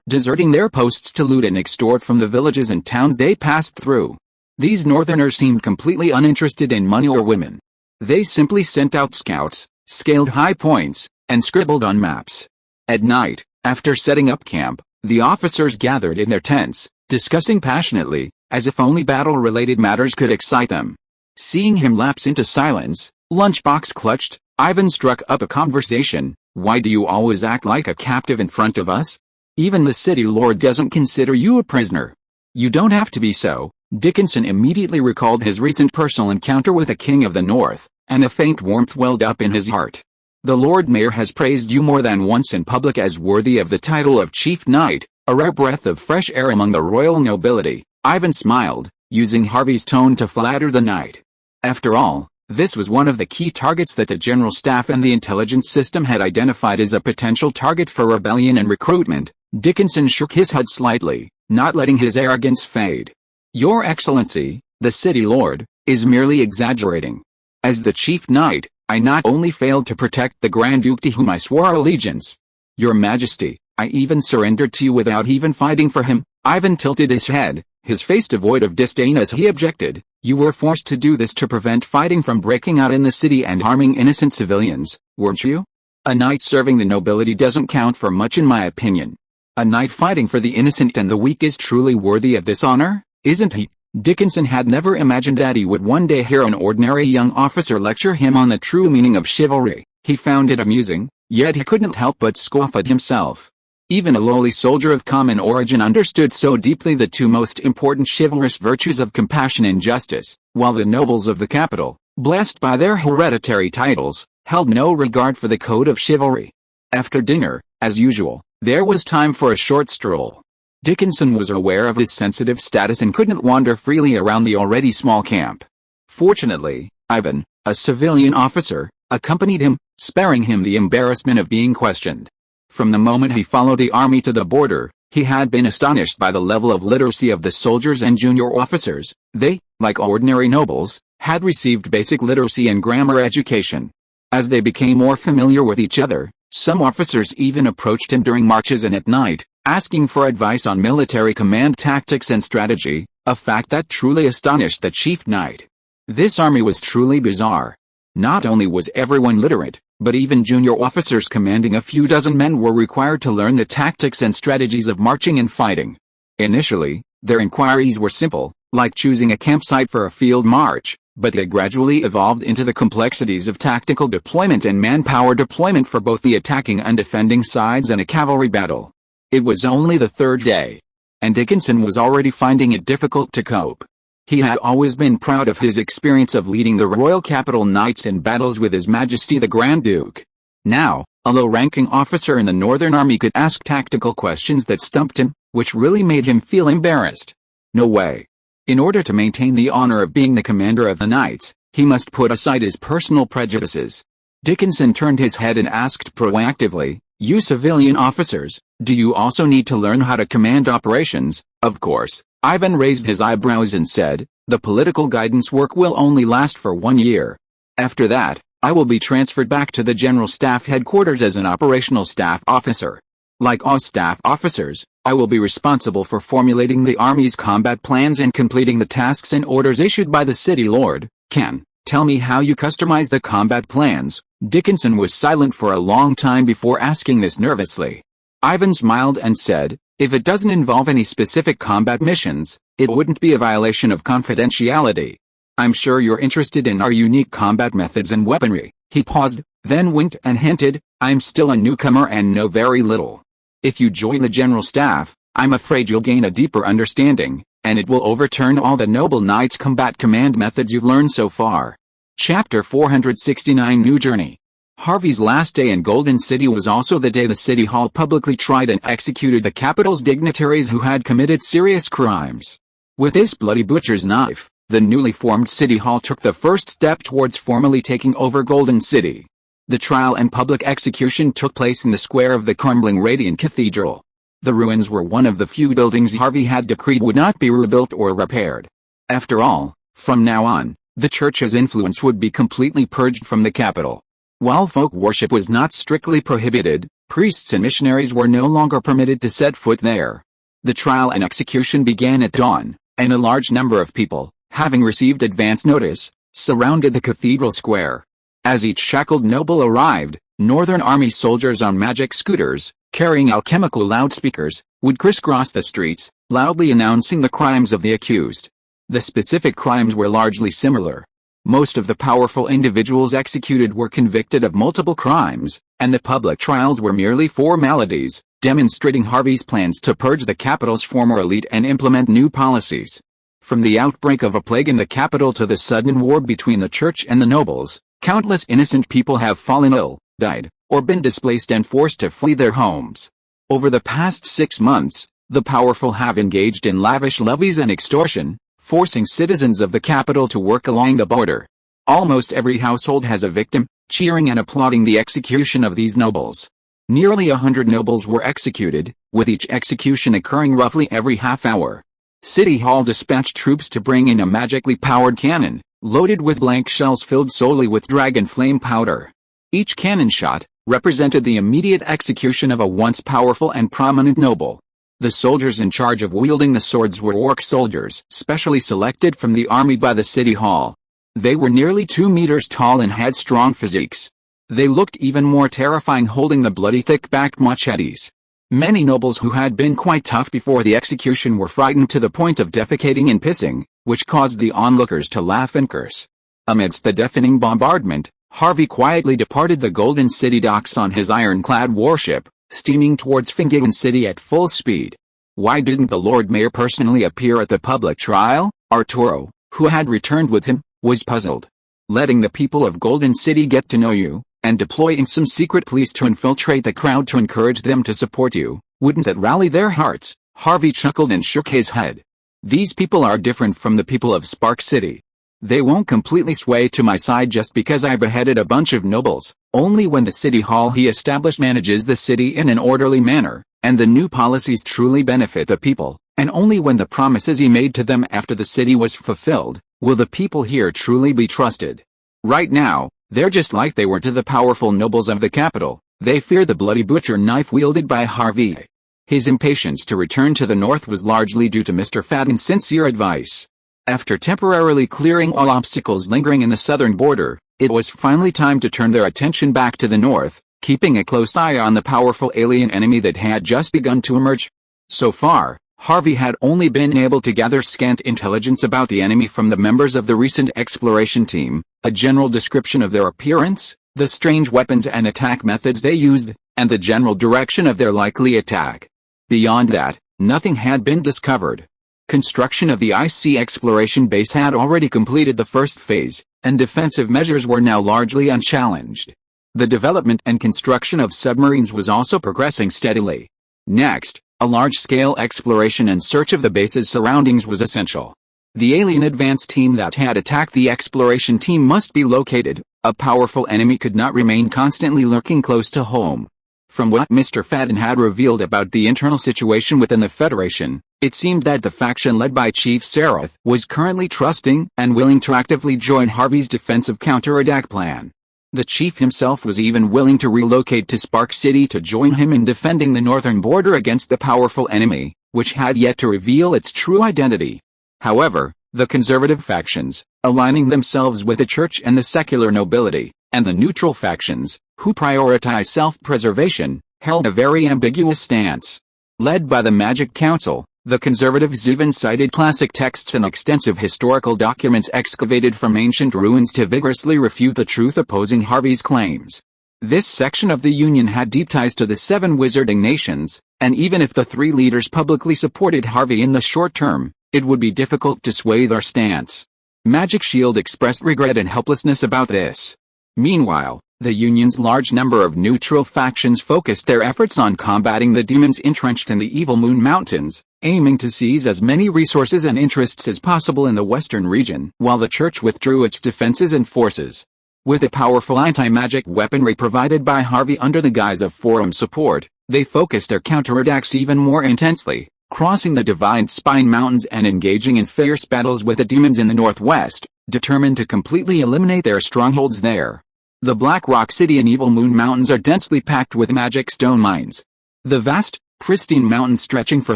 deserting their posts to loot and extort from the villages and towns they passed through. These northerners seemed completely uninterested in money or women. They simply sent out scouts, scaled high points, and scribbled on maps. At night, after setting up camp, the officers gathered in their tents, discussing passionately, as if only battle-related matters could excite them. Seeing him lapse into silence, lunchbox clutched, Ivan struck up a conversation. Why do you always act like a captive in front of us? Even the city lord doesn't consider you a prisoner. You don't have to be so. Dickinson immediately recalled his recent personal encounter with a king of the north, and a faint warmth welled up in his heart. The Lord Mayor has praised you more than once in public as worthy of the title of Chief Knight, a rare breath of fresh air among the royal nobility. Ivan smiled, using Harvey's tone to flatter the knight. After all, this was one of the key targets that the general staff and the intelligence system had identified as a potential target for rebellion and recruitment. Dickinson shook his head slightly, not letting his arrogance fade. Your Excellency, the city lord, is merely exaggerating. As the chief knight, I not only failed to protect the Grand Duke to whom I swore allegiance. Your Majesty, I even surrendered to you without even fighting for him. Ivan tilted his head, his face devoid of disdain as he objected. You were forced to do this to prevent fighting from breaking out in the city and harming innocent civilians, weren't you? A knight serving the nobility doesn't count for much in my opinion. A knight fighting for the innocent and the weak is truly worthy of this honor, isn't he? Dickinson had never imagined that he would one day hear an ordinary young officer lecture him on the true meaning of chivalry. He found it amusing, yet he couldn't help but scoff at himself. Even a lowly soldier of common origin understood so deeply the two most important chivalrous virtues of compassion and justice, while the nobles of the capital, blessed by their hereditary titles, held no regard for the code of chivalry. After dinner, as usual, there was time for a short stroll. Dickinson was aware of his sensitive status and couldn't wander freely around the already small camp. Fortunately, Ivan, a civilian officer, accompanied him, sparing him the embarrassment of being questioned. From the moment he followed the army to the border, he had been astonished by the level of literacy of the soldiers and junior officers. They, like ordinary nobles, had received basic literacy and grammar education. As they became more familiar with each other, some officers even approached him during marches and at night, asking for advice on military command tactics and strategy, a fact that truly astonished the chief knight. This army was truly bizarre. Not only was everyone literate, but even junior officers commanding a few dozen men were required to learn the tactics and strategies of marching and fighting. Initially, their inquiries were simple, like choosing a campsite for a field march, but they gradually evolved into the complexities of tactical deployment and manpower deployment for both the attacking and defending sides in a cavalry battle. It was only the third day, and Dickinson was already finding it difficult to cope. He had always been proud of his experience of leading the Royal Capital Knights in battles with His Majesty the Grand Duke. Now, a low-ranking officer in the Northern Army could ask tactical questions that stumped him, which really made him feel embarrassed. No way. In order to maintain the honor of being the commander of the Knights, he must put aside his personal prejudices. Dickinson turned his head and asked proactively, "You civilian officers, do you also need to learn how to command operations?" Of course, Ivan raised his eyebrows and said, "The political guidance work will only last for 1 year. After that, I will be transferred back to the General Staff Headquarters as an operational staff officer. Like all staff officers, I will be responsible for formulating the Army's combat plans and completing the tasks and orders issued by the City Lord. Can tell me how you customize the combat plans?" Dickinson was silent for a long time before asking this nervously. Ivan smiled and said, "If it doesn't involve any specific combat missions, it wouldn't be a violation of confidentiality. I'm sure you're interested in our unique combat methods and weaponry." He paused, then winked and hinted, "I'm still a newcomer and know very little. If you join the General Staff, I'm afraid you'll gain a deeper understanding, and it will overturn all the noble knights' combat command methods you've learned so far." Chapter 469 New Journey. Harvey's last day in Golden City was also the day the City Hall publicly tried and executed the capital's dignitaries who had committed serious crimes. With this bloody butcher's knife, the newly formed City Hall took the first step towards formally taking over Golden City. The trial and public execution took place in the square of the crumbling Radiant Cathedral. The ruins were one of the few buildings Harvey had decreed would not be rebuilt or repaired. After all, from now on, the church's influence would be completely purged from the capital. While folk worship was not strictly prohibited, priests and missionaries were no longer permitted to set foot there. The trial and execution began at dawn, and a large number of people, having received advance notice, surrounded the cathedral square. As each shackled noble arrived, Northern Army soldiers on magic scooters, carrying alchemical loudspeakers, would crisscross the streets, loudly announcing the crimes of the accused. The specific crimes were largely similar. Most of the powerful individuals executed were convicted of multiple crimes, and the public trials were merely formalities, demonstrating Harvey's plans to purge the capital's former elite and implement new policies. From the outbreak of a plague in the capital to the sudden war between the church and the nobles, countless innocent people have fallen ill, died, or been displaced and forced to flee their homes. Over the past 6 months, the powerful have engaged in lavish levies and extortion, forcing citizens of the capital to work along the border. Almost every household has a victim, cheering and applauding the execution of these nobles. Nearly 100 nobles were executed, with each execution occurring roughly every half hour. City Hall dispatched troops to bring in a magically powered cannon, loaded with blank shells filled solely with dragon flame powder. Each cannon shot represented the immediate execution of a once powerful and prominent noble. The soldiers in charge of wielding the swords were orc soldiers, specially selected from the army by the City Hall. They were nearly 2 meters tall and had strong physiques. They looked even more terrifying holding the bloody thick-backed machetes. Many nobles who had been quite tough before the execution were frightened to the point of defecating and pissing, which caused the onlookers to laugh and curse. Amidst the deafening bombardment, Harvey quietly departed the Golden City docks on his ironclad warship, steaming towards Fingigan City at full speed. Why didn't the Lord Mayor personally appear at the public trial? Arturo, who had returned with him, was puzzled. Letting the people of Golden City get to know you, and deploying some secret police to infiltrate the crowd to encourage them to support you, wouldn't that rally their hearts? Harvey chuckled and shook his head. These people are different from the people of Spark City. They won't completely sway to my side just because I beheaded a bunch of nobles. Only when the City Hall he established manages the city in an orderly manner, and the new policies truly benefit the people, and only when the promises he made to them after the city was fulfilled, will the people here truly be trusted. Right now, they're just like they were to the powerful nobles of the capital. They fear the bloody butcher knife wielded by Harvey. His impatience to return to the north was largely due to Mr. Fadden's sincere advice. After temporarily clearing all obstacles lingering in the southern border, it was finally time to turn their attention back to the north, keeping a close eye on the powerful alien enemy that had just begun to emerge. So far, Harvey had only been able to gather scant intelligence about the enemy from the members of the recent exploration team, a general description of their appearance, the strange weapons and attack methods they used, and the general direction of their likely attack. Beyond that, nothing had been discovered. Construction of the IC exploration base had already completed the first phase, and defensive measures were now largely unchallenged. The development and construction of submarines was also progressing steadily. Next, a large-scale exploration and search of the base's surroundings was essential. The alien advance team that had attacked the exploration team must be located. A powerful enemy could not remain constantly lurking close to home. From what Mr. Fadden had revealed about the internal situation within the Federation, it seemed that the faction led by Chief Sarath was currently trusting and willing to actively join Harvey's defensive counterattack plan. The chief himself was even willing to relocate to Spark City to join him in defending the northern border against the powerful enemy, which had yet to reveal its true identity. However, the conservative factions, aligning themselves with the church and the secular nobility, and the neutral factions, who prioritize self-preservation, held a very ambiguous stance. Led by the Magic Council, the conservatives even cited classic texts and extensive historical documents excavated from ancient ruins to vigorously refute the truth opposing Harvey's claims. This section of the Union had deep ties to the 7 wizarding nations, and even if the 3 leaders publicly supported Harvey in the short term, it would be difficult to sway their stance. Magic Shield expressed regret and helplessness about this. Meanwhile, the Union's large number of neutral factions focused their efforts on combating the demons entrenched in the Evil Moon Mountains, aiming to seize as many resources and interests as possible in the western region, while the Church withdrew its defenses and forces. With the powerful anti-magic weaponry provided by Harvey under the guise of forum support, they focused their counterattacks even more intensely, crossing the Divine Spine Mountains and engaging in fierce battles with the demons in the northwest, determined to completely eliminate their strongholds there. The Black Rock City and Evil Moon Mountains are densely packed with magic stone mines. The vast, pristine mountains stretching for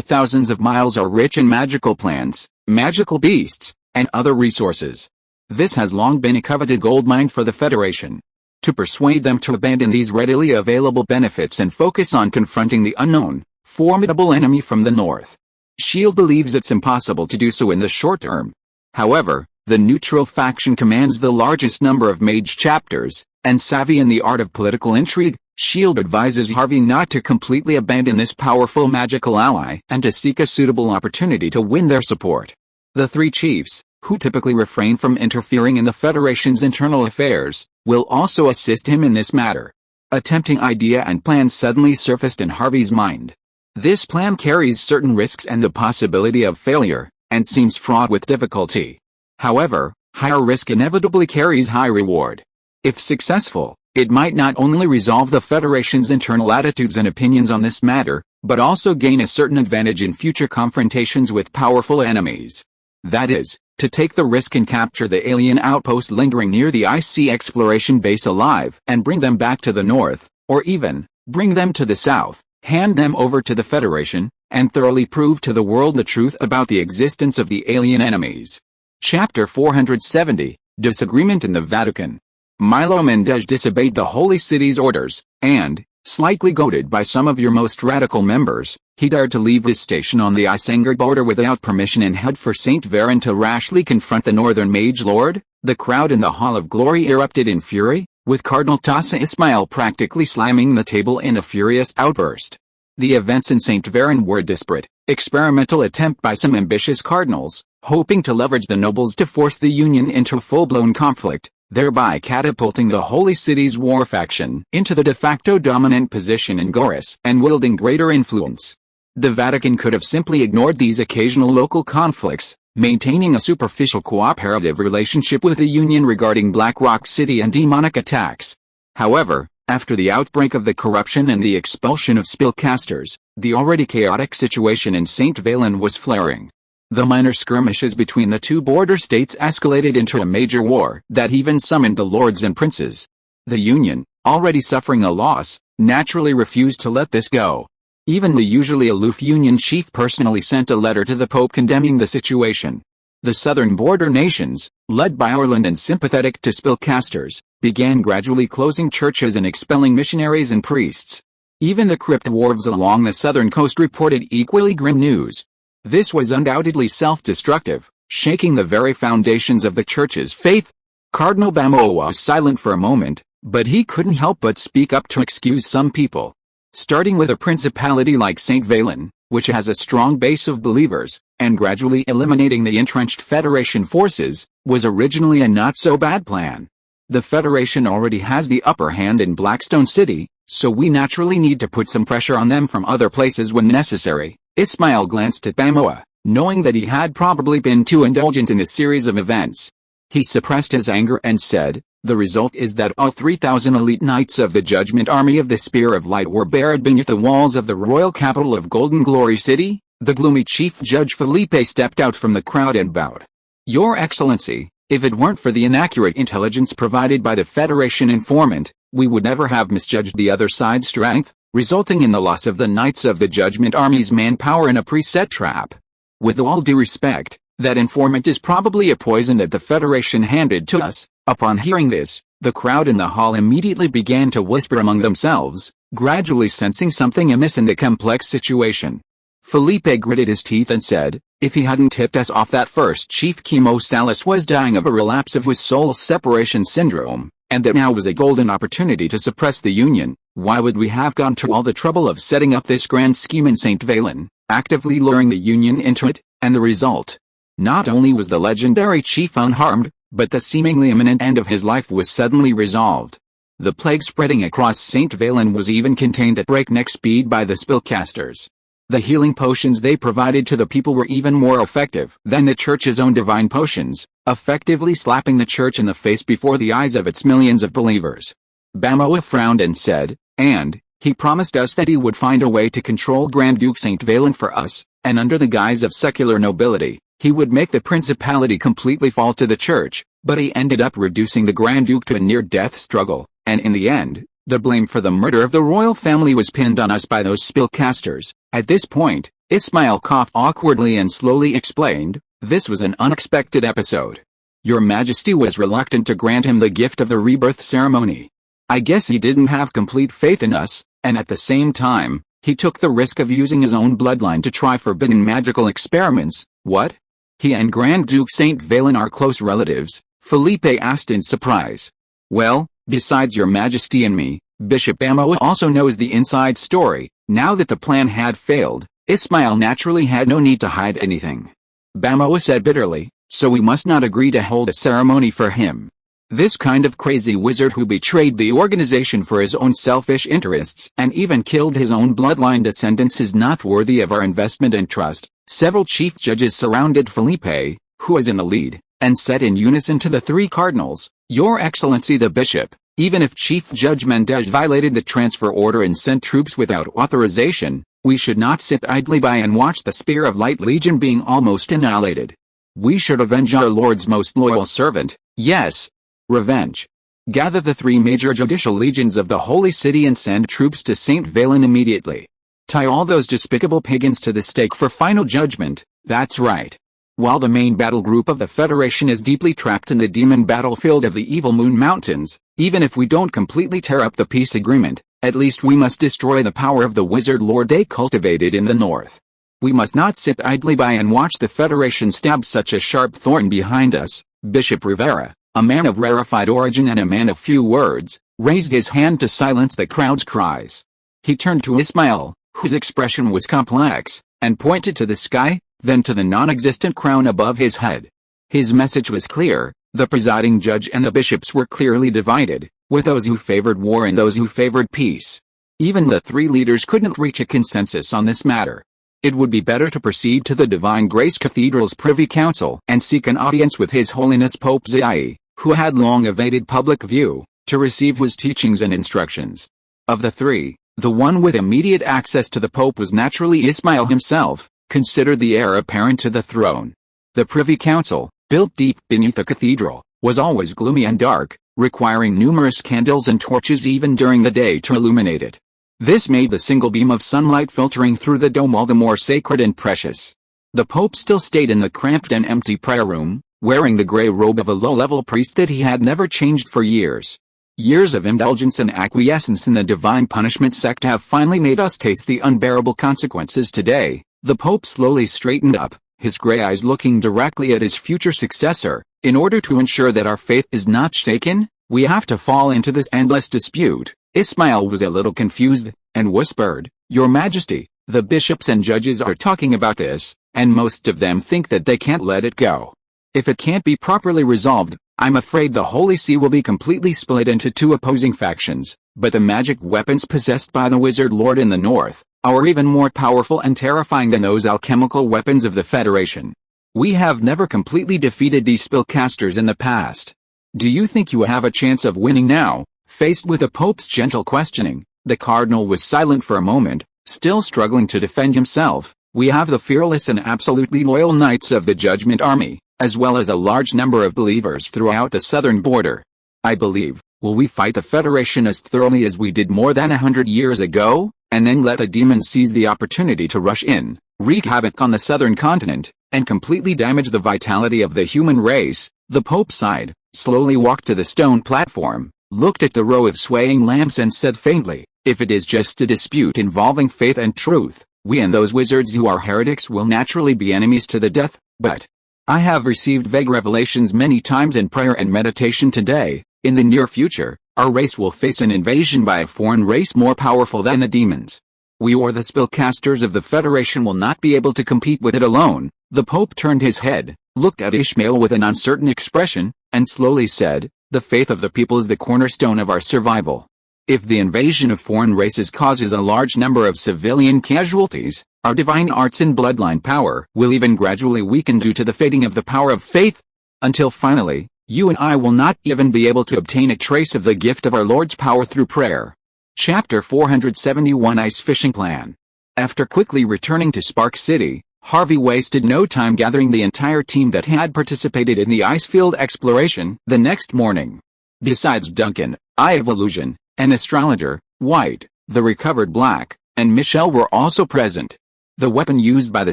thousands of miles are rich in magical plants, magical beasts, and other resources. This has long been a coveted gold mine for the Federation. To persuade them to abandon these readily available benefits and focus on confronting the unknown, formidable enemy from the north. SHIELD believes it's impossible to do so in the short term. However, the neutral faction commands the largest number of mage chapters, and savvy in the art of political intrigue, SHIELD advises Harvey not to completely abandon this powerful magical ally and to seek a suitable opportunity to win their support. The 3 chiefs, who typically refrain from interfering in the Federation's internal affairs, will also assist him in this matter. A tempting idea and plan suddenly surfaced in Harvey's mind. This plan carries certain risks and the possibility of failure, and seems fraught with difficulty. However, higher risk inevitably carries high reward. If successful, it might not only resolve the Federation's internal attitudes and opinions on this matter, but also gain a certain advantage in future confrontations with powerful enemies. That is, to take the risk and capture the alien outpost lingering near the IC exploration base alive and bring them back to the north, or even, bring them to the south, hand them over to the Federation, and thoroughly prove to the world the truth about the existence of the alien enemies. Chapter 470, Disagreement in the Vatican. Milo Mendez disobeyed the Holy City's orders, and, slightly goaded by some of your most radical members, he dared to leave his station on the Isangar border without permission and head for St. Veron to rashly confront the Northern Mage Lord. The crowd in the Hall of Glory erupted in fury, with Cardinal Tassa Ismail practically slamming the table in a furious outburst. The events in St. Veron were a desperate, experimental attempt by some ambitious cardinals, hoping to leverage the nobles to force the Union into a full-blown conflict, thereby catapulting the Holy City's war faction into the de facto dominant position in Goris and wielding greater influence. The Vatican could have simply ignored these occasional local conflicts, maintaining a superficial cooperative relationship with the Union regarding Black Rock City and demonic attacks. However, after the outbreak of the corruption and the expulsion of spellcasters, the already chaotic situation in St. Valen was flaring. The minor skirmishes between the 2 border states escalated into a major war that even summoned the lords and princes. The Union, already suffering a loss, naturally refused to let this go. Even the usually aloof Union chief personally sent a letter to the Pope condemning the situation. The southern border nations, led by Ireland and sympathetic to spellcasters, began gradually closing churches and expelling missionaries and priests. Even the crypt dwarves along the southern coast reported equally grim news. This was undoubtedly self-destructive, shaking the very foundations of the church's faith. Cardinal Bamoa was silent for a moment, but he couldn't help but speak up to excuse some people. Starting with a principality like St. Valen, which has a strong base of believers, and gradually eliminating the entrenched Federation forces, was originally a not-so-bad plan. The Federation already has the upper hand in Blackstone City, so we naturally need to put some pressure on them from other places when necessary. Ismail glanced at Bamoa, knowing that he had probably been too indulgent in a series of events. He suppressed his anger and said, "The result is that all 3,000 elite knights of the Judgment Army of the Spear of Light were buried beneath the walls of the royal capital of Golden Glory City." The gloomy Chief Judge Felipe stepped out from the crowd and bowed. "Your Excellency, if it weren't for the inaccurate intelligence provided by the Federation informant, we would never have misjudged the other side's strength, resulting in the loss of the Knights of the Judgment Army's manpower in a preset trap. With all due respect, that informant is probably a poison that the Federation handed to us." Upon hearing this, the crowd in the hall immediately began to whisper among themselves, gradually sensing something amiss in the complex situation. Felipe gritted his teeth and said, "If he hadn't tipped us off that first Chief Chemo Salas was dying of a relapse of his soul separation syndrome, and that now was a golden opportunity to suppress the Union, why would we have gone to all the trouble of setting up this grand scheme in St. Valen, actively luring the Union into it?" And the result? Not only was the legendary chief unharmed, but the seemingly imminent end of his life was suddenly resolved. The plague spreading across St. Valen was even contained at breakneck speed by the spellcasters. The healing potions they provided to the people were even more effective than the church's own divine potions, effectively slapping the church in the face before the eyes of its millions of believers. Bamoa frowned and said, "And he promised us that he would find a way to control Grand Duke St. Valen for us, and under the guise of secular nobility, he would make the principality completely fall to the church, but he ended up reducing the Grand Duke to a near-death struggle, and in the end, the blame for the murder of the royal family was pinned on us by those spellcasters." At this point, Ismail coughed awkwardly and slowly explained, "This was an unexpected episode. Your Majesty was reluctant to grant him the gift of the rebirth ceremony. I guess he didn't have complete faith in us, and at the same time, he took the risk of using his own bloodline to try forbidden magical experiments." "What? He and Grand Duke St. Valen are close relatives?" Felipe asked in surprise. "Well, besides your Majesty and me, Bishop Bamoa also knows the inside story." Now that the plan had failed, Ismail naturally had no need to hide anything. Bamoa said bitterly, "So we must not agree to hold a ceremony for him. This kind of crazy wizard who betrayed the organization for his own selfish interests and even killed his own bloodline descendants is not worthy of our investment and trust." Several chief judges surrounded Felipe, who was in the lead, and said in unison to the three cardinals, "Your Excellency the Bishop, even if Chief Judge Mendez violated the transfer order and sent troops without authorization, we should not sit idly by and watch the Spear of Light Legion being almost annihilated. We should avenge our Lord's most loyal servant. Yes, revenge. Gather the three major judicial legions of the Holy City and send troops to St. Valen immediately. Tie all those despicable pagans to the stake for final judgment." That's right. While the main battle group of the Federation is deeply trapped in the demon battlefield of the Evil Moon Mountains, even if we don't completely tear up the peace agreement, at least we must destroy the power of the wizard lord they cultivated in the north. We must not sit idly by and watch the Federation stab such a sharp thorn behind us." Bishop Rivera, a man of rarefied origin and a man of few words, raised his hand to silence the crowd's cries. He turned to Ismail, whose expression was complex, and pointed to the sky, then to the non-existent crown above his head. His message was clear: the presiding judge and the bishops were clearly divided, with those who favored war and those who favored peace. Even the three leaders couldn't reach a consensus on this matter. It would be better to proceed to the Divine Grace Cathedral's Privy Council and seek an audience with His Holiness Pope Zai, who had long evaded public view, to receive his teachings and instructions. Of the three, the one with immediate access to the Pope was naturally Ismail himself, considered the heir apparent to the throne. The Privy Council, built deep beneath the cathedral, was always gloomy and dark, requiring numerous candles and torches even during the day to illuminate it. This made the single beam of sunlight filtering through the dome all the more sacred and precious. The Pope still stayed in the cramped and empty prayer room, wearing the gray robe of a low-level priest that he had never changed for years. Years of indulgence and acquiescence in the divine punishment sect have finally made us taste the unbearable consequences today, The Pope slowly straightened up, his gray eyes looking directly at his future successor. In order to ensure that our faith is not shaken, we have to fall into this endless dispute. Ismail was a little confused, and whispered, "Your Majesty, the bishops and judges are talking about this, and most of them think that they can't let it go. If it can't be properly resolved, I'm afraid the Holy See will be completely split into two opposing factions, but the magic weapons possessed by the Wizard Lord in the north are even more powerful and terrifying than those alchemical weapons of the Federation. We have never completely defeated these spellcasters in the past. Do you think you have a chance of winning now?" Faced with the Pope's gentle questioning, the Cardinal was silent for a moment, still struggling to defend himself. "We have the fearless and absolutely loyal Knights of the Judgment Army, as well as a large number of believers throughout the southern border. I believe, will we fight the Federation as thoroughly as we did more than 100 years ago, and then let the demons seize the opportunity to rush in, wreak havoc on the southern continent, and completely damage the vitality of the human race?" The Pope sighed, slowly walked to the stone platform, looked at the row of swaying lamps and said faintly, "If it is just a dispute involving faith and truth, we and those wizards who are heretics will naturally be enemies to the death, but I have received vague revelations many times in prayer and meditation today. In the near future, our race will face an invasion by a foreign race more powerful than the demons. We or the spellcasters of the Federation will not be able to compete with it alone." The Pope turned his head, looked at Ishmael with an uncertain expression, and slowly said, "The faith of the people is the cornerstone of our survival. If the invasion of foreign races causes a large number of civilian casualties, our divine arts and bloodline power will even gradually weaken due to the fading of the power of faith, until finally, you and I will not even be able to obtain a trace of the gift of our Lord's power through prayer." Chapter 471 Ice Fishing Plan. After quickly returning to Spark City, Harvey wasted no time gathering the entire team that had participated in the ice-field exploration the next morning. Besides Duncan, Eye of Illusion, an astrologer, White, the recovered Black, and Michelle were also present. The weapon used by the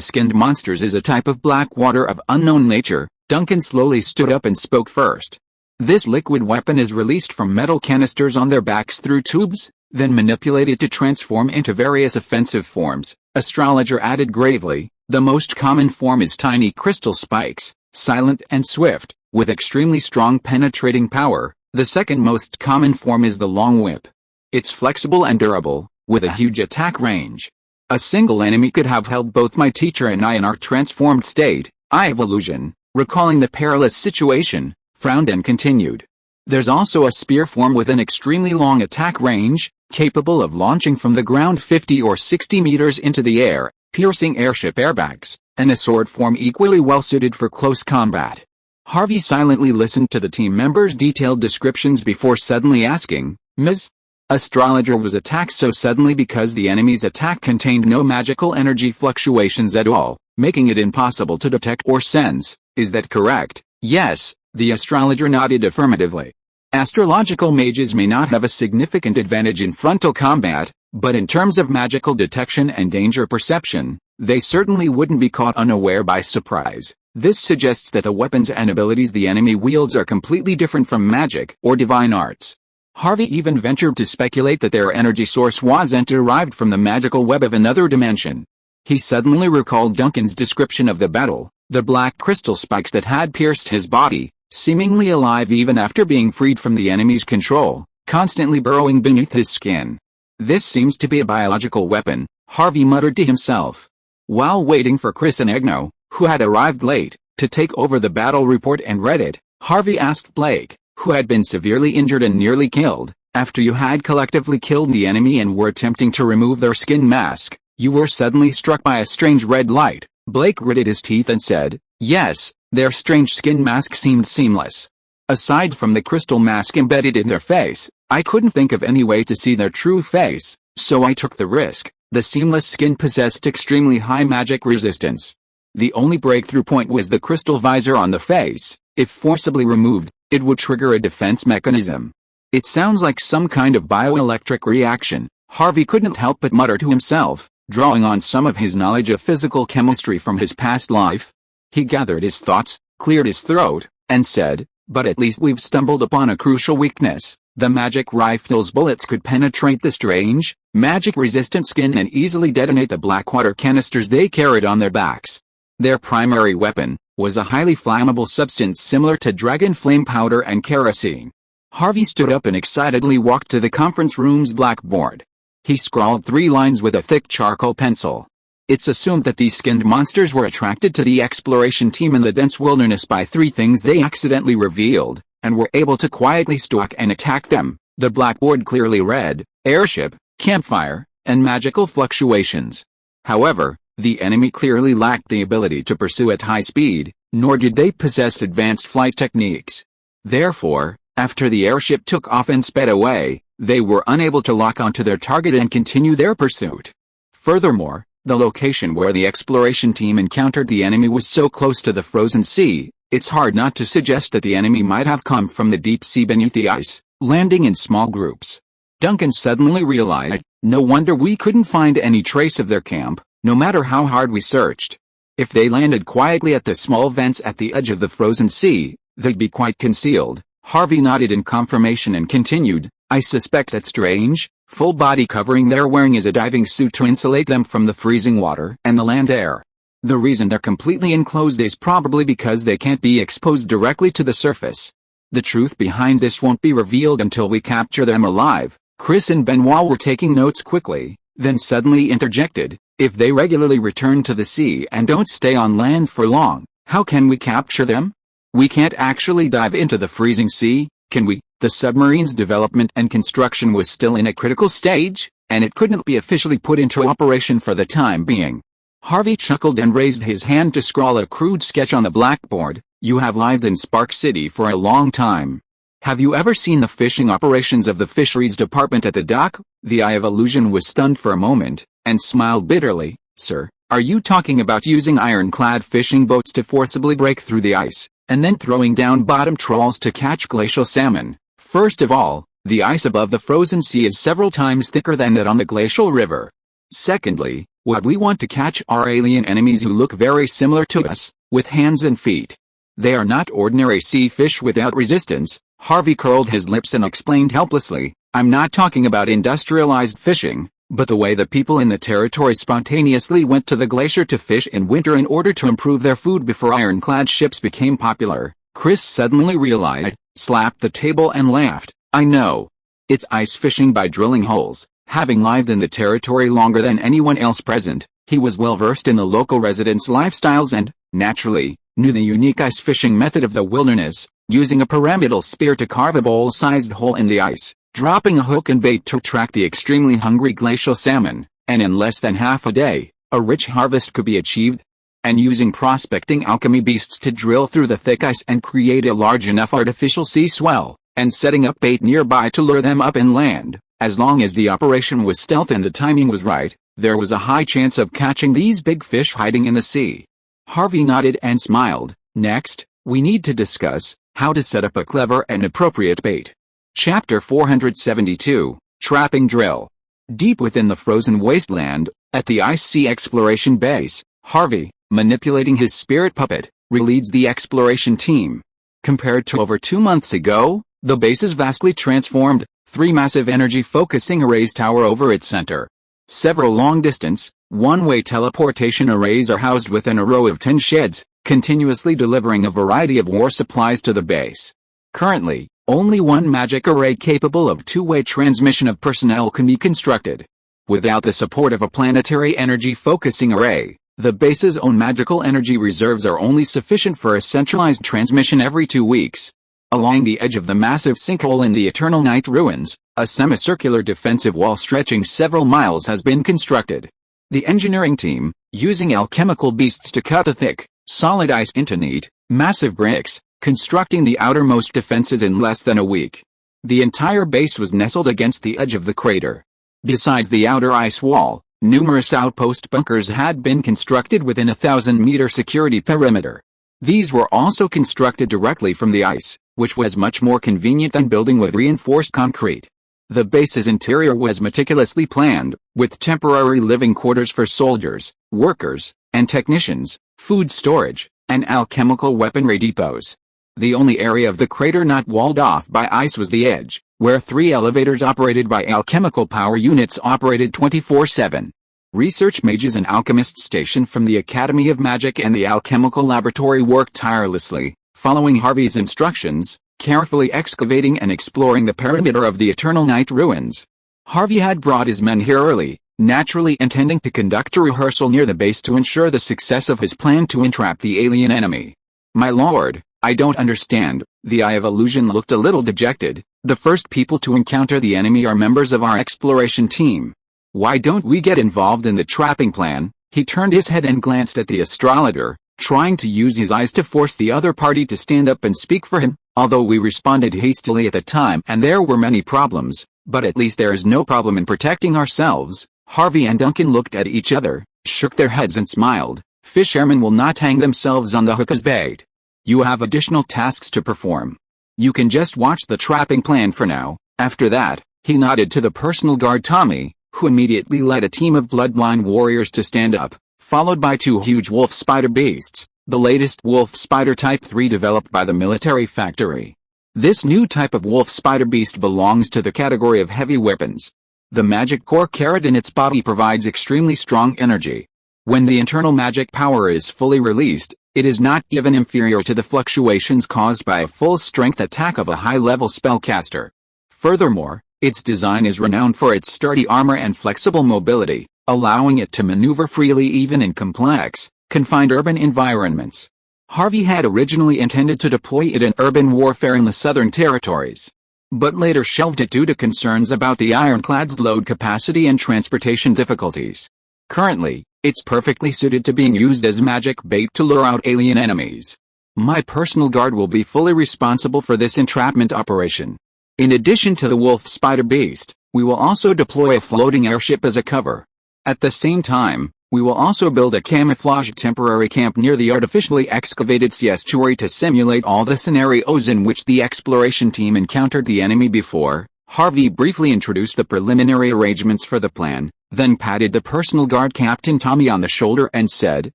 skinned monsters is a type of black water of unknown nature. Duncan slowly stood up and spoke first. "This liquid weapon is released from metal canisters on their backs through tubes, then manipulated to transform into various offensive forms." Astrologer added gravely, "The most common form is tiny crystal spikes, silent and swift, with extremely strong penetrating power. The second most common form is the long whip. It's flexible and durable, with a huge attack range. A single enemy could have held both my teacher and I in our transformed state." Eye of Illusion, recalling the perilous situation, frowned and continued. "There's also a spear form with an extremely long attack range, capable of launching from the ground 50 or 60 meters into the air, piercing airship airbags, and a sword form equally well suited for close combat." Harvey silently listened to the team members' detailed descriptions before suddenly asking, "Ms. Astrologer was attacked so suddenly because the enemy's attack contained no magical energy fluctuations at all, making it impossible to detect or sense. Is that correct?" "Yes," the astrologer nodded affirmatively. "Astrological mages may not have a significant advantage in frontal combat, but in terms of magical detection and danger perception, they certainly wouldn't be caught unaware by surprise. This suggests that the weapons and abilities the enemy wields are completely different from magic or divine arts." Harvey even ventured to speculate that their energy source wasn't derived from the magical web of another dimension. He suddenly recalled Duncan's description of the battle, the black crystal spikes that had pierced his body, seemingly alive even after being freed from the enemy's control, constantly burrowing beneath his skin. "This seems to be a biological weapon," Harvey muttered to himself. While waiting for Chris and Egno, who had arrived late, to take over the battle report and read it, Harvey asked Blake, who had been severely injured and nearly killed, "After you had collectively killed the enemy and were attempting to remove their skin mask, you were suddenly struck by a strange red light." Blake gritted his teeth and said, "Yes, their strange skin mask seemed seamless. Aside from the crystal mask embedded in their face, I couldn't think of any way to see their true face, so I took the risk. The seamless skin possessed extremely high magic resistance. The only breakthrough point was the crystal visor on the face. If forcibly removed, it would trigger a defense mechanism." "It sounds like some kind of bioelectric reaction," Harvey couldn't help but mutter to himself, drawing on some of his knowledge of physical chemistry from his past life. He gathered his thoughts, cleared his throat, and said, "But at least we've stumbled upon a crucial weakness. The magic rifle's bullets could penetrate the strange, magic-resistant skin and easily detonate the blackwater canisters they carried on their backs. Their primary weapon was a highly flammable substance similar to dragon flame powder and kerosene. Harvey stood up and excitedly walked to the conference room's blackboard. He scrawled 3 lines with a thick charcoal pencil. It's assumed that these skinned monsters were attracted to the exploration team in the dense wilderness by 3 things they accidentally revealed, and were able to quietly stalk and attack them. The blackboard clearly read, airship, campfire, and magical fluctuations. However, the enemy clearly lacked the ability to pursue at high speed, nor did they possess advanced flight techniques. Therefore, after the airship took off and sped away, they were unable to lock onto their target and continue their pursuit. Furthermore, the location where the exploration team encountered the enemy was so close to the frozen sea, it's hard not to suggest that the enemy might have come from the deep sea beneath the ice, landing in small groups. Duncan suddenly realized, no wonder we couldn't find any trace of their camp, no matter how hard we searched. If they landed quietly at the small vents at the edge of the frozen sea, they'd be quite concealed. Harvey nodded in confirmation and continued, I suspect that strange, full body covering they're wearing is a diving suit to insulate them from the freezing water and the land air. The reason they're completely enclosed is probably because they can't be exposed directly to the surface. The truth behind this won't be revealed until we capture them alive. Chris and Benoit were taking notes quickly, then suddenly interjected, if they regularly return to the sea and don't stay on land for long, how can we capture them? We can't actually dive into the freezing sea, can we? The submarine's development and construction was still in a critical stage, and it couldn't be officially put into operation for the time being. Harvey chuckled and raised his hand to scrawl a crude sketch on the blackboard. You have lived in Spark City for a long time. Have you ever seen the fishing operations of the fisheries department at the dock? The Eye of Illusion was stunned for a moment, and smiled bitterly. Sir, are you talking about using ironclad fishing boats to forcibly break through the ice, and then throwing down bottom trawls to catch glacial salmon? First of all, the ice above the frozen sea is several times thicker than that on the glacial river. Secondly, what we want to catch are alien enemies who look very similar to us, with hands and feet. They are not ordinary sea fish without resistance. Harvey curled his lips and explained helplessly, I'm not talking about industrialized fishing, but the way the people in the territory spontaneously went to the glacier to fish in winter in order to improve their food before ironclad ships became popular. Chris suddenly realized, slapped the table and laughed. I know. It's ice fishing by drilling holes. Having lived in the territory longer than anyone else present, he was well versed in the local residents' lifestyles and, naturally, knew the unique ice fishing method of the wilderness, using a pyramidal spear to carve a bowl-sized hole in the ice, dropping a hook and bait to attract the extremely hungry glacial salmon, and in less than half a day, a rich harvest could be achieved. And using prospecting alchemy beasts to drill through the thick ice and create a large enough artificial sea swell, and setting up bait nearby to lure them up inland. As long as the operation was stealth and the timing was right, there was a high chance of catching these big fish hiding in the sea. Harvey nodded and smiled. Next, we need to discuss how to set up a clever and appropriate bait. Chapter 472, Trapping Drill. Deep within the frozen wasteland, at the Ice Sea Exploration Base, Harvey, manipulating his spirit puppet, leads the exploration team. Compared to over 2 months ago, the base is vastly transformed. 3 massive energy-focusing arrays tower over its center. Several long-distance, one-way teleportation arrays are housed within a row of 10 sheds, continuously delivering a variety of war supplies to the base. Currently, only one magic array capable of 2-way transmission of personnel can be constructed. Without the support of a planetary energy-focusing array, the base's own magical energy reserves are only sufficient for a centralized transmission every 2 weeks. Along the edge of the massive sinkhole in the Eternal Night ruins, a semicircular defensive wall stretching several miles has been constructed. The engineering team, using alchemical beasts to cut the thick, solid ice into neat, massive bricks, constructing the outermost defenses in less than a week. The entire base was nestled against the edge of the crater. Besides the outer ice wall, numerous outpost bunkers had been constructed within a 1,000-meter security perimeter. These were also constructed directly from the ice, which was much more convenient than building with reinforced concrete. The base's interior was meticulously planned, with temporary living quarters for soldiers, workers, and technicians, food storage, and alchemical weaponry depots. The only area of the crater not walled off by ice was the edge, where 3 elevators operated by alchemical power units operated 24/7. Research mages and alchemists stationed from the Academy of Magic and the alchemical laboratory worked tirelessly, following Harvey's instructions, carefully excavating and exploring the perimeter of the Eternal Night ruins. Harvey had brought his men here early, naturally intending to conduct a rehearsal near the base to ensure the success of his plan to entrap the alien enemy. "My lord, I don't understand." The Eye of Illusion looked a little dejected. "The first people to encounter the enemy are members of our exploration team. Why don't we get involved in the trapping plan?" He turned his head and glanced at the astrologer, trying to use his eyes to force the other party to stand up and speak for him. "Although we responded hastily at the time and there were many problems, but at least there is no problem in protecting ourselves." Harvey and Duncan looked at each other, shook their heads and smiled. "Fishermen will not hang themselves on the hook as bait. You have additional tasks to perform. You can just watch the trapping plan for now." After that, he nodded to the personal guard Tommy, who immediately led a team of bloodline warriors to stand up, followed by 2 huge wolf spider beasts, the latest wolf spider type 3 developed by the military factory. This new type of wolf spider beast belongs to the category of heavy weapons. The magic core carrot in its body provides extremely strong energy. When the internal magic power is fully released, it is not even inferior to the fluctuations caused by a full-strength attack of a high-level spellcaster. Furthermore, its design is renowned for its sturdy armor and flexible mobility, allowing it to maneuver freely even in complex, confined urban environments. Harvey had originally intended to deploy it in urban warfare in the Southern Territories, but later shelved it due to concerns about the ironclad's load capacity and transportation difficulties. Currently, it's perfectly suited to being used as magic bait to lure out alien enemies. My personal guard will be fully responsible for this entrapment operation. In addition to the wolf spider beast, we will also deploy a floating airship as a cover. At the same time, we will also build a camouflaged temporary camp near the artificially excavated sea estuary to simulate all the scenarios in which the exploration team encountered the enemy before. Harvey briefly introduced the preliminary arrangements for the plan, then patted the personal guard Captain Tommy on the shoulder and said,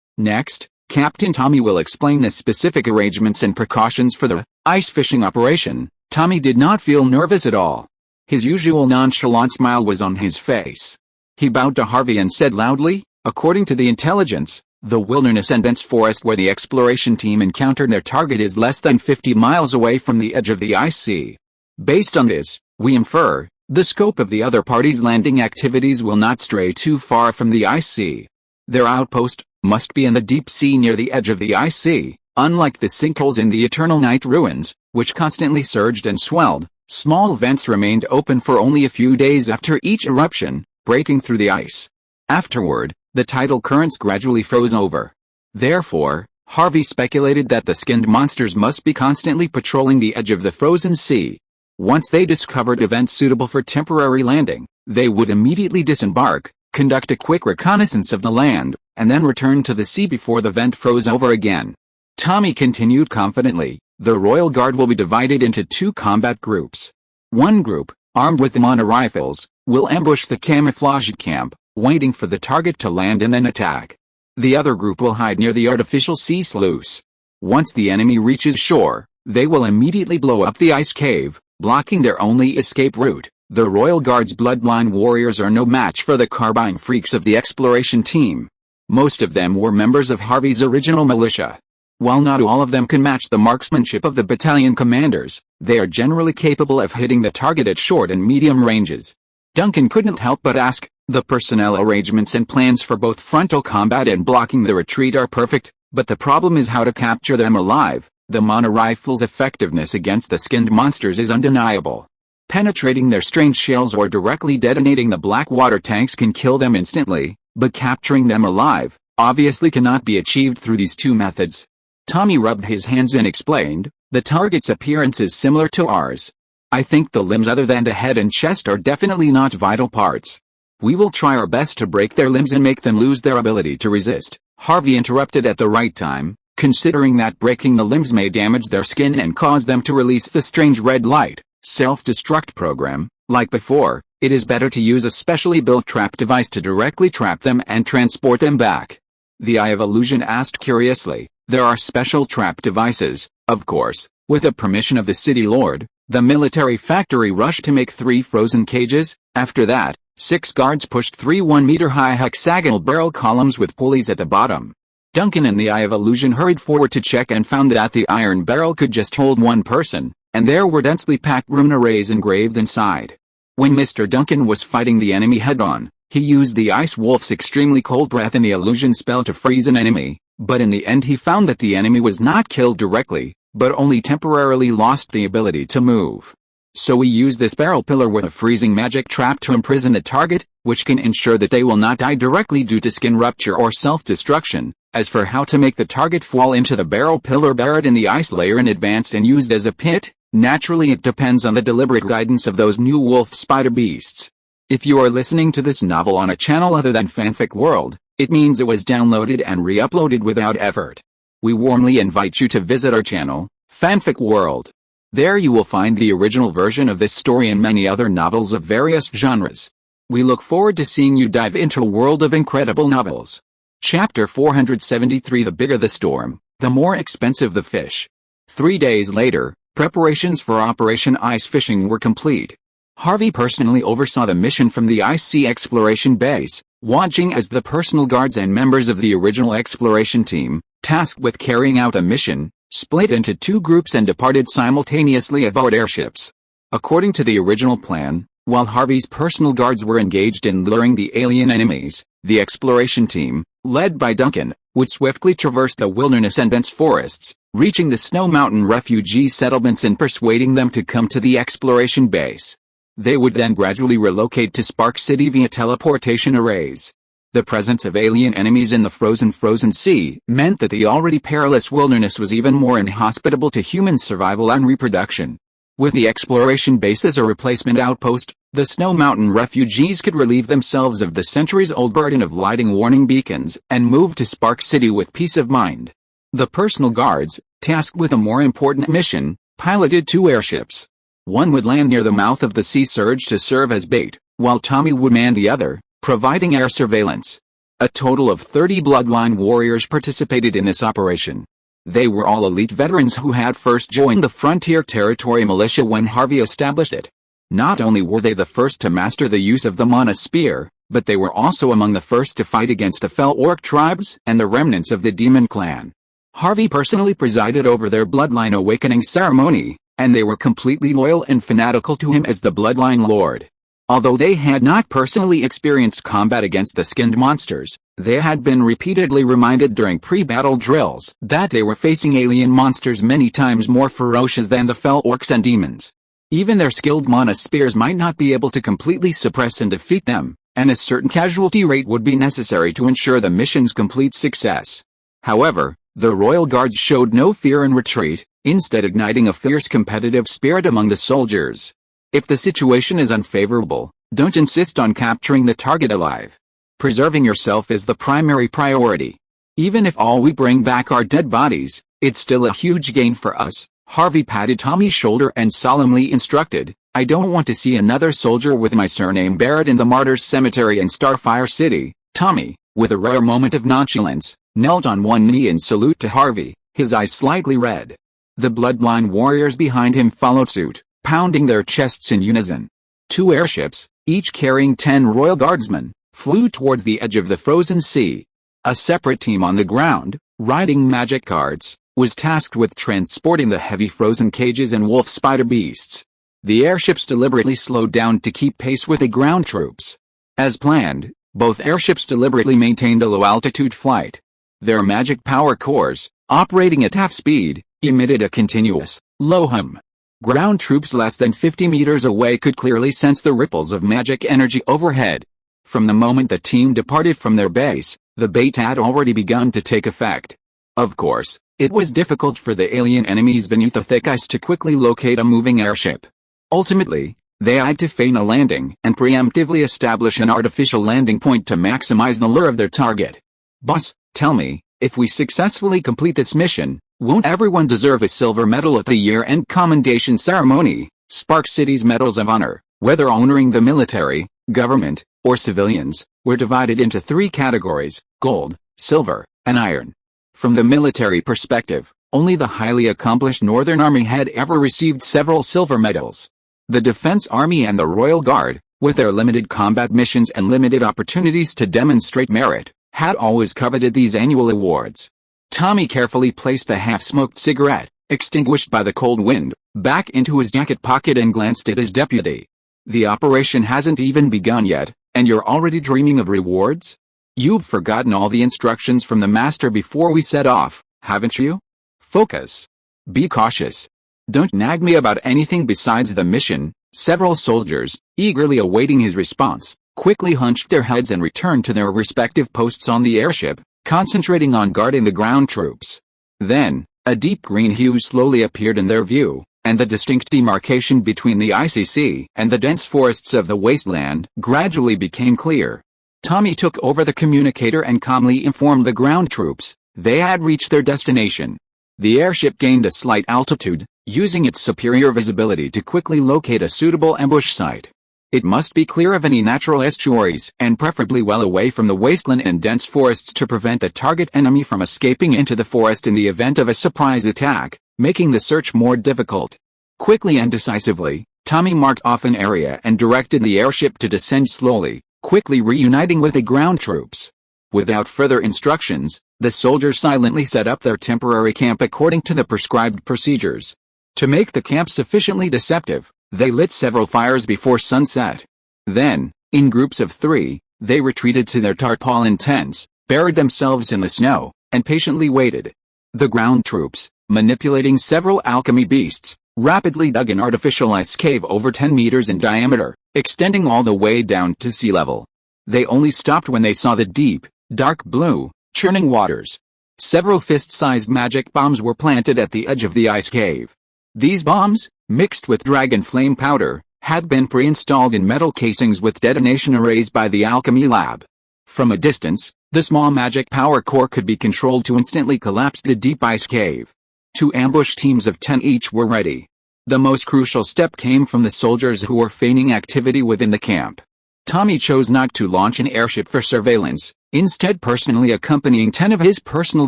"Next, Captain Tommy will explain the specific arrangements and precautions for the ice fishing operation." Tommy did not feel nervous at all. His usual nonchalant smile was on his face. He bowed to Harvey and said loudly, "According to the intelligence, the wilderness and dense forest where the exploration team encountered their target is less than 50 miles away from the edge of the ice sea. Based on this, we infer, the scope of the other party's landing activities will not stray too far from the ice sea. Their outpost must be in the deep sea near the edge of the ice sea. Unlike the sinkholes in the Eternal Night ruins, which constantly surged and swelled, small vents remained open for only a few days after each eruption, breaking through the ice. Afterward, the tidal currents gradually froze over. Therefore, Harvey speculated that the skinned monsters must be constantly patrolling the edge of the frozen sea. Once they discovered events suitable for temporary landing, they would immediately disembark, conduct a quick reconnaissance of the land, and then return to the sea before the vent froze over again. Tommy continued confidently, "The Royal Guard will be divided into 2 combat groups. One group, armed with mono-rifles, will ambush the camouflaged camp, waiting for the target to land and then attack. The other group will hide near the artificial sea sluice. Once the enemy reaches shore, they will immediately blow up the ice cave, blocking their only escape route. The Royal Guard's bloodline warriors are no match for the carbine freaks of the exploration team. Most of them were members of Harvey's original militia. While not all of them can match the marksmanship of the battalion commanders, they are generally capable of hitting the target at short and medium ranges." Duncan couldn't help but ask, "The personnel arrangements and plans for both frontal combat and blocking the retreat are perfect, but the problem is how to capture them alive. The mono-rifle's effectiveness against the skinned monsters is undeniable. Penetrating their strange shells or directly detonating the black water tanks can kill them instantly, but capturing them alive, obviously cannot be achieved through these 2 methods." Tommy rubbed his hands and explained, "The target's appearance is similar to ours. I think the limbs other than the head and chest are definitely not vital parts. We will try our best to break their limbs and make them lose their ability to resist." Harvey interrupted at the right time, considering that breaking the limbs may damage their skin and cause them to release the strange red light, self-destruct program. Like before, it is better to use a specially built trap device to directly trap them and transport them back. The Eye of Illusion asked curiously, "There are special trap devices, of course, with the permission of the city lord?" The military factory rushed to make 3 frozen cages. After that, 6 guards pushed 3 1-meter-high hexagonal barrel columns with pulleys at the bottom. Duncan and the Eye of Illusion hurried forward to check and found that the iron barrel could just hold 1 person, and there were densely packed rune arrays engraved inside. When Mr. Duncan was fighting the enemy head-on, he used the Ice Wolf's extremely cold breath and the illusion spell to freeze an enemy, but in the end he found that the enemy was not killed directly, but only temporarily lost the ability to move. So we use this barrel pillar with a freezing magic trap to imprison a target, which can ensure that they will not die directly due to skin rupture or self-destruction. As for how to make the target fall into the barrel pillar, buried in the ice layer in advance and used as a pit, naturally it depends on the deliberate guidance of those new wolf spider beasts. If you are listening to this novel on a channel other than Fanfic World, it means it was downloaded and re-uploaded without effort. We warmly invite you to visit our channel, Fanfic World. There you will find the original version of this story and many other novels of various genres. We look forward to seeing you dive into a world of incredible novels. Chapter 473. The bigger the storm, the more expensive the fish. 3 days later, preparations for Operation Ice Fishing were complete. Harvey personally oversaw the mission from the Ice Sea Exploration Base, watching as the personal guards and members of the original exploration team, tasked with carrying out the mission, split into 2 groups and departed simultaneously aboard airships. According to the original plan, while Harvey's personal guards were engaged in luring the alien enemies, the exploration team, led by Duncan, would swiftly traverse the wilderness and dense forests, reaching the Snow Mountain refugee settlements and persuading them to come to the exploration base. They would then gradually relocate to Spark City via teleportation arrays. The presence of alien enemies in the frozen sea meant that the already perilous wilderness was even more inhospitable to human survival and reproduction. With the exploration base as a replacement outpost, the Snow Mountain refugees could relieve themselves of the centuries-old burden of lighting warning beacons and move to Spark City with peace of mind. The personal guards, tasked with a more important mission, piloted 2 airships. One would land near the mouth of the sea surge to serve as bait, while Tommy would man the other, providing air surveillance. A total of 30 Bloodline warriors participated in this operation. They were all elite veterans who had first joined the Frontier Territory Militia when Harvey established it. Not only were they the first to master the use of the Mana Spear, but they were also among the first to fight against the fell orc tribes and the remnants of the Demon Clan. Harvey personally presided over their Bloodline awakening ceremony, and they were completely loyal and fanatical to him as the Bloodline Lord. Although they had not personally experienced combat against the skinned monsters, they had been repeatedly reminded during pre-battle drills that they were facing alien monsters many times more ferocious than the fell orcs and demons. Even their skilled Mana Spears might not be able to completely suppress and defeat them, and a certain casualty rate would be necessary to ensure the mission's complete success. However, the Royal Guards showed no fear and retreat, instead igniting a fierce competitive spirit among the soldiers. If the situation is unfavorable, don't insist on capturing the target alive. Preserving yourself is the primary priority. Even if all we bring back are dead bodies, it's still a huge gain for us. Harvey patted Tommy's shoulder and solemnly instructed, I don't want to see another soldier with my surname buried in the Martyrs Cemetery in Starfire City. Tommy, with a rare moment of nonchalance, knelt on one knee in salute to Harvey, his eyes slightly red. The Bloodline warriors behind him followed suit, pounding their chests in unison. 2 airships, each carrying 10 Royal Guardsmen, flew towards the edge of the frozen sea. A separate team on the ground, riding magic carts, was tasked with transporting the heavy frozen cages and wolf spider beasts. The airships deliberately slowed down to keep pace with the ground troops. As planned, both airships deliberately maintained a low-altitude flight. Their magic power cores, operating at half speed, emitted a continuous, low hum. Ground troops less than 50 meters away could clearly sense the ripples of magic energy overhead. From the moment the team departed from their base, the bait had already begun to take effect. Of course, it was difficult for the alien enemies beneath the thick ice to quickly locate a moving airship. Ultimately, they had to feign a landing and preemptively establish an artificial landing point to maximize the lure of their target. Boss, tell me, if we successfully complete this mission, won't everyone deserve a silver medal at the year-end commendation ceremony? Spark City's medals of honor, whether honoring the military, government, or civilians, were divided into 3 categories: gold, silver, and iron. From the military perspective, Only the highly accomplished Northern Army had ever received several silver medals. The Defense Army and the Royal Guard, with their limited combat missions and limited opportunities to demonstrate merit, had always coveted these annual awards. Tommy carefully placed the half-smoked cigarette, extinguished by the cold wind, back into his jacket pocket and glanced at his deputy. The operation hasn't even begun yet, and you're already dreaming of rewards? You've forgotten all the instructions from the master before we set off, haven't you? Focus. Be cautious. Don't nag me about anything besides the mission. Several soldiers, eagerly awaiting his response, quickly hunched their heads and returned to their respective posts on the airship, concentrating on guarding the ground troops. Then, a deep green hue slowly appeared in their view, and the distinct demarcation between the icy sea and the dense forests of the wasteland gradually became clear. Tommy took over the communicator and calmly informed the ground troops they had reached their destination. The airship gained a slight altitude, using its superior visibility to quickly locate a suitable ambush site. It must be clear of any natural estuaries and preferably well away from the wasteland and dense forests to prevent the target enemy from escaping into the forest in the event of a surprise attack, making the search more difficult. Quickly and decisively, Tommy marked off an area and directed the airship to descend slowly, quickly reuniting with the ground troops. Without further instructions, the soldiers silently set up their temporary camp according to the prescribed procedures. To make the camp sufficiently deceptive, they lit several fires before sunset. Then, in groups of 3, they retreated to their tarpaulin tents, buried themselves in the snow, and patiently waited. The ground troops, manipulating several alchemy beasts, rapidly dug an artificial ice cave over 10 meters in diameter, extending all the way down to sea level. They only stopped when they saw the deep, dark blue, churning waters. Several fist-sized magic bombs were planted at the edge of the ice cave. These bombs, mixed with dragon flame powder, had been pre-installed in metal casings with detonation arrays by the alchemy lab. From a distance, the small magic power core could be controlled to instantly collapse the deep ice cave. 2 ambush teams of 10 each were ready. The most crucial step came from the soldiers who were feigning activity within the camp. Tommy chose not to launch an airship for surveillance, instead personally accompanying 10 of his personal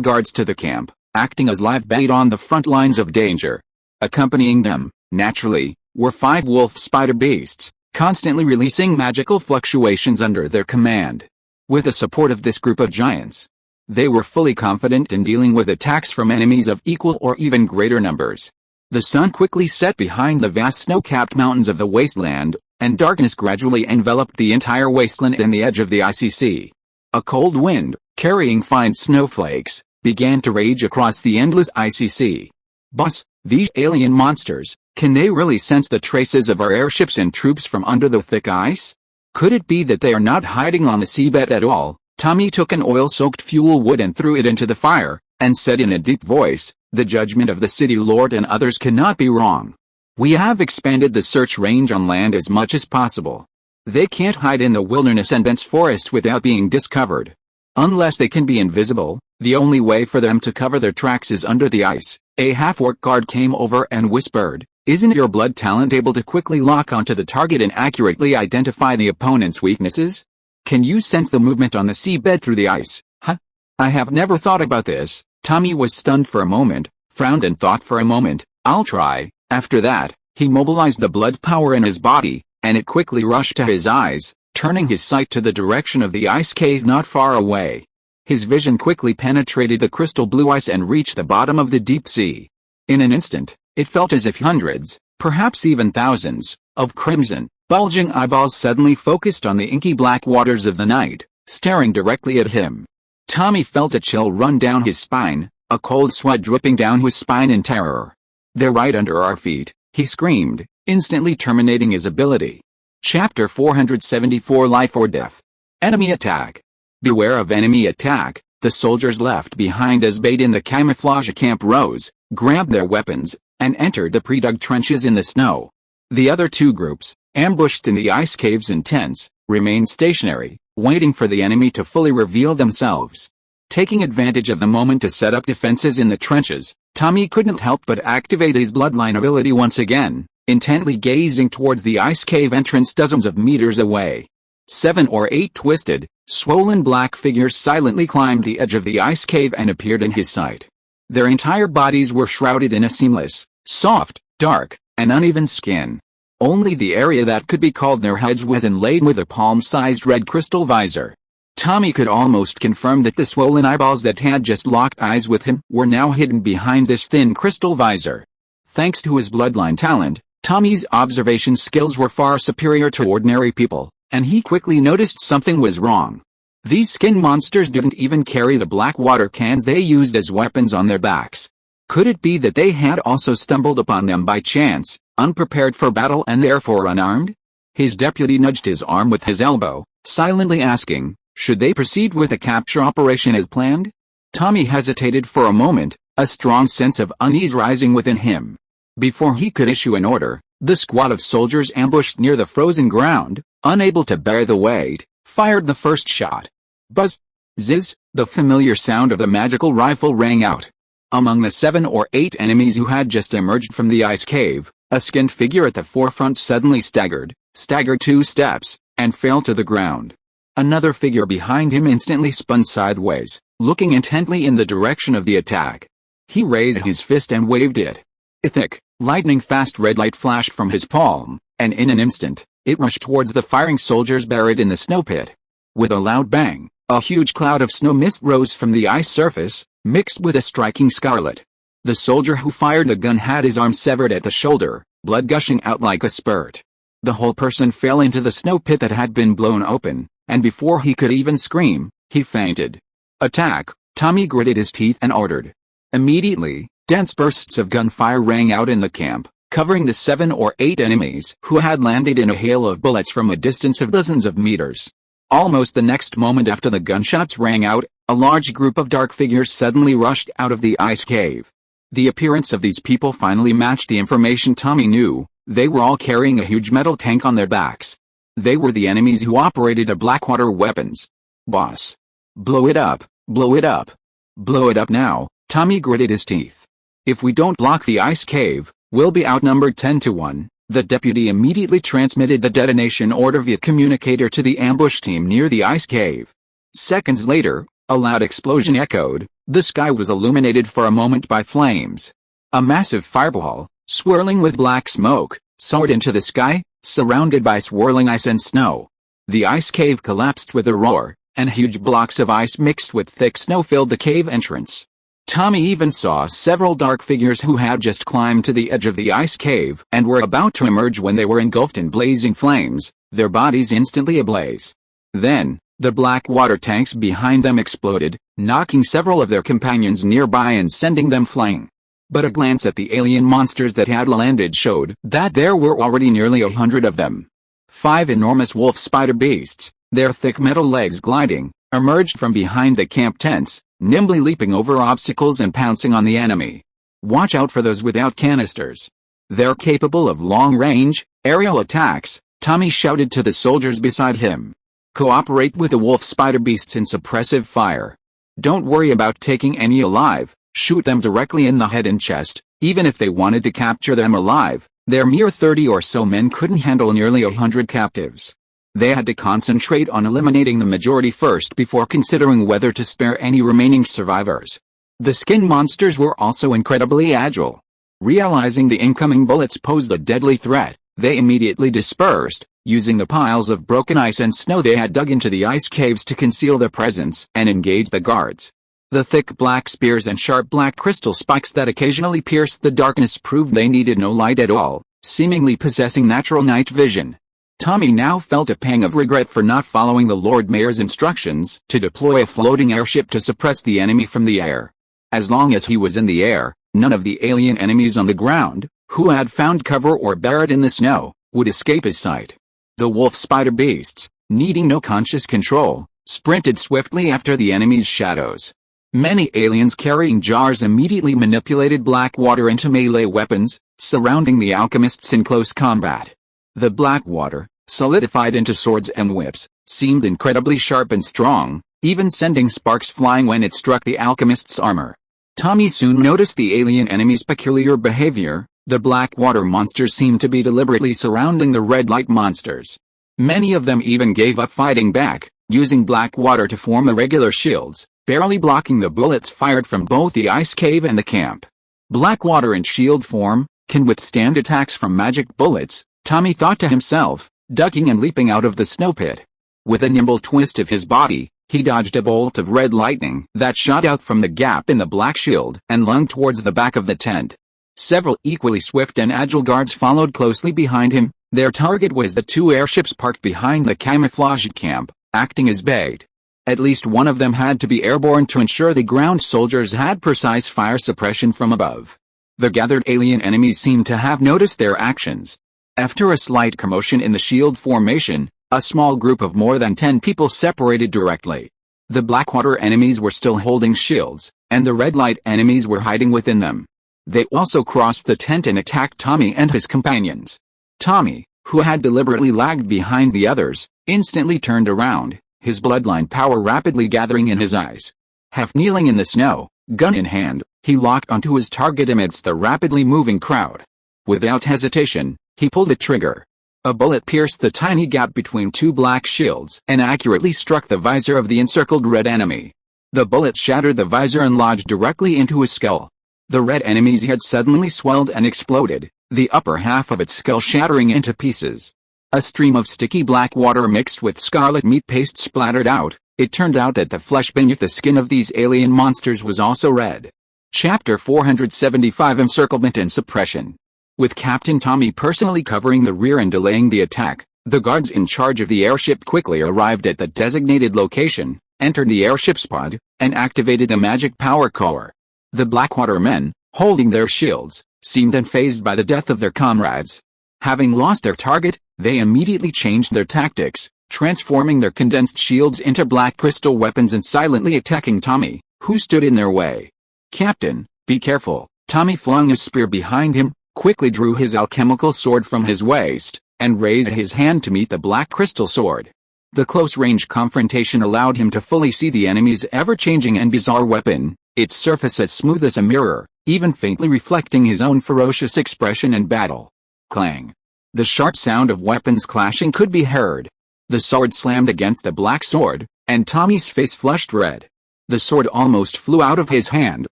guards to the camp, acting as live bait on the front lines of danger. Accompanying them, naturally, were 5 wolf spider beasts, constantly releasing magical fluctuations under their command. With the support of this group of giants, they were fully confident in dealing with attacks from enemies of equal or even greater numbers. The sun quickly set behind the vast snow-capped mountains of the wasteland, and darkness gradually enveloped the entire wasteland and the edge of the icy sea. A cold wind, carrying fine snowflakes, began to rage across the endless icy sea. Boss, these alien monsters, can they really sense the traces of our airships and troops from under the thick ice? Could it be that they are not hiding on the seabed at all? Tommy took an oil-soaked fuel wood and threw it into the fire, and said in a deep voice, "The judgment of the city lord and others cannot be wrong. We have expanded the search range on land as much as possible. They can't hide in the wilderness and dense forest without being discovered. Unless they can be invisible, the only way for them to cover their tracks is under the ice." A half-orc guard came over and whispered, "Isn't your blood talent able to quickly lock onto the target and accurately identify the opponent's weaknesses? Can you sense the movement on the seabed through the ice?" "Huh? I have never thought about this." Tommy was stunned for a moment, frowned and thought for a moment. "I'll try." After that, he mobilized the blood power in his body, and it quickly rushed to his eyes, turning his sight to the direction of the ice cave not far away. His vision quickly penetrated the crystal blue ice and reached the bottom of the deep sea. In an instant, it felt as if hundreds, perhaps even thousands, of crimson, bulging eyeballs suddenly focused on the inky black waters of the night, staring directly at him. Tommy felt a chill run down his spine, a cold sweat dripping down his spine in terror. "They're right under our feet," he screamed, instantly terminating his ability. Chapter 474 Life or Death. Enemy Attack. Beware of enemy attack. The soldiers left behind as bait in the camouflage camp rose, grabbed their weapons, and entered the pre-dug trenches in the snow. The other 2 groups, ambushed in the ice caves and tents, remained stationary, waiting for the enemy to fully reveal themselves. Taking advantage of the moment to set up defenses in the trenches, Tommy couldn't help but activate his bloodline ability once again, intently gazing towards the ice cave entrance dozens of meters away. 7 or 8 twisted, swollen black figures silently climbed the edge of the ice cave and appeared in his sight. Their entire bodies were shrouded in a seamless, soft, dark, and uneven skin. Only the area that could be called their heads was inlaid with a palm-sized red crystal visor. Tommy could almost confirm that the swollen eyeballs that had just locked eyes with him were now hidden behind this thin crystal visor. Thanks to his bloodline talent, Tommy's observation skills were far superior to ordinary people, and he quickly noticed something was wrong. These skin monsters didn't even carry the black water cans they used as weapons on their backs. Could it be that they had also stumbled upon them by chance, unprepared for battle and therefore unarmed? His deputy nudged his arm with his elbow, silently asking, should they proceed with a capture operation as planned? Tommy hesitated for a moment, a strong sense of unease rising within him. Before he could issue an order, the squad of soldiers ambushed near the frozen ground, unable to bear the weight, fired the first shot. Buzz! Zizz! The familiar sound of the magical rifle rang out. Among the 7 or 8 enemies who had just emerged from the ice cave, a skinned figure at the forefront suddenly staggered 2 steps, and fell to the ground. Another figure behind him instantly spun sideways, looking intently in the direction of the attack. He raised his fist and waved it. A thick, lightning-fast red light flashed from his palm, and in an instant, it rushed towards the firing soldiers buried in the snow pit. With a loud bang, a huge cloud of snow mist rose from the ice surface, mixed with a striking scarlet. The soldier who fired the gun had his arm severed at the shoulder, blood gushing out like a spurt. The whole person fell into the snow pit that had been blown open, and before he could even scream, he fainted. Attack! Tommy gritted his teeth and ordered. Immediately, dense bursts of gunfire rang out in the camp, covering the 7 or 8 enemies who had landed in a hail of bullets from a distance of dozens of meters. Almost the next moment after the gunshots rang out, a large group of dark figures suddenly rushed out of the ice cave. The appearance of these people finally matched the information Tommy knew. They were all carrying a huge metal tank on their backs. They were the enemies who operated the blackwater weapons. Boss. Blow it up, blow it up. Blow it up now, Tommy gritted his teeth. If we don't block the ice cave, we'll be outnumbered 10-1. The deputy immediately transmitted the detonation order via communicator to the ambush team near the ice cave. Seconds later, a loud explosion echoed. The sky was illuminated for a moment by flames. A massive fireball, swirling with black smoke, soared into the sky, surrounded by swirling ice and snow. The ice cave collapsed with a roar, and huge blocks of ice mixed with thick snow filled the cave entrance. Tommy even saw several dark figures who had just climbed to the edge of the ice cave and were about to emerge when they were engulfed in blazing flames, their bodies instantly ablaze. Then, the black water tanks behind them exploded, knocking several of their companions nearby and sending them flying. But a glance at the alien monsters that had landed showed that there were already nearly 100 of them. 5 enormous wolf spider beasts, their thick metal legs gliding, emerged from behind the camp tents, nimbly leaping over obstacles and pouncing on the enemy. Watch out for those without canisters. They're capable of long-range, aerial attacks, Tommy shouted to the soldiers beside him. Cooperate with the wolf spider beasts in suppressive fire. Don't worry about taking any alive, shoot them directly in the head and chest. Even if they wanted to capture them alive, their mere 30 or so men couldn't handle nearly 100 captives. They had to concentrate on eliminating the majority first before considering whether to spare any remaining survivors. The skin monsters were also incredibly agile. Realizing the incoming bullets posed a deadly threat, they immediately dispersed, using the piles of broken ice and snow they had dug into the ice caves to conceal their presence and engage the guards. The thick black spears and sharp black crystal spikes that occasionally pierced the darkness proved they needed no light at all, seemingly possessing natural night vision. Tommy now felt a pang of regret for not following the Lord Mayor's instructions to deploy a floating airship to suppress the enemy from the air. As long as he was in the air, none of the alien enemies on the ground, who had found cover or buried in the snow, would escape his sight. The wolf spider beasts, needing no conscious control, sprinted swiftly after the enemy's shadows. Many aliens carrying jars immediately manipulated black water into melee weapons, surrounding the alchemists in close combat. The black water, solidified into swords and whips, seemed incredibly sharp and strong, even sending sparks flying when it struck the alchemist's armor. Tommy soon noticed the alien enemy's peculiar behavior. The black water monsters seemed to be deliberately surrounding the red light monsters. Many of them even gave up fighting back, using black water to form irregular shields, barely blocking the bullets fired from both the ice cave and the camp. Blackwater in shield form can withstand attacks from magic bullets, Tommy thought to himself, ducking and leaping out of the snow pit. With a nimble twist of his body, he dodged a bolt of red lightning that shot out from the gap in the black shield and lunged towards the back of the tent. Several equally swift and agile guards followed closely behind him. Their target was the two airships parked behind the camouflaged camp, acting as bait. At least one of them had to be airborne to ensure the ground soldiers had precise fire suppression from above. The gathered alien enemies seemed to have noticed their actions. After a slight commotion in the shield formation, a small group of more than 10 people separated directly. The Blackwater enemies were still holding shields, and the red light enemies were hiding within them. They also crossed the tent and attacked Tommy and his companions. Tommy, who had deliberately lagged behind the others, instantly turned around, his bloodline power rapidly gathering in his eyes. Half kneeling in the snow, gun in hand, he locked onto his target amidst the rapidly moving crowd. Without hesitation, he pulled the trigger. A bullet pierced the tiny gap between two black shields and accurately struck the visor of the encircled red enemy. The bullet shattered the visor and lodged directly into his skull. The red enemy's head suddenly swelled and exploded, the upper half of its skull shattering into pieces. A stream of sticky black water mixed with scarlet meat paste splattered out. It turned out that the flesh beneath the skin of these alien monsters was also red. Chapter 475 Encirclement and Suppression. With Captain Tommy personally covering the rear and delaying the attack, the guards in charge of the airship quickly arrived at the designated location, entered the airship's pod, and activated the magic power core. The Blackwater men, holding their shields, seemed unfazed by the death of their comrades. Having lost their target, they immediately changed their tactics, transforming their condensed shields into black crystal weapons and silently attacking Tommy, who stood in their way. "Captain, be careful." Tommy flung his spear behind him, quickly drew his alchemical sword from his waist, and raised his hand to meet the black crystal sword. The close-range confrontation allowed him to fully see the enemy's ever-changing and bizarre weapon, its surface as smooth as a mirror, even faintly reflecting his own ferocious expression in battle. Clang. The sharp sound of weapons clashing could be heard. The sword slammed against the black sword, and Tommy's face flushed red. The sword almost flew out of his hand,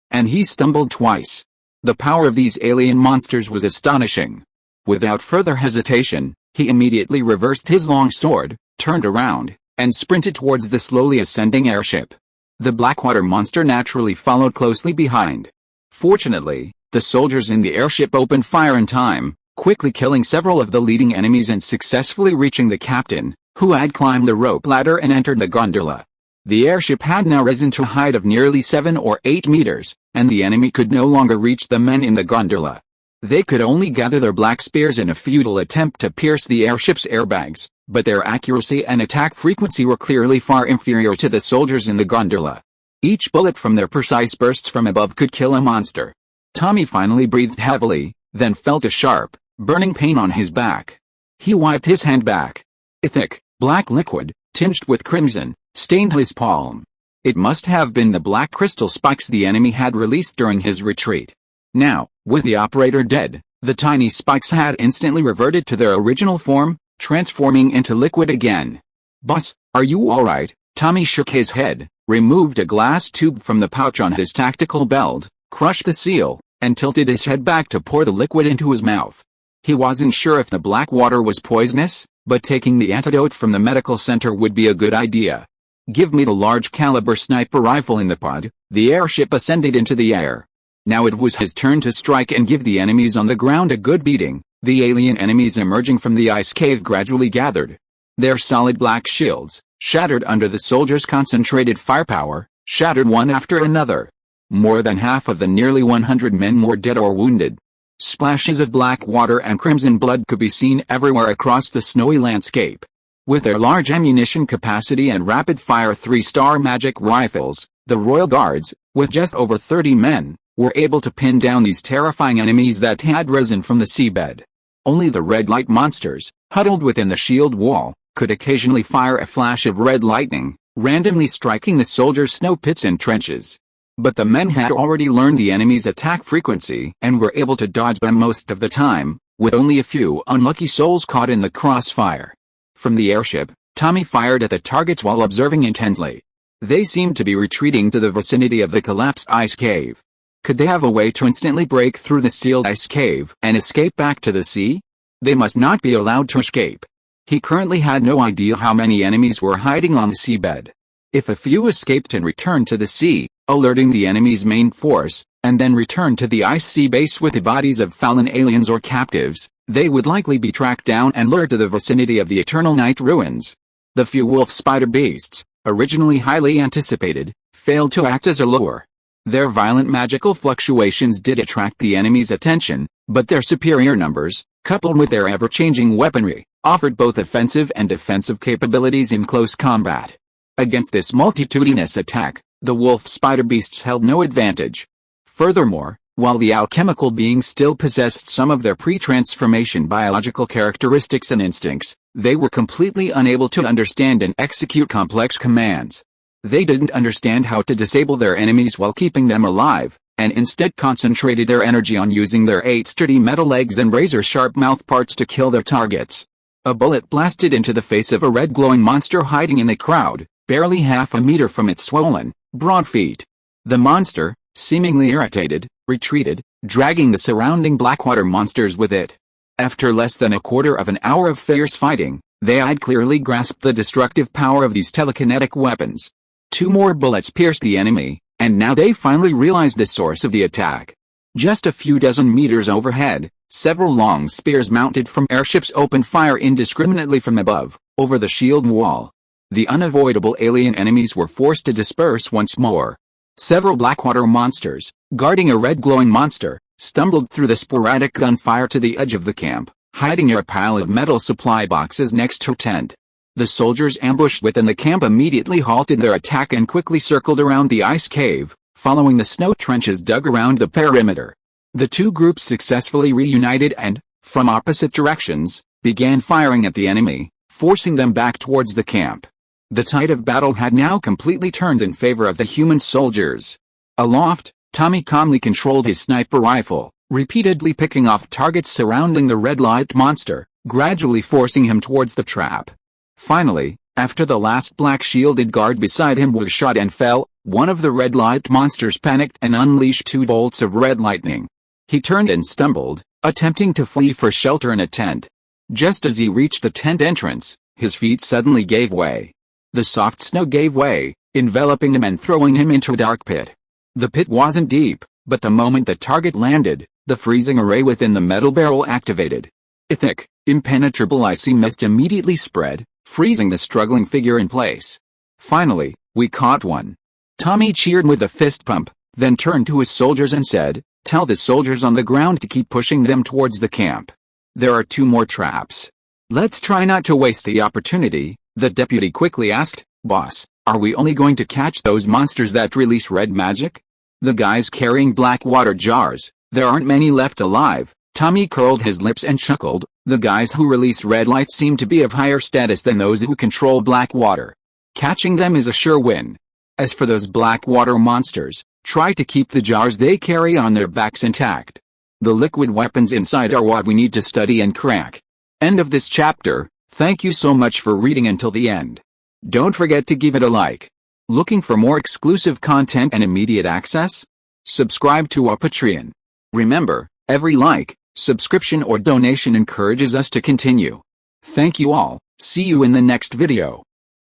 and he stumbled twice. The power of these alien monsters was astonishing. Without further hesitation, he immediately reversed his long sword, turned around, and sprinted towards the slowly ascending airship. The Blackwater monster naturally followed closely behind. Fortunately, the soldiers in the airship opened fire in time, quickly killing several of the leading enemies and successfully reaching the captain, who had climbed the rope ladder and entered the gondola. The airship had now risen to a height of nearly 7 or 8 meters, and the enemy could no longer reach the men in the gondola. They could only gather their black spears in a futile attempt to pierce the airship's airbags, but their accuracy and attack frequency were clearly far inferior to the soldiers in the gondola. Each bullet from their precise bursts from above could kill a monster. Tommy finally breathed heavily, then felt a sharp, burning pain on his back. He wiped his hand back. A thick, black liquid, tinged with crimson, stained his palm. It must have been the black crystal spikes the enemy had released during his retreat. Now, with the operator dead, the tiny spikes had instantly reverted to their original form, transforming into liquid again. "Boss, are you alright?" Tommy shook his head, removed a glass tube from the pouch on his tactical belt, crushed the seal, and tilted his head back to pour the liquid into his mouth. He wasn't sure if the black water was poisonous, but taking the antidote from the medical center would be a good idea. "Give me the large caliber sniper rifle in the pod." The airship ascended into the air. Now it was his turn to strike and give the enemies on the ground a good beating. The alien enemies emerging from the ice cave gradually gathered. Their solid black shields, shattered under the soldiers' concentrated firepower, shattered one after another. More than half of the nearly 100 men were dead or wounded. Splashes of black water and crimson blood could be seen everywhere across the snowy landscape. With their large ammunition capacity and rapid-fire 3-star magic rifles, the Royal Guards, with just over 30 men, were able to pin down these terrifying enemies that had risen from the seabed. Only the red light monsters, huddled within the shield wall, could occasionally fire a flash of red lightning, randomly striking the soldiers' snow pits and trenches. But the men had already learned the enemy's attack frequency and were able to dodge them most of the time, with only a few unlucky souls caught in the crossfire. From the airship, Tommy fired at the targets while observing intently. They seemed to be retreating to the vicinity of the collapsed ice cave. Could they have a way to instantly break through the sealed ice cave and escape back to the sea? They must not be allowed to escape. He currently had no idea how many enemies were hiding on the seabed. If a few escaped and returned to the sea, alerting the enemy's main force, and then returned to the ice sea base with the bodies of fallen aliens or captives, they would likely be tracked down and lured to the vicinity of the Eternal Night ruins. The few wolf spider beasts, originally highly anticipated, failed to act as a lure. Their violent magical fluctuations did attract the enemy's attention, but their superior numbers, coupled with their ever-changing weaponry, offered both offensive and defensive capabilities in close combat. Against this multitudinous attack, the wolf spider beasts held no advantage. Furthermore, while the alchemical beings still possessed some of their pre-transformation biological characteristics and instincts, they were completely unable to understand and execute complex commands. They didn't understand how to disable their enemies while keeping them alive, and instead concentrated their energy on using their 8 sturdy metal legs and razor-sharp mouth parts to kill their targets. A bullet blasted into the face of a red glowing monster hiding in the crowd, barely half a meter from its swollen, broad feet. The monster, seemingly irritated, retreated, dragging the surrounding blackwater monsters with it. After less than a quarter of an hour of fierce fighting, they had clearly grasped the destructive power of these telekinetic weapons. 2 more bullets pierced the enemy, and now they finally realized the source of the attack. Just a few dozen meters overhead, several long spears mounted from airships opened fire indiscriminately from above, over the shield wall. The unavoidable alien enemies were forced to disperse once more. Several blackwater monsters, guarding a red glowing monster, stumbled through the sporadic gunfire to the edge of the camp, hiding near a pile of metal supply boxes next to a tent. The soldiers ambushed within the camp immediately halted their attack and quickly circled around the ice cave, following the snow trenches dug around the perimeter. The two groups successfully reunited and, from opposite directions, began firing at the enemy, forcing them back towards the camp. The tide of battle had now completely turned in favor of the human soldiers. Aloft, Tommy calmly controlled his sniper rifle, repeatedly picking off targets surrounding the red light monster, gradually forcing him towards the trap. Finally, after the last black-shielded guard beside him was shot and fell, one of the red light monsters panicked and unleashed 2 bolts of red lightning. He turned and stumbled, attempting to flee for shelter in a tent. Just as he reached the tent entrance, his feet suddenly gave way. The soft snow gave way, enveloping him and throwing him into a dark pit. The pit wasn't deep, but the moment the target landed, the freezing array within the metal barrel activated. A thick, impenetrable icy mist immediately spread, freezing the struggling figure in place. Finally, we caught one. Tommy cheered with a fist pump, then turned to his soldiers and said, "Tell the soldiers on the ground to keep pushing them towards the camp. There are 2 more traps." "Let's try not to waste the opportunity," the deputy quickly asked. "Boss, are we only going to catch those monsters that release red magic?" "The guys carrying black water jars, there aren't many left alive." Tommy curled his lips and chuckled. "The guys who release red light seem to be of higher status than those who control black water. Catching them is a sure win. As for those black water monsters, try to keep the jars they carry on their backs intact. The liquid weapons inside are what we need to study and crack." End of this chapter. Thank you so much for reading until the end. Don't forget to give it a like. Looking for more exclusive content and immediate access? Subscribe to our Patreon. Remember, every like, subscription or donation encourages us to continue. Thank you all. See you in the next video.